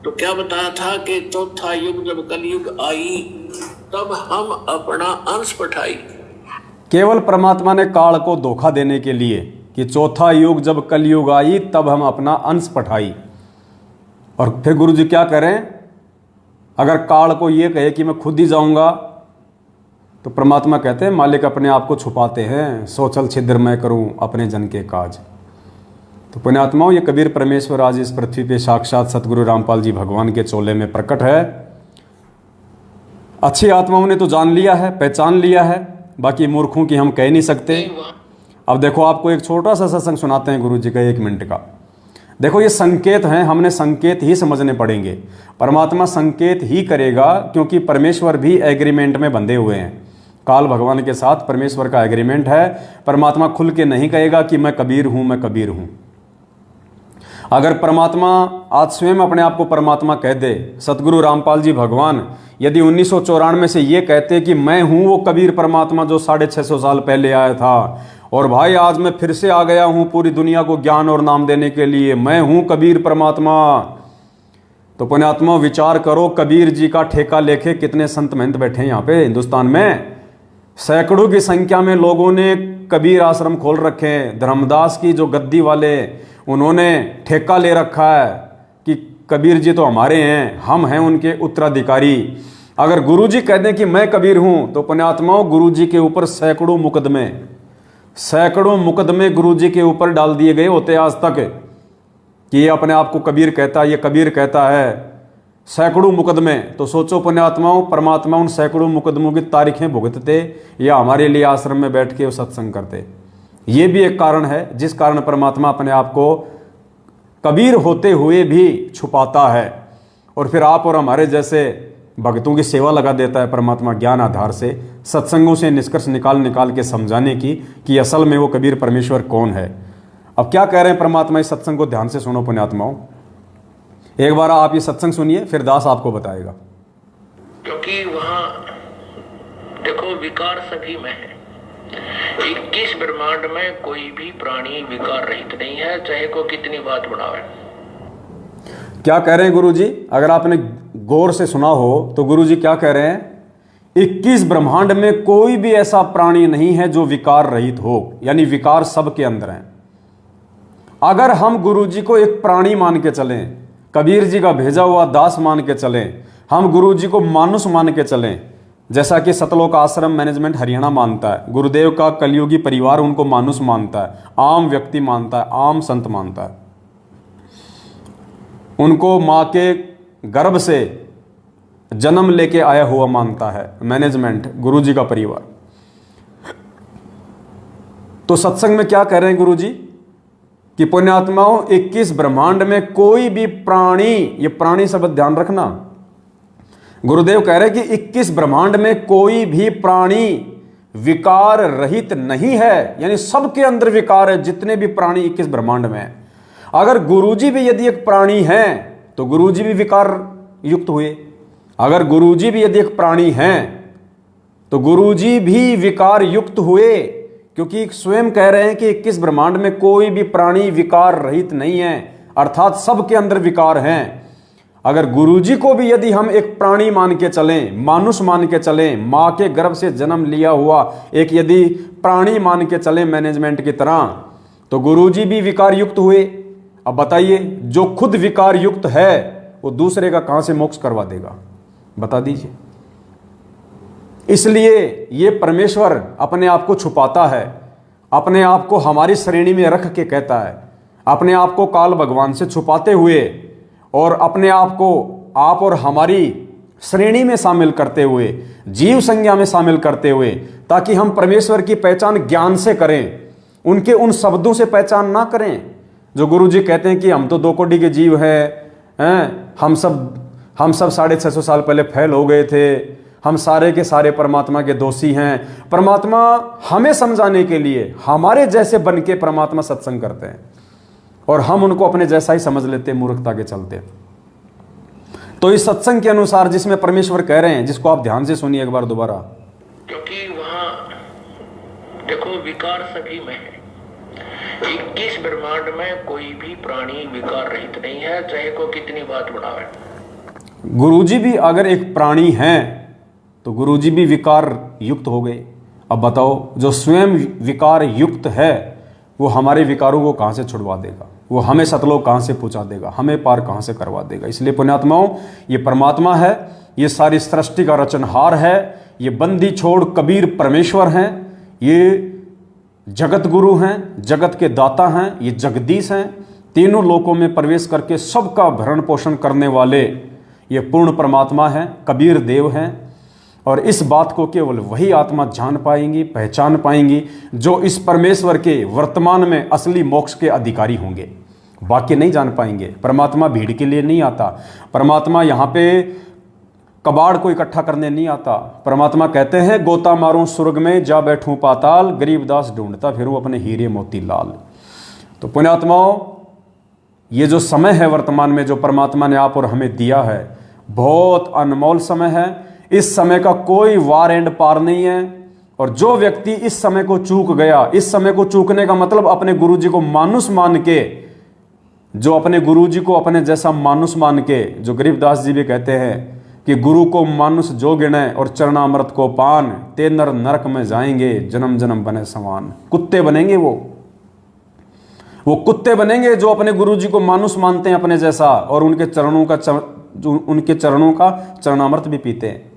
तो क्या बताया था कि चौथा युग जब कलयुग आई, तब हम अपना अंश पठाई। केवल परमात्मा ने काल को धोखा देने के लिए कि चौथा युग जब कलयुग आई, तब हम अपना अंश पठाई। और फिर गुरु जी क्या करें, अगर काल को ये कहे कि मैं खुद ही जाऊंगा, तो परमात्मा कहते हैं मालिक अपने आप को छुपाते हैं, सोचल छिद्र मैं करूं अपने जन के काज। तो पुण्यात्माओं, ये कबीर परमेश्वर आज इस पृथ्वी पे साक्षात सतगुरु रामपाल जी भगवान के चोले में प्रकट है। अच्छी आत्माओं ने तो जान लिया है, पहचान लिया है, बाकी मूर्खों की हम कह नहीं सकते। अब देखो, आपको एक छोटा सा सत्संग सुनाते हैं गुरु जी का, 1 मिनट का। देखो, ये संकेत हैं, हमने संकेत ही समझने पड़ेंगे। परमात्मा संकेत ही करेगा, क्योंकि परमेश्वर भी एग्रीमेंट में बंधे हुए हैं। काल भगवान के साथ परमेश्वर का एग्रीमेंट है। परमात्मा खुल के नहीं कहेगा कि मैं कबीर हूं, मैं कबीर हूं। अगर परमात्मा आज स्वयं अपने आप को परमात्मा कह दे, सतगुरु रामपाल जी भगवान यदि 1994 से ये कहते कि मैं हूं वो कबीर परमात्मा जो 650 साल पहले आया था, और भाई आज मैं फिर से आ गया हूं पूरी दुनिया को ज्ञान और नाम देने के लिए, मैं हूं कबीर परमात्मा, तो पुण्यात्मा विचार करो, कबीर जी का ठेका लेके कितने संत महंत बैठे हैं यहाँ पे हिंदुस्तान में। सैकड़ों की संख्या में लोगों ने कबीर आश्रम खोल रखे हैं। धर्मदास की जो गद्दी वाले, उन्होंने ठेका ले रखा है कि कबीर जी तो हमारे हैं, हम हैं उनके उत्तराधिकारी। अगर गुरु जी कह दें कि मैं कबीर हूं, तो पुण्यात्माओं गुरु जी के ऊपर सैकड़ों मुकदमे गुरु जी के ऊपर डाल दिए गए होते आज तक कि ये अपने आप को कबीर कहता है, ये कबीर कहता है। सैकड़ों मुकदमे। तो सोचो पुण्यात्माओं, परमात्मा उन सैकड़ों मुकदमों की तारीखें भुगतते या हमारे लिए आश्रम में बैठ के वो सत्संग करते। ये भी एक कारण है जिस कारण परमात्मा अपने आप को कबीर होते हुए भी छुपाता है, और फिर आप और हमारे जैसे भक्तों की सेवा लगा देता है परमात्मा ज्ञान आधार से, सत्संगों से निष्कर्ष निकाल के समझाने की कि असल में वो कबीर परमेश्वर कौन है। अब क्या कह रहे हैं परमात्मा, इस सत्संग को ध्यान से सुनो पुण्यात्माओं। एक बार आप ये सत्संग सुनिए, फिर दास आपको बताएगा। क्योंकि वहां देखो विकार सभी में है। 21 ब्रह्मांड में कोई भी प्राणी विकार रहित नहीं है, चाहे को कितनी बात बनावे। क्या कह रहे हैं गुरुजी? अगर आपने गौर से सुना हो तो गुरुजी क्या कह रहे हैं? 21 ब्रह्मांड में कोई भी ऐसा प्राणी नहीं है जो विकार रहित हो, यानी विकार सबके अंदर हैं। अगर हम गुरुजी को एक प्राणी मान के चलें, कबीर जी का भेजा हुआ दास मान के चलें, हम गुरुजी को मानुष मान के चलें, जैसा कि सतलोक आश्रम मैनेजमेंट हरियाणा मानता है, गुरुदेव का कलयुगी परिवार उनको मानुष मानता है, आम व्यक्ति मानता है, आम संत मानता है, उनको माँ के गर्भ से जन्म लेके आया हुआ मानता है मैनेजमेंट, गुरुजी का परिवार। तो सत्संग में क्या कह रहे हैं गुरुजी कि पुण्यात्माओं, 21 ब्रह्मांड में कोई भी प्राणी, ये प्राणी शब्द ध्यान रखना, गुरुदेव कह रहे हैं कि 21 ब्रह्मांड में कोई भी प्राणी विकार रहित नहीं है, यानी सबके अंदर विकार है, जितने भी प्राणी 21 ब्रह्मांड में है। अगर गुरुजी भी यदि एक प्राणी हैं तो गुरुजी भी विकार युक्त हुए, अगर गुरुजी भी यदि एक प्राणी हैं तो गुरुजी भी विकार युक्त हुए, क्योंकि स्वयं कह रहे हैं कि 21 ब्रह्मांड में कोई भी प्राणी विकार रहित नहीं है, अर्थात सबके अंदर विकार हैं। अगर गुरुजी को भी यदि हम एक प्राणी मान के चलें, मानुष मान के चलें, माँ के गर्भ से जन्म लिया हुआ एक यदि प्राणी मान के चलें मैनेजमेंट की तरह, तो गुरुजी भी विकार युक्त हुए। अब बताइए, जो खुद विकार युक्त है वो दूसरे का कहां से मोक्ष करवा देगा? बता दीजिए। इसलिए ये परमेश्वर अपने आप को छुपाता है, अपने आप को हमारी श्रेणी में रख के कहता है, अपने आप को काल भगवान से छुपाते हुए और अपने आप को आप और हमारी श्रेणी में शामिल करते हुए, जीव संज्ञा में शामिल करते हुए, ताकि हम परमेश्वर की पहचान ज्ञान से करें, उनके उन शब्दों से पहचान ना करें जो गुरुजी कहते हैं कि हम तो 2 कोटि के जीव हैं, हम सब 650 साल पहले फैल हो गए थे, हम सारे के सारे परमात्मा के दोषी हैं। परमात्मा हमें समझाने के लिए हमारे जैसे बन के परमात्मा सत्संग करते हैं और हम उनको अपने जैसा ही समझ लेते हैं, मूर्खता के चलते। तो इस सत्संग के अनुसार जिसमें परमेश्वर कह रहे हैं, जिसको आप ध्यान से सुनिए एक बार दोबारा, क्योंकि वहां देखो विकार सभी में है। 21 ब्रह्मांड में कोई भी प्राणी विकार रहित नहीं है, चाहे को कितनी बात बढ़ावे। गुरुजी भी अगर एक प्राणी हैं तो गुरुजी भी विकार युक्त हो गए। अब बताओ, जो स्वयं विकार युक्त है वो हमारे विकारों को कहां से छुड़वा देगा? वो हमें सतलोक कहां से पहुंचा देगा? हमें पार कहां से करवा देगा? इसलिए पुण्यात्माओं, ये परमात्मा है, ये सारी सृष्टि का रचनहार है, ये बंदी छोड़ कबीर परमेश्वर हैं, ये जगत गुरु हैं, जगत के दाता हैं, ये जगदीश हैं, तीनों लोकों में प्रवेश करके सबका भरण पोषण करने वाले ये पूर्ण परमात्मा हैं, कबीर देव हैं। और इस बात को केवल वही आत्मा जान पाएंगी, पहचान पाएंगी जो इस परमेश्वर के वर्तमान में असली मोक्ष के अधिकारी होंगे। बाकी नहीं जान पाएंगे। परमात्मा भीड़ के लिए नहीं आता, परमात्मा यहाँ पे कबाड़ को इकट्ठा करने नहीं आता। परमात्मा कहते हैं, गोता मारूं स्वर्ग में, जा बैठूं पाताल, गरीबदास ढूंढता फिर वो अपने हीरे मोती लाल। तो पुण्यात्माओं, ये जो समय है वर्तमान में जो परमात्मा ने आप और हमें दिया है, बहुत अनमोल समय है। इस समय का कोई वार एंड पार नहीं है। और जो व्यक्ति इस समय को चूक गया, इस समय को चूकने का मतलब अपने गुरुजी को मानुष मान के, जो अपने गुरुजी को अपने जैसा मानुष मान के, जो गरीबदास जी भी कहते हैं कि गुरु को मानुष जो गिने और चरणामृत को पान, ते नर नरक में जाएंगे, जन्म जन्म बने समान। कुत्ते बनेंगे वो कुत्ते बनेंगे जो अपने गुरुजी को मानुष मानते हैं अपने जैसा, और उनके चरणों का चरणामृत भी पीते हैं।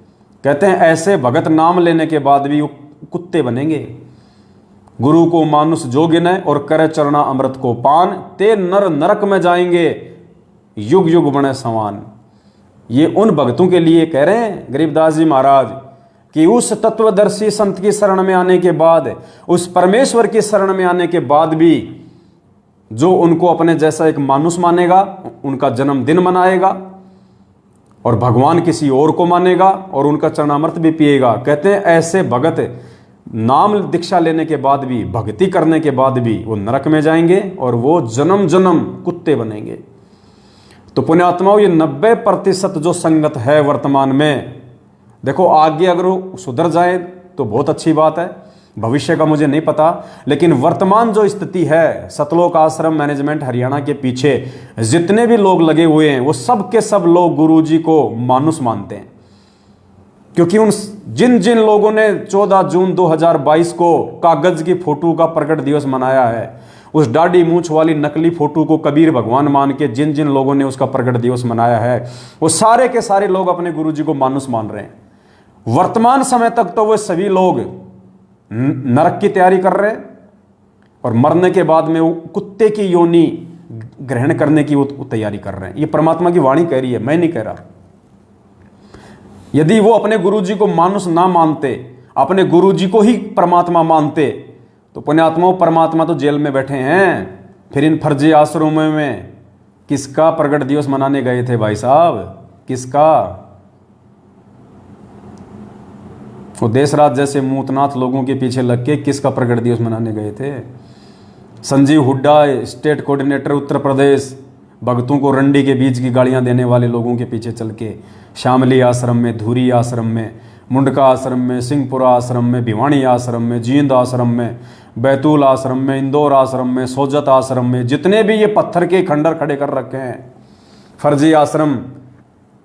कहते हैं ऐसे भगत नाम लेने के बाद भी वो कुत्ते बनेंगे। गुरु को मानुष जो गिने और करे चरणा अमृत को पान, ते नर नरक में जाएंगे, युग युग बने समान। ये उन भक्तों के लिए कह रहे हैं गरीबदास जी महाराज कि उस तत्वदर्शी संत की शरण में आने के बाद, उस परमेश्वर की शरण में आने के बाद भी जो उनको अपने जैसा एक मानुष मानेगा, उनका जन्मदिन मनाएगा और भगवान किसी और को मानेगा और उनका चरणामृत भी पिएगा। कहते हैं ऐसे भगत नाम दीक्षा लेने के बाद भी, भक्ति करने के बाद भी वो नरक में जाएंगे और वो जन्म जन्म कुत्ते बनेंगे। तो पुण्यात्माओं, ये 90% जो संगत है वर्तमान में, देखो आगे अगर वो सुधर जाए तो बहुत अच्छी बात है, भविष्य का मुझे नहीं पता, लेकिन वर्तमान जो स्थिति है, सतलोक आश्रम मैनेजमेंट हरियाणा के पीछे जितने भी लोग लगे हुए हैं वो सब के सब लोग गुरुजी को मानुस मानते हैं। क्योंकि उन जिन जिन लोगों ने 14 जून 2022 को कागज की फोटो का प्रकट दिवस मनाया है, उस दाढ़ी मूंछ वाली नकली फोटो को कबीर भगवान मान के जिन जिन लोगों ने उसका प्रकट दिवस मनाया है, वो सारे के सारे लोग अपने गुरुजी को मानुस मान रहे हैं। वर्तमान समय तक तो वो सभी लोग नरक की तैयारी कर रहे हैं और मरने के बाद में वो कुत्ते की योनि ग्रहण करने की वो तैयारी कर रहे हैं। ये परमात्मा की वाणी कह रही है, मैं नहीं कह रहा। यदि वो अपने गुरुजी को मानुस ना मानते, अपने गुरुजी को ही परमात्मा मानते, तो पुण्यात्माओं परमात्मा तो जेल में बैठे हैं। फिर इन फर्जी आश्रमों में किसका प्रकट दिवस मनाने गए थे भाई साहब? किसका? वो देशराज जैसे मूतनाथ लोगों के पीछे लग के किसका प्रकट दिवस मनाने गए थे? संजीव हुड्डा स्टेट कोऑर्डिनेटर उत्तर प्रदेश, भक्तों को रंडी के बीज की गालियां देने वाले लोगों के पीछे चल के शामली आश्रम में, धुरी आश्रम में, मुंडका आश्रम में, सिंहपुरा आश्रम में, भिवानी आश्रम में, जींद आश्रम में, बैतूल आश्रम में, इंदौर आश्रम में, सोजत आश्रम में, जितने भी ये पत्थर के खंडर खड़े कर रखे हैं फर्जी आश्रम,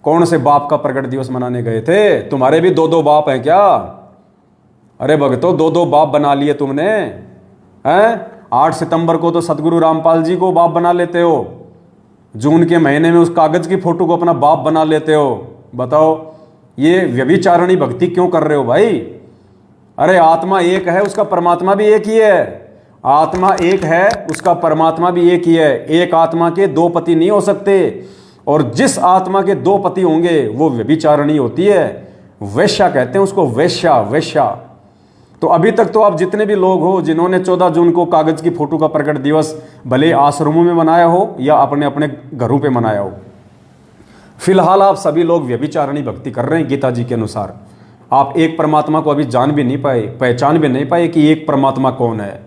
कौन से बाप का प्रकट दिवस मनाने गए थे? तुम्हारे भी 2-2 बाप हैं क्या? अरे भक्तों, 2-2 बाप बना लिए तुमने हैं? 8 सितंबर को तो सतगुरु रामपाल जी को बाप बना लेते हो, जून के महीने में उस कागज की फोटो को अपना बाप बना लेते हो। बताओ ये व्यभिचारणी भक्ति क्यों कर रहे हो भाई? अरे आत्मा एक है, उसका परमात्मा भी एक ही है। आत्मा एक है, उसका परमात्मा भी एक ही है। एक आत्मा के 2 पति नहीं हो सकते, और जिस आत्मा के 2 पति होंगे वो व्यभिचारणी होती है, वैश्या कहते हैं उसको, वैश्या, वैश्या। तो अभी तक तो आप जितने भी लोग हो जिन्होंने 14 जून को कागज की फोटो का प्रकट दिवस भले आश्रमों में मनाया हो या अपने अपने घरों पे मनाया हो, फिलहाल आप सभी लोग व्यभिचारणी भक्ति कर रहे हैं गीता जी के अनुसार। आप एक परमात्मा को अभी जान भी नहीं पाए, पहचान भी नहीं पाए कि एक परमात्मा कौन है।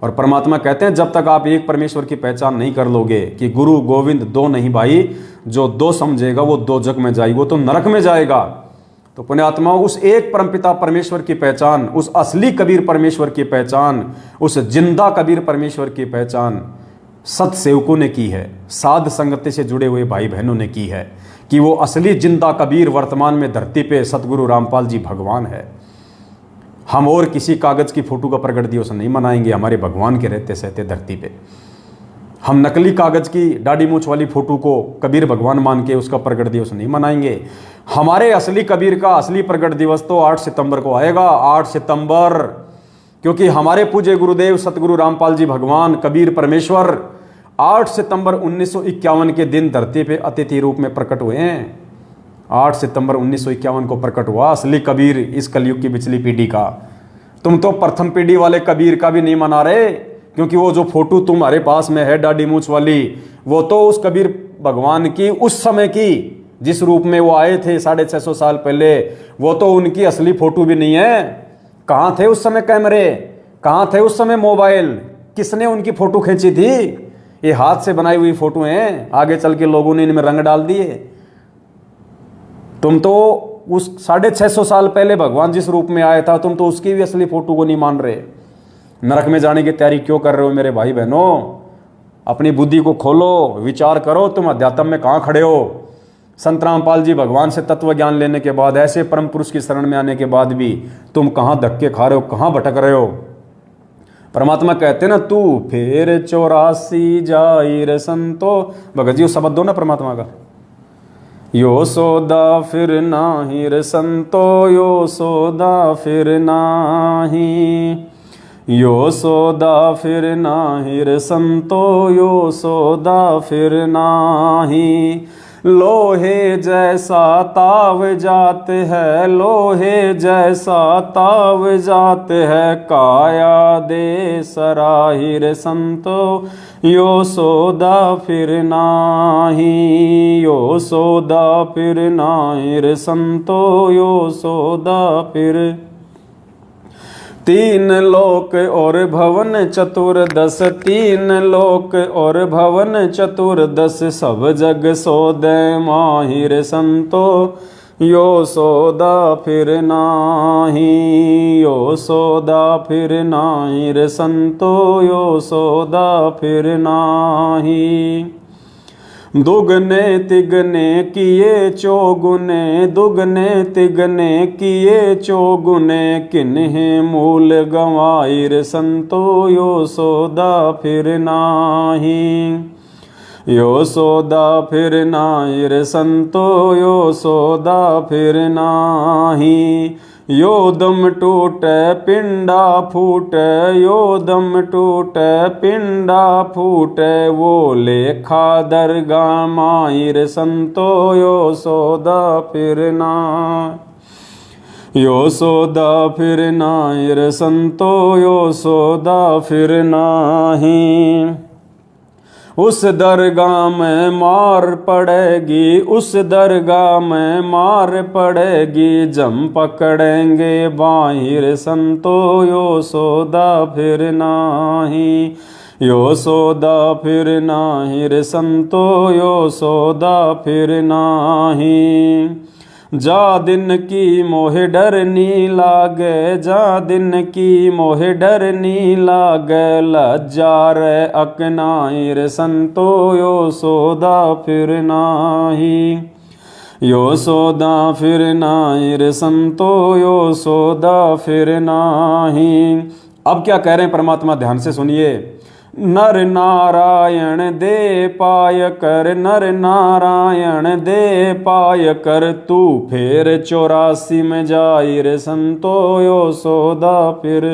और परमात्मा कहते हैं जब तक आप एक परमेश्वर की पहचान नहीं कर लोगे कि गुरु गोविंद 2 नहीं भाई, जो 2 समझेगा वो 2 जग में जाएगा, वो तो नरक में जाएगा। तो पुण्यात्मा उस एक परमपिता परमेश्वर की पहचान, उस असली कबीर परमेश्वर की पहचान, उस जिंदा कबीर परमेश्वर की पहचान सत सेवकों ने की है, साध संगति से जुड़े हुए भाई बहनों ने की है कि वो असली जिंदा कबीर वर्तमान में धरती पे सतगुरु रामपाल जी भगवान है। हम और किसी कागज की फोटो का प्रकट दिवस नहीं मनाएंगे हमारे भगवान के रहते सहते धरती पे। हम नकली कागज की दाढ़ी मूंछ वाली फोटो को कबीर भगवान मान के उसका प्रकट दिवस नहीं मनाएंगे। हमारे असली कबीर का असली प्रकट दिवस तो 8 सितंबर को आएगा, 8 सितंबर, क्योंकि हमारे पूज्य गुरुदेव सतगुरु रामपाल जी भगवान कबीर परमेश्वर 8 सितंबर 1951 के दिन धरती पे अतिथि रूप में प्रकट हुए हैं। 8 सितंबर 1951 को प्रकट हुआ असली कबीर इस कलयुग की पिछली पीढ़ी का। तुम तो प्रथम पीढ़ी वाले कबीर का भी नहीं मना रहे, क्योंकि वो जो फोटो तुम्हारे पास में है दाढ़ी मूंछ वाली, वो तो उस कबीर भगवान की उस समय की जिस रूप में वो आए थे 650 साल पहले, वो तो उनकी असली फोटो भी नहीं है। कहाँ थे उस समय कैमरे? कहाँ थे उस समय मोबाइल? किसने उनकी फोटो खींची थी? ये हाथ से बनाई हुई फोटो हैं, आगे चल के लोगों ने इनमें रंग डाल दिए। तुम तो उस 650 साल पहले भगवान जिस रूप में आया था, तुम तो उसकी भी असली फोटो को नहीं मान रहे। नरक में जाने की तैयारी क्यों कर रहे हो मेरे भाई बहनों? अपनी बुद्धि को खोलो, विचार करो, तुम अध्यात्म में कहाँ खड़े हो। संत रामपाल जी भगवान से तत्व ज्ञान लेने के बाद, ऐसे परम पुरुष की शरण में आने के बाद भी तुम कहाँ धक्के खा रहे हो, कहाँ भटक रहे हो? परमात्मा कहते ना, तू फिर 84 जाइर संतो, भगत जी शब्द दो ना परमात्मा का, यो सोदा फिर नाही रे संतो, यो सोदा फिर नाही, यो सोदा फिर नाही रे संतो, यो सोदा फिर नाही। लोहे जैसा ताव जात है, लोहे जैसा ताव जात है, काया दे सराहिर संतो, यो सोदा फिर नाही, यो सोदा फिर नाहिर संतो, यो सोदा फिर। 3 लोक और भवन चतुर्दश, 3 लोक और भवन चतुर्दश, सब जग सोदे माहिर संतो, यो सौदा फिर नाही, यो सौदा फिर नाही रे संतो, यो सौदा फिर नाही। दुगने तिगने किए चौगुने, दुगने तिगने किए चौगुने, किन्हे मूल गंवाई रे संतो, यो सौदा फिर नाही। यो सौदा फिर नाही रे संतो, यो सौदा फिर नाही। यो दम टूटे पिंडा फूटे, यो दम टूटे पिंडा फूटे, वो लेखा दरगाह माई रे संतो, यो सौदा फिर नाही। यो सौदा फिर नाही रे संतो, यो सौदा फिर नाही। उस दरगाह में मार पड़ेगी, उस दरगाह में मार पड़ेगी, जम पकड़ेंगे बाहिर संतो, यो सौदा फिर नाही। यो सौदा फिर नाही रे संतो, यो सौदा फिर नाही। जा दिन की मोहे डर नी लागे, जा दिन की मोहे डर नी लागे, लज्जा रे अकनाई रे संतो, यो सौदा फिर नाही। यो सौदा फिर नाही रे संतो, यो सौदा फिर नाही। अब क्या कह रहे हैं परमात्मा, ध्यान से सुनिए। नर नारायण दे पाय कर, नर नारायण दे पाय कर, तू फिर 84 में जाई रे संतो, यो सौदा फिर।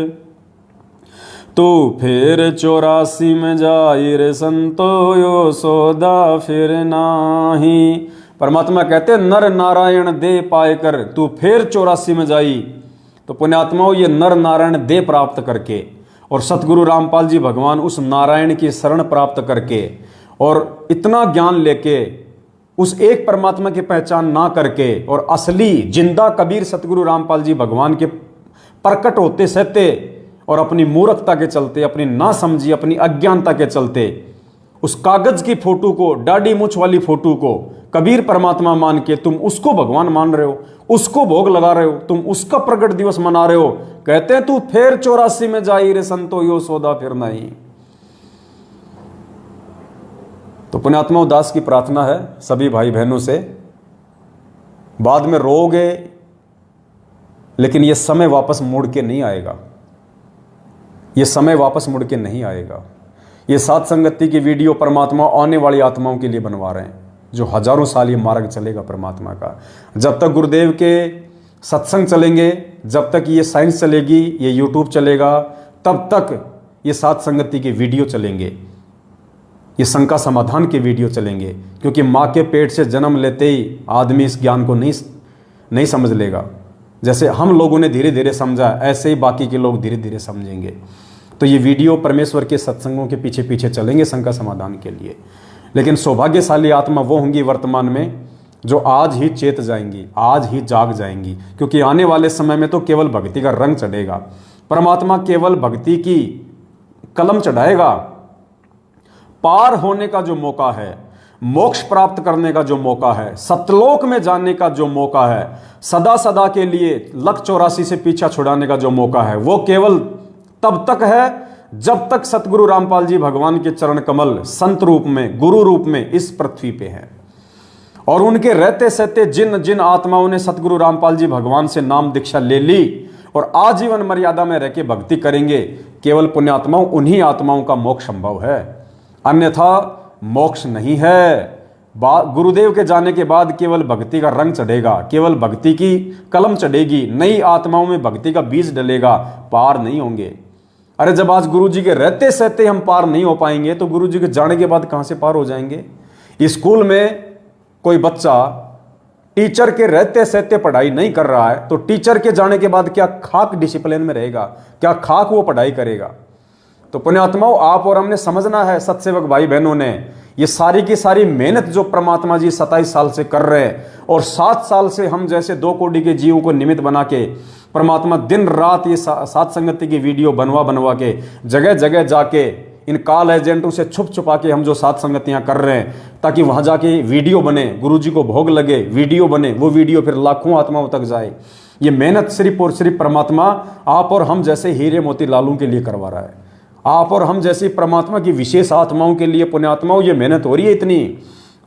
तू फिर 84 में जाई रे संतो, यो सौदा फिर नाही। परमात्मा कहते नर नारायण दे पाय कर, तू फिर 84 में जाई। तो पुण्यात्माओं, ये नर नारायण दे प्राप्त करके और सतगुरु रामपाल जी भगवान उस नारायण की शरण प्राप्त करके और इतना ज्ञान लेके उस एक परमात्मा की पहचान ना करके और असली जिंदा कबीर सतगुरु रामपाल जी भगवान के प्रकट होते सहते और अपनी मूर्खता के चलते, अपनी ना समझी, अपनी अज्ञानता के चलते उस कागज की फोटो को, डाढ़ी मूछ वाली फोटो को कबीर परमात्मा मान के तुम उसको भगवान मान रहे हो, उसको भोग लगा रहे हो, तुम उसका प्रकट दिवस मना रहे हो। कहते हैं तू फिर 84 में जाई रे संतो, यो सौदा फिर नहीं। तो पुण्यात्मा उदास की प्रार्थना है सभी भाई बहनों से, बाद में रोगे लेकिन ये समय वापस मुड़ के नहीं आएगा, ये समय वापस मुड़ के नहीं आएगा। ये सात संगति की वीडियो परमात्मा आने वाली आत्माओं के लिए बनवा रहे हैं, जो हजारों साल ये मार्ग चलेगा परमात्मा का। जब तक गुरुदेव के सत्संग चलेंगे, जब तक ये साइंस चलेगी, ये यूट्यूब चलेगा, तब तक ये सात संगति के वीडियो चलेंगे, ये शंका समाधान के वीडियो चलेंगे। क्योंकि माँ के पेट से जन्म लेते ही आदमी इस ज्ञान को नहीं समझ लेगा। जैसे हम लोगों ने धीरे धीरे समझा, ऐसे ही बाकी के लोग धीरे धीरे समझेंगे। तो ये वीडियो परमेश्वर के सत्संगों के पीछे पीछे चलेंगे शंका समाधान के लिए। लेकिन सौभाग्यशाली आत्मा वो होंगी वर्तमान में जो आज ही चेत जाएंगी, आज ही जाग जाएंगी। क्योंकि आने वाले समय में तो केवल भक्ति का रंग चढ़ेगा, परमात्मा केवल भक्ति की कलम चढ़ाएगा। पार होने का जो मौका है, मोक्ष प्राप्त करने का जो मौका है, सतलोक में जाने का जो मौका है, सदा सदा के लिए 184 से पीछा छुड़ाने का जो मौका है, वो केवल तब तक है जब तक सतगुरु रामपाल जी भगवान के चरण कमल संत रूप में, गुरु रूप में इस पृथ्वी पे हैं। और उनके रहते सहते जिन जिन आत्माओं ने सतगुरु रामपाल जी भगवान से नाम दीक्षा ले ली और आजीवन मर्यादा में रह के भक्ति करेंगे, केवल पुण्यात्माओं, उन्हीं आत्माओं का मोक्ष संभव है, अन्यथा मोक्ष नहीं है। गुरुदेव के जाने के बाद केवल भक्ति का रंग चढ़ेगा, केवल भक्ति की कलम चढ़ेगी, नई आत्माओं में भक्ति का बीज डलेगा, पार नहीं होंगे। अरे जब आज गुरु जी के रहते सहते हम पार नहीं हो पाएंगे तो गुरु जी के जाने के बाद कहां से पार हो जाएंगे। स्कूल में कोई बच्चा टीचर के रहते सहते पढ़ाई नहीं कर रहा है तो टीचर के जाने के बाद क्या खाक डिसिप्लिन में रहेगा, क्या खाक वो पढ़ाई करेगा। तो पुण्यात्माओं, आप और हमने समझना है, सत्सेवक भाई बहनों ने, ये सारी की सारी मेहनत जो परमात्मा जी 27 साल से कर रहे हैं और 7 साल से हम जैसे 2 कोटि के जीवों को निमित्त बना के परमात्मा दिन रात ये सात संगति की वीडियो बनवा के जगह जगह जाके इन कॉल एजेंटों से छुप छुपा के हम जो साथ संगतियां कर रहे हैं, ताकि वहां जाके वीडियो बने, गुरुजी को भोग लगे, वीडियो बने, वो वीडियो फिर लाखों आत्माओं तक जाए। ये मेहनत सिर्फ और सिर्फ परमात्मा आप और हम जैसे हीरे मोती लालों के लिए करवा रहा है। आप और हम जैसी परमात्मा की विशेष आत्माओं के लिए, पुण्यात्माओं, ये मेहनत हो रही है इतनी।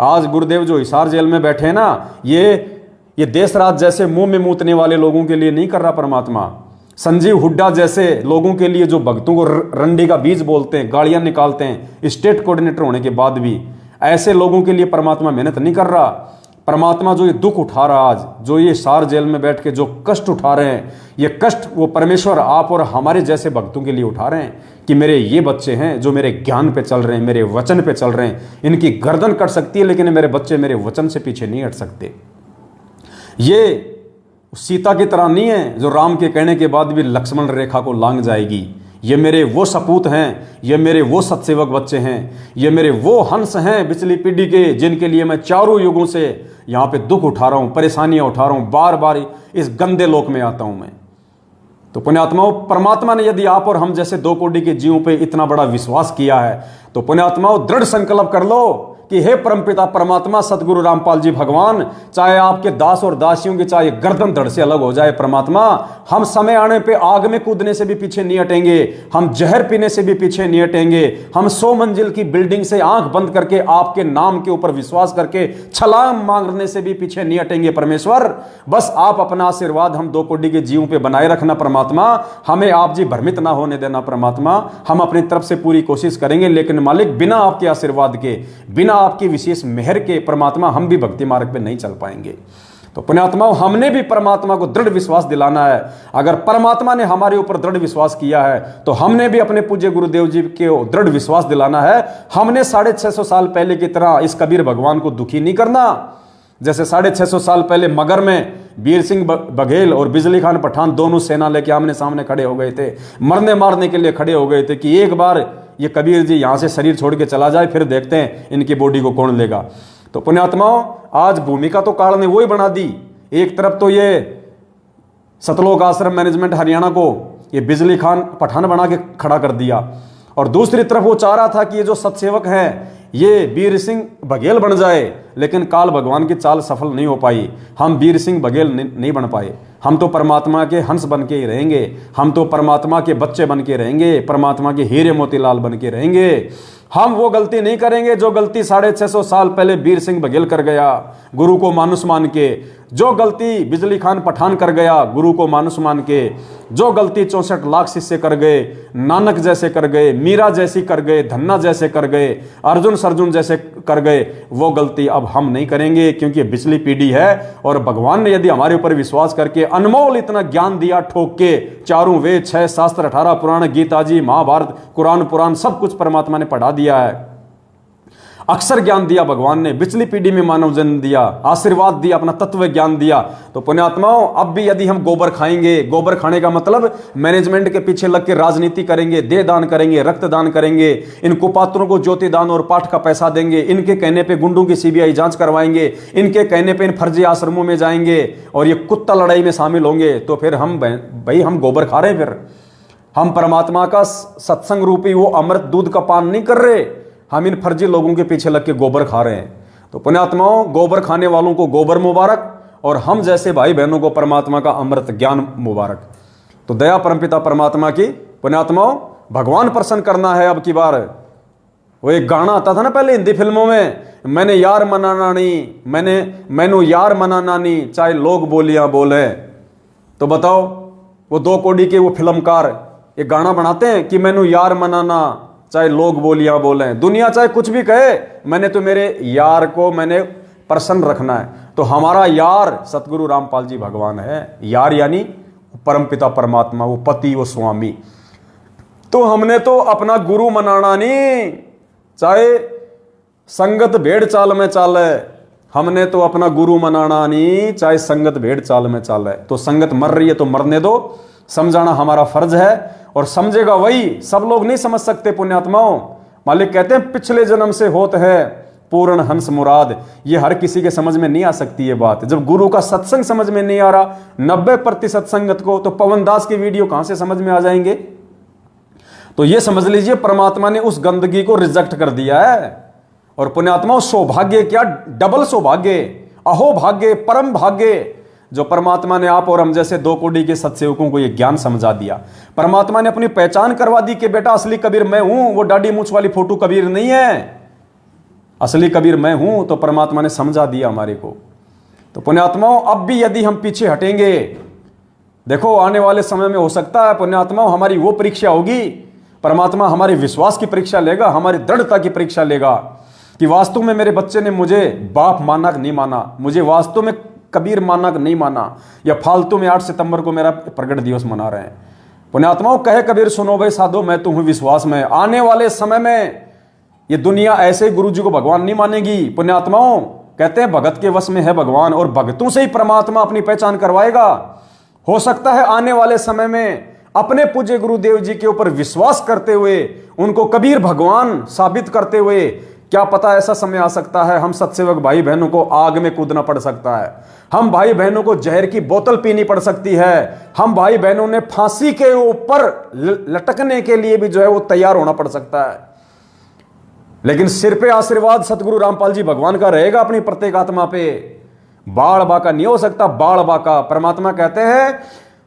आज गुरुदेव जो हिसार जेल में बैठे हैं ना, ये देश राज जैसे मुंह में मूतने वाले लोगों के लिए नहीं कर रहा परमात्मा। संजीव हुड्डा जैसे लोगों के लिए जो भक्तों को रंडी का बीज बोलते हैं, गालियां निकालते हैं स्टेट कोऑर्डिनेटर होने के बाद भी, ऐसे लोगों के लिए परमात्मा मेहनत नहीं कर रहा। परमात्मा जो ये दुख उठा रहा, आज जो ये हिसार जेल में बैठ के जो कष्ट उठा रहे हैं, ये कष्ट वो परमेश्वर आप और हमारे जैसे भक्तों के लिए उठा रहे हैं कि मेरे ये बच्चे हैं जो मेरे ज्ञान पे चल रहे हैं, मेरे वचन पे चल रहे हैं। इनकी गर्दन कट सकती है लेकिन मेरे बच्चे मेरे वचन से पीछे नहीं हट सकते। ये सीता की तरह नहीं है जो राम के कहने के बाद भी लक्ष्मण रेखा को लांघ जाएगी। ये मेरे वो सपूत हैं, ये मेरे वो सतसेवक बच्चे हैं, ये मेरे वो हंस हैं पिछली पीढ़ी के, जिनके लिए मैं चारों युगों से यहाँ पे दुख उठा रहा हूँ, परेशानियाँ उठा रहा हूँ, बार बार इस गंदे लोक में आता हूँ मैं। तो पुण्यात्माओं, परमात्मा ने यदि आप और हम जैसे 2 कोटि के जीवों पे इतना बड़ा विश्वास किया है, तो पुण्यात्माओं दृढ़ संकल्प कर लो कि हे परमपिता परमात्मा सतगुरु रामपाल जी भगवान, चाहे आपके दास और दासियों की चाहे गर्दन धड़ से अलग हो जाए परमात्मा, हम समय आने पे आग में कूदने से भी पीछे नहीं हटेंगे, हम जहर पीने से भी पीछे नहीं हटेंगे, हम 100 मंजिल की बिल्डिंग से आंख बंद करके आपके नाम के ऊपर विश्वास करके छलांग मारने से भी पीछे नहीं हटेंगे परमेश्वर। बस आप अपना आशीर्वाद हम 2 कोटि के जीवों पे बनाए रखना परमात्मा, हमें आप जी भ्रमित ना होने देना परमात्मा। हम अपनी तरफ से पूरी कोशिश करेंगे, लेकिन मालिक बिना आपके आशीर्वाद के, बिना आपकी विशेष मेहर के परमात्मा हम भी भक्ति मार्ग पे नहीं चल पाएंगे। तो पुण्यात्माओं, हमने भी परमात्मा को दृढ़ विश्वास दिलाना है। अगर परमात्मा ने हमारे ऊपर दृढ़ विश्वास किया है, तो हमने भी अपने पूज्य गुरुदेव जी के दृढ़ विश्वास दिलाना है। हमने 650 साल पहले की तरह इस कबीर भगवान को दुखी नहीं करना। जैसे 650 साल पहले मगर में वीर सिंह बघेल और बिजली खान पठान दोनों सेना लेके आमने सामने खड़े हो गए थे, मरने मारने के लिए खड़े हो गए थे कि एक बार ये कबीर जी यहाँ से शरीर छोड़ के चला जाए, फिर देखते हैं इनकी बॉडी को कौन लेगा। तो पुण्यात्माओं, आज भूमिका तो काल ने वो ही बना दी। एक तरफ तो ये सतलोक आश्रम मैनेजमेंट हरियाणा को ये बिजली खान पठान बना के खड़ा कर दिया, और दूसरी तरफ वो चाह रहा था कि ये जो सतसेवक हैं ये वीर सिंह बघेल बन जाए, लेकिन काल भगवान की चाल सफल नहीं हो पाई। हम वीर सिंह बघेल नहीं बन पाए। हम तो परमात्मा के हंस बन के ही रहेंगे, हम तो परमात्मा के बच्चे बन के रहेंगे, परमात्मा के हीरे मोतीलाल बन के रहेंगे। हम वो गलती नहीं करेंगे जो गलती 650 साल पहले वीर सिंह बघेल कर गया गुरु को मानुस मान के, जो गलती बिजली खान पठान कर गया गुरु को मानुस मान के, जो गलती 64 लाख शिष्य कर गए, नानक जैसे कर गए, मीरा जैसी कर गए, धन्ना जैसे कर गए, अर्जुन सरजुन जैसे कर गए, वो गलती अब हम नहीं करेंगे, क्योंकि पिछली पीढ़ी है। और भगवान ने यदि हमारे ऊपर विश्वास करके अनमोल इतना ज्ञान दिया, ठोक के, चारों वेद 6 शास्त्र 18 पुराण, गीता जी, महाभारत, कुरान पुराण सब कुछ परमात्मा ने पढ़ा दिया है, अक्षर ज्ञान दिया भगवान ने, पिछली पीढ़ी में मानव जन्म दिया, आशीर्वाद दिया, अपना तत्व ज्ञान दिया। तो पुण्यात्माओं, अब भी यदि हम गोबर खाएंगे, गोबर खाने का मतलब मैनेजमेंट के पीछे लग के राजनीति करेंगे, देह दान करेंगे, रक्तदान करेंगे, इन कुपात्रों को ज्योति दान और पाठ का पैसा देंगे, इनके कहने पे गुंडों की सीबीआई जांच करवाएंगे, इनके कहने पे इन फर्जी आश्रमों में जाएंगे और ये कुत्ता लड़ाई में शामिल होंगे, तो फिर हम भाई हम गोबर खा रहे हैं। फिर हम परमात्मा का सत्संग रूपी वो अमृत दूध का पान नहीं कर रहे, हम इन फर्जी लोगों के पीछे लग के गोबर खा रहे हैं। तो पुण्यात्माओं, गोबर खाने वालों को गोबर मुबारक, और हम जैसे भाई बहनों को परमात्मा का अमृत ज्ञान मुबारक। तो दया परमपिता परमात्मा की। पुण्यात्माओं, भगवान प्रसन्न करना है अब की बार। वो एक गाना आता था ना पहले हिंदी फिल्मों में, मैंने यार मनाना नहीं, मैनू यार मनाना नहीं, चाहे लोग बोलियां बोले। तो बताओ, वो 2 कोड़ी के वो फिल्मकार एक गाना बनाते हैं कि मैनू यार मनाना, चाहे लोग बोलियां बोले, दुनिया चाहे कुछ भी कहे, मैंने तो मेरे यार को मैंने प्रसन्न रखना है। तो हमारा यार सतगुरु रामपाल जी भगवान है। यार यानी परमपिता परमात्मा, वो पति, वो स्वामी। तो हमने तो अपना गुरु मनाना नहीं, चाहे संगत भेड़ चाल में चाले, हमने तो अपना गुरु मनाना नहीं, चाहे संगत भेड़ चाल में चाले। तो संगत मर रही है तो मरने दो, समझाना हमारा फर्ज है, और समझेगा वही, सब लोग नहीं समझ सकते पुण्यात्माओं। मालिक कहते हैं पिछले जन्म से होत है पूर्ण हंस मुराद। ये हर किसी के समझ में नहीं आ सकती ये बात। जब गुरु का सत्संग समझ में नहीं आ रहा 90% संगत को, तो पवन दास की वीडियो कहां से समझ में आ जाएंगे। तो ये समझ लीजिए परमात्मा ने उस गंदगी को रिजेक्ट कर दिया है। और पुण्यात्मा सौभाग्य क्या, डबल सौभाग्य, अहो भाग्य, परम भाग्य, जो परमात्मा ने आप और हम जैसे 2 कोड़ी के सत्सेवकों को ये ज्ञान समझा दिया। परमात्मा ने अपनी पहचान करवा दी कि बेटा असली कबीर मैं हूं, वो दाढ़ी मूंछ वाली फोटो कबीर नहीं है, असली कबीर मैं हूं। तो परमात्मा ने समझा दिया हमारे को। तो पुण्यात्माओं अब भी यदि हम पीछे हटेंगे, देखो आने वाले समय में हो सकता है पुण्यात्माओं हमारी वो परीक्षा होगी, परमात्मा हमारे विश्वास की परीक्षा लेगा, हमारी दृढ़ता की परीक्षा लेगा कि वास्तव में मेरे बच्चे ने मुझे बाप माना कि नहीं माना, मुझे वास्तव में कबीर माना कि नहीं माना, या फालतू में 8 सितंबर को मेरा प्रकट दिवस मना रहे हैं। पुण्यात्माओं कहे कबीर सुनो भाई साधो मैं तो हूं विश्वास में, आने वाले समय में ये दुनिया ऐसे गुरु जी को भगवान नहीं मानेगी। पुण्यात्माओं कहते हैं भगत के वश में है भगवान, और भगतों से ही परमात्मा अपनी पहचान करवाएगा। हो सकता है आने वाले समय में अपने पूज्य गुरुदेव जी के ऊपर विश्वास करते हुए उनको कबीर भगवान साबित करते हुए, क्या पता ऐसा समय आ सकता है हम सत्सेवक भाई बहनों को आग में कूदना पड़ सकता है, हम भाई बहनों को जहर की बोतल पीनी पड़ सकती है, हम भाई बहनों ने फांसी के ऊपर लटकने के लिए भी जो है वो तैयार होना पड़ सकता है। लेकिन सिर पे आशीर्वाद सतगुरु रामपाल जी भगवान का रहेगा अपनी प्रत्येक आत्मा पे। बाढ़ बाका नहीं हो सकता, बाढ़ बाका। परमात्मा कहते हैं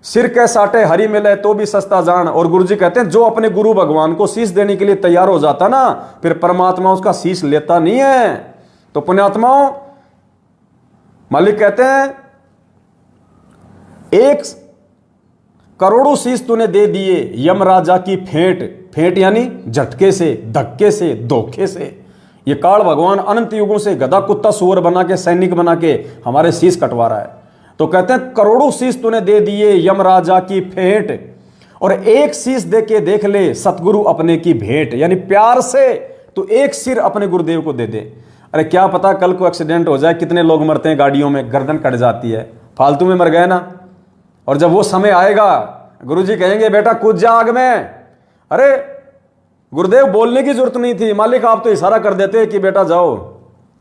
सिर के साटे हरी मिले तो भी सस्ता जान, और गुरु जी कहते हैं जो अपने गुरु भगवान को शीश देने के लिए तैयार हो जाता ना, फिर परमात्मा उसका शीश लेता नहीं है। तो पुण्यात्माओं मालिक कहते हैं 1 करोड़ों शीश तूने दे दिए यमराजा की फेंट, फेंट यानी झटके से, धक्के से, धोखे से। ये काल भगवान अनंत युगों से गधा कुत्ता सुअर बना के, सैनिक बना के हमारे शीश कटवा रहा है। तो कहते हैं करोड़ों शीश तूने दे दिए यमराजा की फेंट, और 1 शीश दे के देख ले सतगुरु अपने की भेंट, यानी प्यार से तो 1 सिर अपने गुरुदेव को दे दे। अरे क्या पता कल को एक्सीडेंट हो जाए, कितने लोग मरते हैं गाड़ियों में, गर्दन कट जाती है, फालतू में मर गए ना। और जब वो समय आएगा गुरुजी कहेंगे बेटा कूद जा आग में, अरे गुरुदेव बोलने की जरूरत नहीं थी, मालिक आप तो इशारा कर देते कि बेटा जाओ।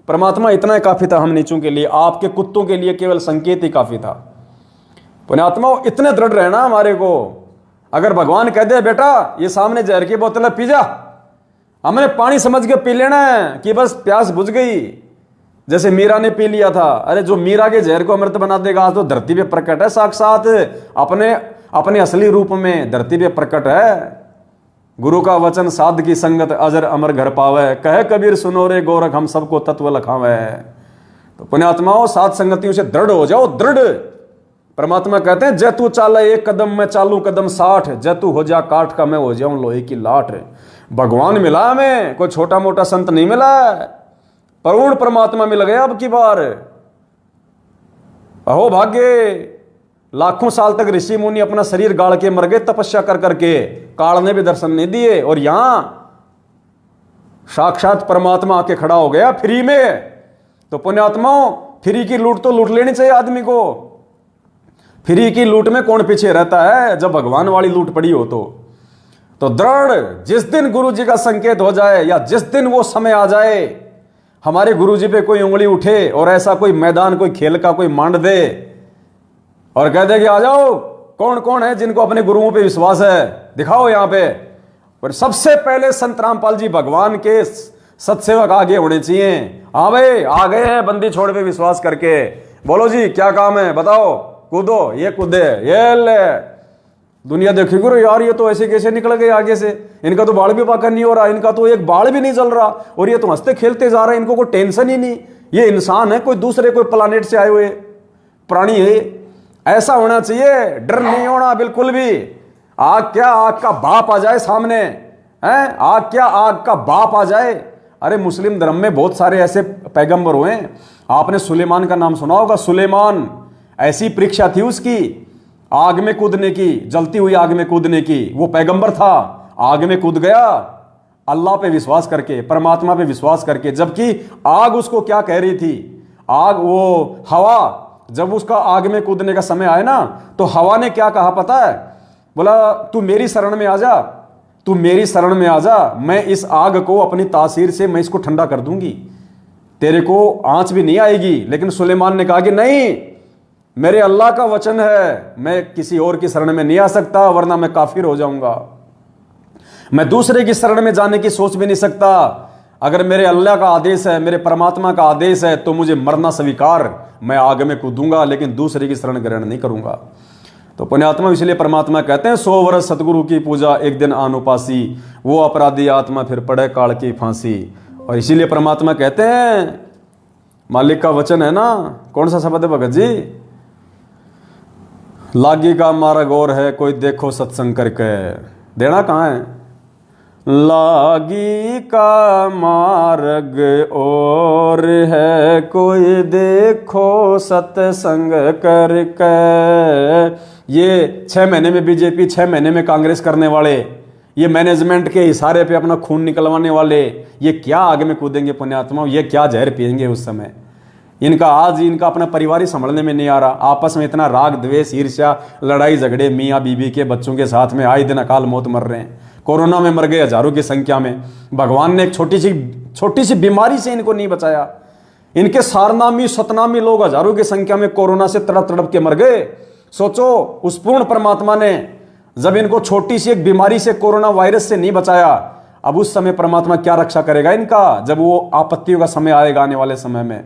परमात्मा इतना ही काफी था हम नीचों के लिए, आपके कुत्तों के लिए केवल संकेत ही काफी था। पुण्यात्मा इतने दृढ़ रहना हमारे को, अगर भगवान कह दे बेटा ये सामने जहर की बोतल है पी जा, हमने पानी समझ के पी लेना है कि बस प्यास बुझ गई, जैसे मीरा ने पी लिया था। अरे जो मीरा के जहर को अमृत बना देगा, आज तो धरती पे प्रकट है साक्षात, अपने असली रूप में धरती पे प्रकट है। गुरु का वचन साध की संगत अजर अमर घर पावे, कहे कबीर सुनो रे गोरख हम सबको तत्व लखावे। तो पुण्यात्माओं साध संगतियों से दृढ़ हो जाओ, दृढ़। परमात्मा कहते हैं जय तू चाले 1 कदम मैं चालू कदम 60, जय तू हो जा काठ का मैं हो जाऊं लोहे की लाठ। भगवान मिला हमें, कोई छोटा मोटा संत नहीं मिला, पूर्ण परमात्मा मिल गया अब की बार। अहो भाग्य, लाखों साल तक ऋषि मुनि अपना शरीर गाड़ के मर गए तपस्या कर करके, काल ने भी दर्शन नहीं दिए, और यहां साक्षात परमात्मा आके खड़ा हो गया फ्री में। तो पुण्यात्माओं फ्री की लूट तो लूट लेनी चाहिए आदमी को। फ्री की लूट में कौन पीछे रहता है, जब भगवान वाली लूट पड़ी हो तो दृढ़। जिस दिन गुरु जी का संकेत हो जाए, या जिस दिन वो समय आ जाए हमारे गुरु जी पे कोई उंगली उठे और ऐसा कोई मैदान, कोई खेल का कोई मांड दे और कह दे कि आ जाओ, कौन कौन है जिनको अपने गुरुओं पे विश्वास है, दिखाओ यहां पे। पर सबसे पहले संत रामपाल जी भगवान के सत्सेवक आगे होने चाहिए। हाँ भाई आ गए हैं बंदी छोड़ पे विश्वास करके, बोलो जी क्या काम है बताओ, कूदो, ये कूदे, ये ले। दुनिया देखिए यार ये तो ऐसे कैसे निकल गए आगे से, इनका तो बाल भी पाका नहीं हो रहा, इनका तो एक बाल भी नहीं जल रहा, और ये तो हंसते खेलते जा रहे हैं, इनको कोई टेंशन ही नहीं, ये इंसान है कोई दूसरे कोई प्लानेट से आए हुए प्राणी है। ऐसा होना चाहिए, डर नहीं होना बिल्कुल भी। आग क्या आग का बाप आ जाए सामने है, आग क्या आग का बाप आ जाए। अरे मुस्लिम धर्म में बहुत सारे ऐसे पैगंबर हुए, आपने सुलेमान का नाम सुना होगा। सुलेमान, ऐसी परीक्षा थी उसकी आग में कूदने की, जलती हुई आग में कूदने की। वो पैगंबर था, आग में कूद गया अल्लाह पे विश्वास करके, परमात्मा पे विश्वास करके। जबकि आग उसको क्या कह रही थी, आग वो हवा, जब उसका आग में कूदने का समय आया ना तो हवा ने क्या कहा पता है, बोला तू मेरी शरण में आ जा, तू मेरी शरण में आ जा, मैं इस आग को अपनी तासीर से मैं इसको ठंडा कर दूंगी, तेरे को आंच भी नहीं आएगी। लेकिन सुलेमान ने कहा कि नहीं, मेरे अल्लाह का वचन है, मैं किसी और की शरण में नहीं आ सकता वरना मैं काफिर हो जाऊंगा। मैं दूसरे की शरण में जाने की सोच भी नहीं सकता। अगर मेरे अल्लाह का आदेश है, मेरे परमात्मा का आदेश है, तो मुझे मरना स्वीकार, मैं आग में कूदूंगा, लेकिन दूसरे की शरण ग्रहण नहीं करूंगा। तो पुण्यात्मा, इसलिए परमात्मा कहते हैं 100 वर्ष सतगुरु की पूजा, एक दिन आन उपासी, वो अपराधी आत्मा फिर पड़े काल की फांसी। और इसीलिए परमात्मा कहते हैं, मालिक का वचन है ना, कौन सा शब्द है भगत जी? लागी का मार्ग और है, कोई देखो सत्संग करके। देना कहाँ है? लागी का मार्ग और है, कोई देखो सत्संग करके। ये 6 महीने में बीजेपी, 6 महीने में कांग्रेस करने वाले, ये मैनेजमेंट के इशारे पे अपना खून निकलवाने वाले, ये क्या आगे में कूदेंगे पुण्यात्मा? ये क्या जहर पिएंगे उस समय? इनका आज इनका अपना परिवार ही संभलने में नहीं आ रहा। आपस में इतना राग द्वेष, ईर्ष्या, लड़ाई झगड़े, मियाँ बीबी के बच्चों के साथ में आए दिन अकाल मौत मर रहे हैं। कोरोना में मर गए हजारों की संख्या में। भगवान ने एक छोटी सी बीमारी से इनको नहीं बचाया। इनके सारनामी सतनामी लोग हजारों की संख्या में कोरोना से तड़प तड़प के मर गए। सोचो, उस पूर्ण परमात्मा ने जब इनको छोटी सी एक बीमारी से, कोरोना वायरस से नहीं बचाया, अब उस समय परमात्मा क्या रक्षा करेगा इनका? जब वो आपत्तियों का समय आएगा आने वाले समय में,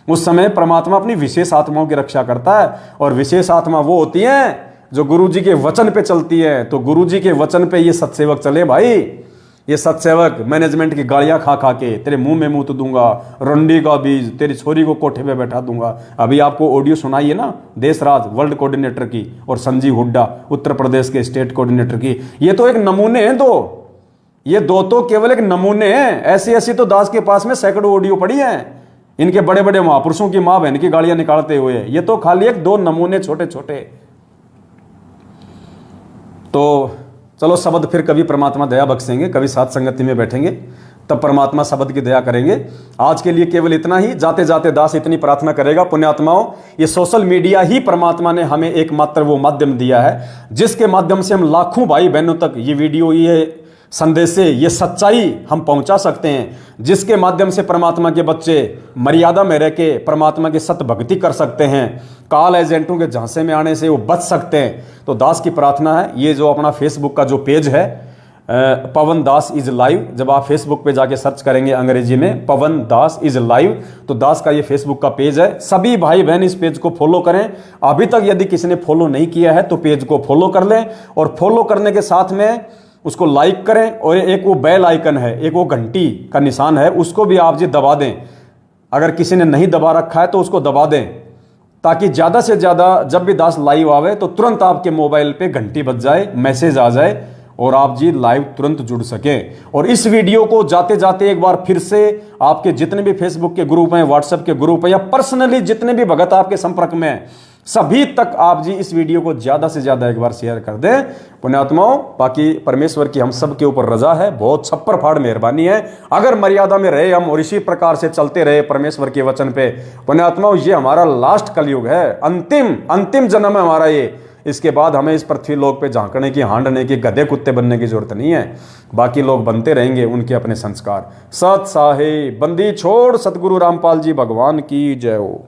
उस समय परमात्मा अपनी विशेष आत्माओं की रक्षा करता है। और विशेष आत्मा वो होती हैं जो गुरु जी के वचन पे चलती है। तो गुरु जी के वचन पे ये सत्सेवक चले भाई। ये सत्सेवक मैनेजमेंट की गालियां खा खा के तेरे मुंह में मूत दूंगा, रंडी का बीज, तेरी छोरी को कोठे पे बैठा दूंगा। अभी आपको ऑडियो सुनाई है ना, देशराज वर्ल्ड कोऑर्डिनेटर की और संजीव हुड्डा उत्तर प्रदेश के स्टेट कोऑर्डिनेटर की। ये तो एक नमूने हैं दो, ये दो तो केवल एक नमूने हैं। ऐसी ऐसी तो दास के पास में सैकड़ों ऑडियो पड़ी हैं इनके बड़े बड़े महापुरुषों की मां बहन की गालियां निकालते हुए। ये तो खाली एक दो नमूने छोटे छोटे। तो चलो, शब्द फिर कभी परमात्मा दया बख्शेंगे, कभी साथ संगति में बैठेंगे, तब परमात्मा शब्द की दया करेंगे। आज के लिए केवल इतना ही। जाते जाते दास इतनी प्रार्थना करेगा, पुण्यात्माओं, ये सोशल मीडिया ही परमात्मा ने हमें एकमात्र वो माध्यम दिया है जिसके माध्यम से हम लाखों भाई बहनों तक ये वीडियो, ये संदेश, ये सच्चाई हम पहुंचा सकते हैं, जिसके माध्यम से परमात्मा के बच्चे मर्यादा में रह के परमात्मा की सत भक्ति कर सकते हैं, काल एजेंटों के झांसे में आने से वो बच सकते हैं। तो दास की प्रार्थना है, ये जो अपना फेसबुक का जो पेज है पवन दास इज लाइव, जब आप फेसबुक पे जाके सर्च करेंगे अंग्रेजी में पवन दास इज लाइव, तो दास का ये फेसबुक का पेज है। सभी भाई बहन इस पेज को फॉलो करें। अभी तक यदि किसी ने फॉलो नहीं किया है तो पेज को फॉलो कर लें, और फॉलो करने के साथ में उसको लाइक करें। और एक वो बेल आइकन है, एक वो घंटी का निशान है, उसको भी आप जी दबा दें। अगर किसी ने नहीं दबा रखा है तो उसको दबा दें, ताकि ज़्यादा से ज़्यादा जब भी दास लाइव आवे तो तुरंत आपके मोबाइल पे घंटी बज जाए, मैसेज आ जाए और आप जी लाइव तुरंत जुड़ सकें। और इस वीडियो को जाते जाते एक बार फिर से आपके जितने भी फेसबुक के ग्रुप हैं, व्हाट्सएप के ग्रुप हैं, या पर्सनली जितने भी भगत आपके संपर्क में हैं, सभी तक आप जी इस वीडियो को ज्यादा से ज्यादा एक बार शेयर कर दें पुण्यात्माओं। बाकी परमेश्वर की हम सब के ऊपर रजा है, बहुत छप्पर फाड़ मेहरबानी है। अगर मर्यादा में रहे हम और इसी प्रकार से चलते रहे परमेश्वर के वचन पे पुण्यात्माओं, ये हमारा लास्ट कलयुग है, अंतिम जन्म है हमारा ये। इसके बाद हमें इस पृथ्वी लोक पे झांकने की, हांडने की, गधे कुत्ते बनने की जरूरत नहीं है। बाकी लोग बनते रहेंगे, उनके अपने संस्कार। सत साहे बंदी छोड़, सतगुरु रामपाल जी भगवान की जय हो।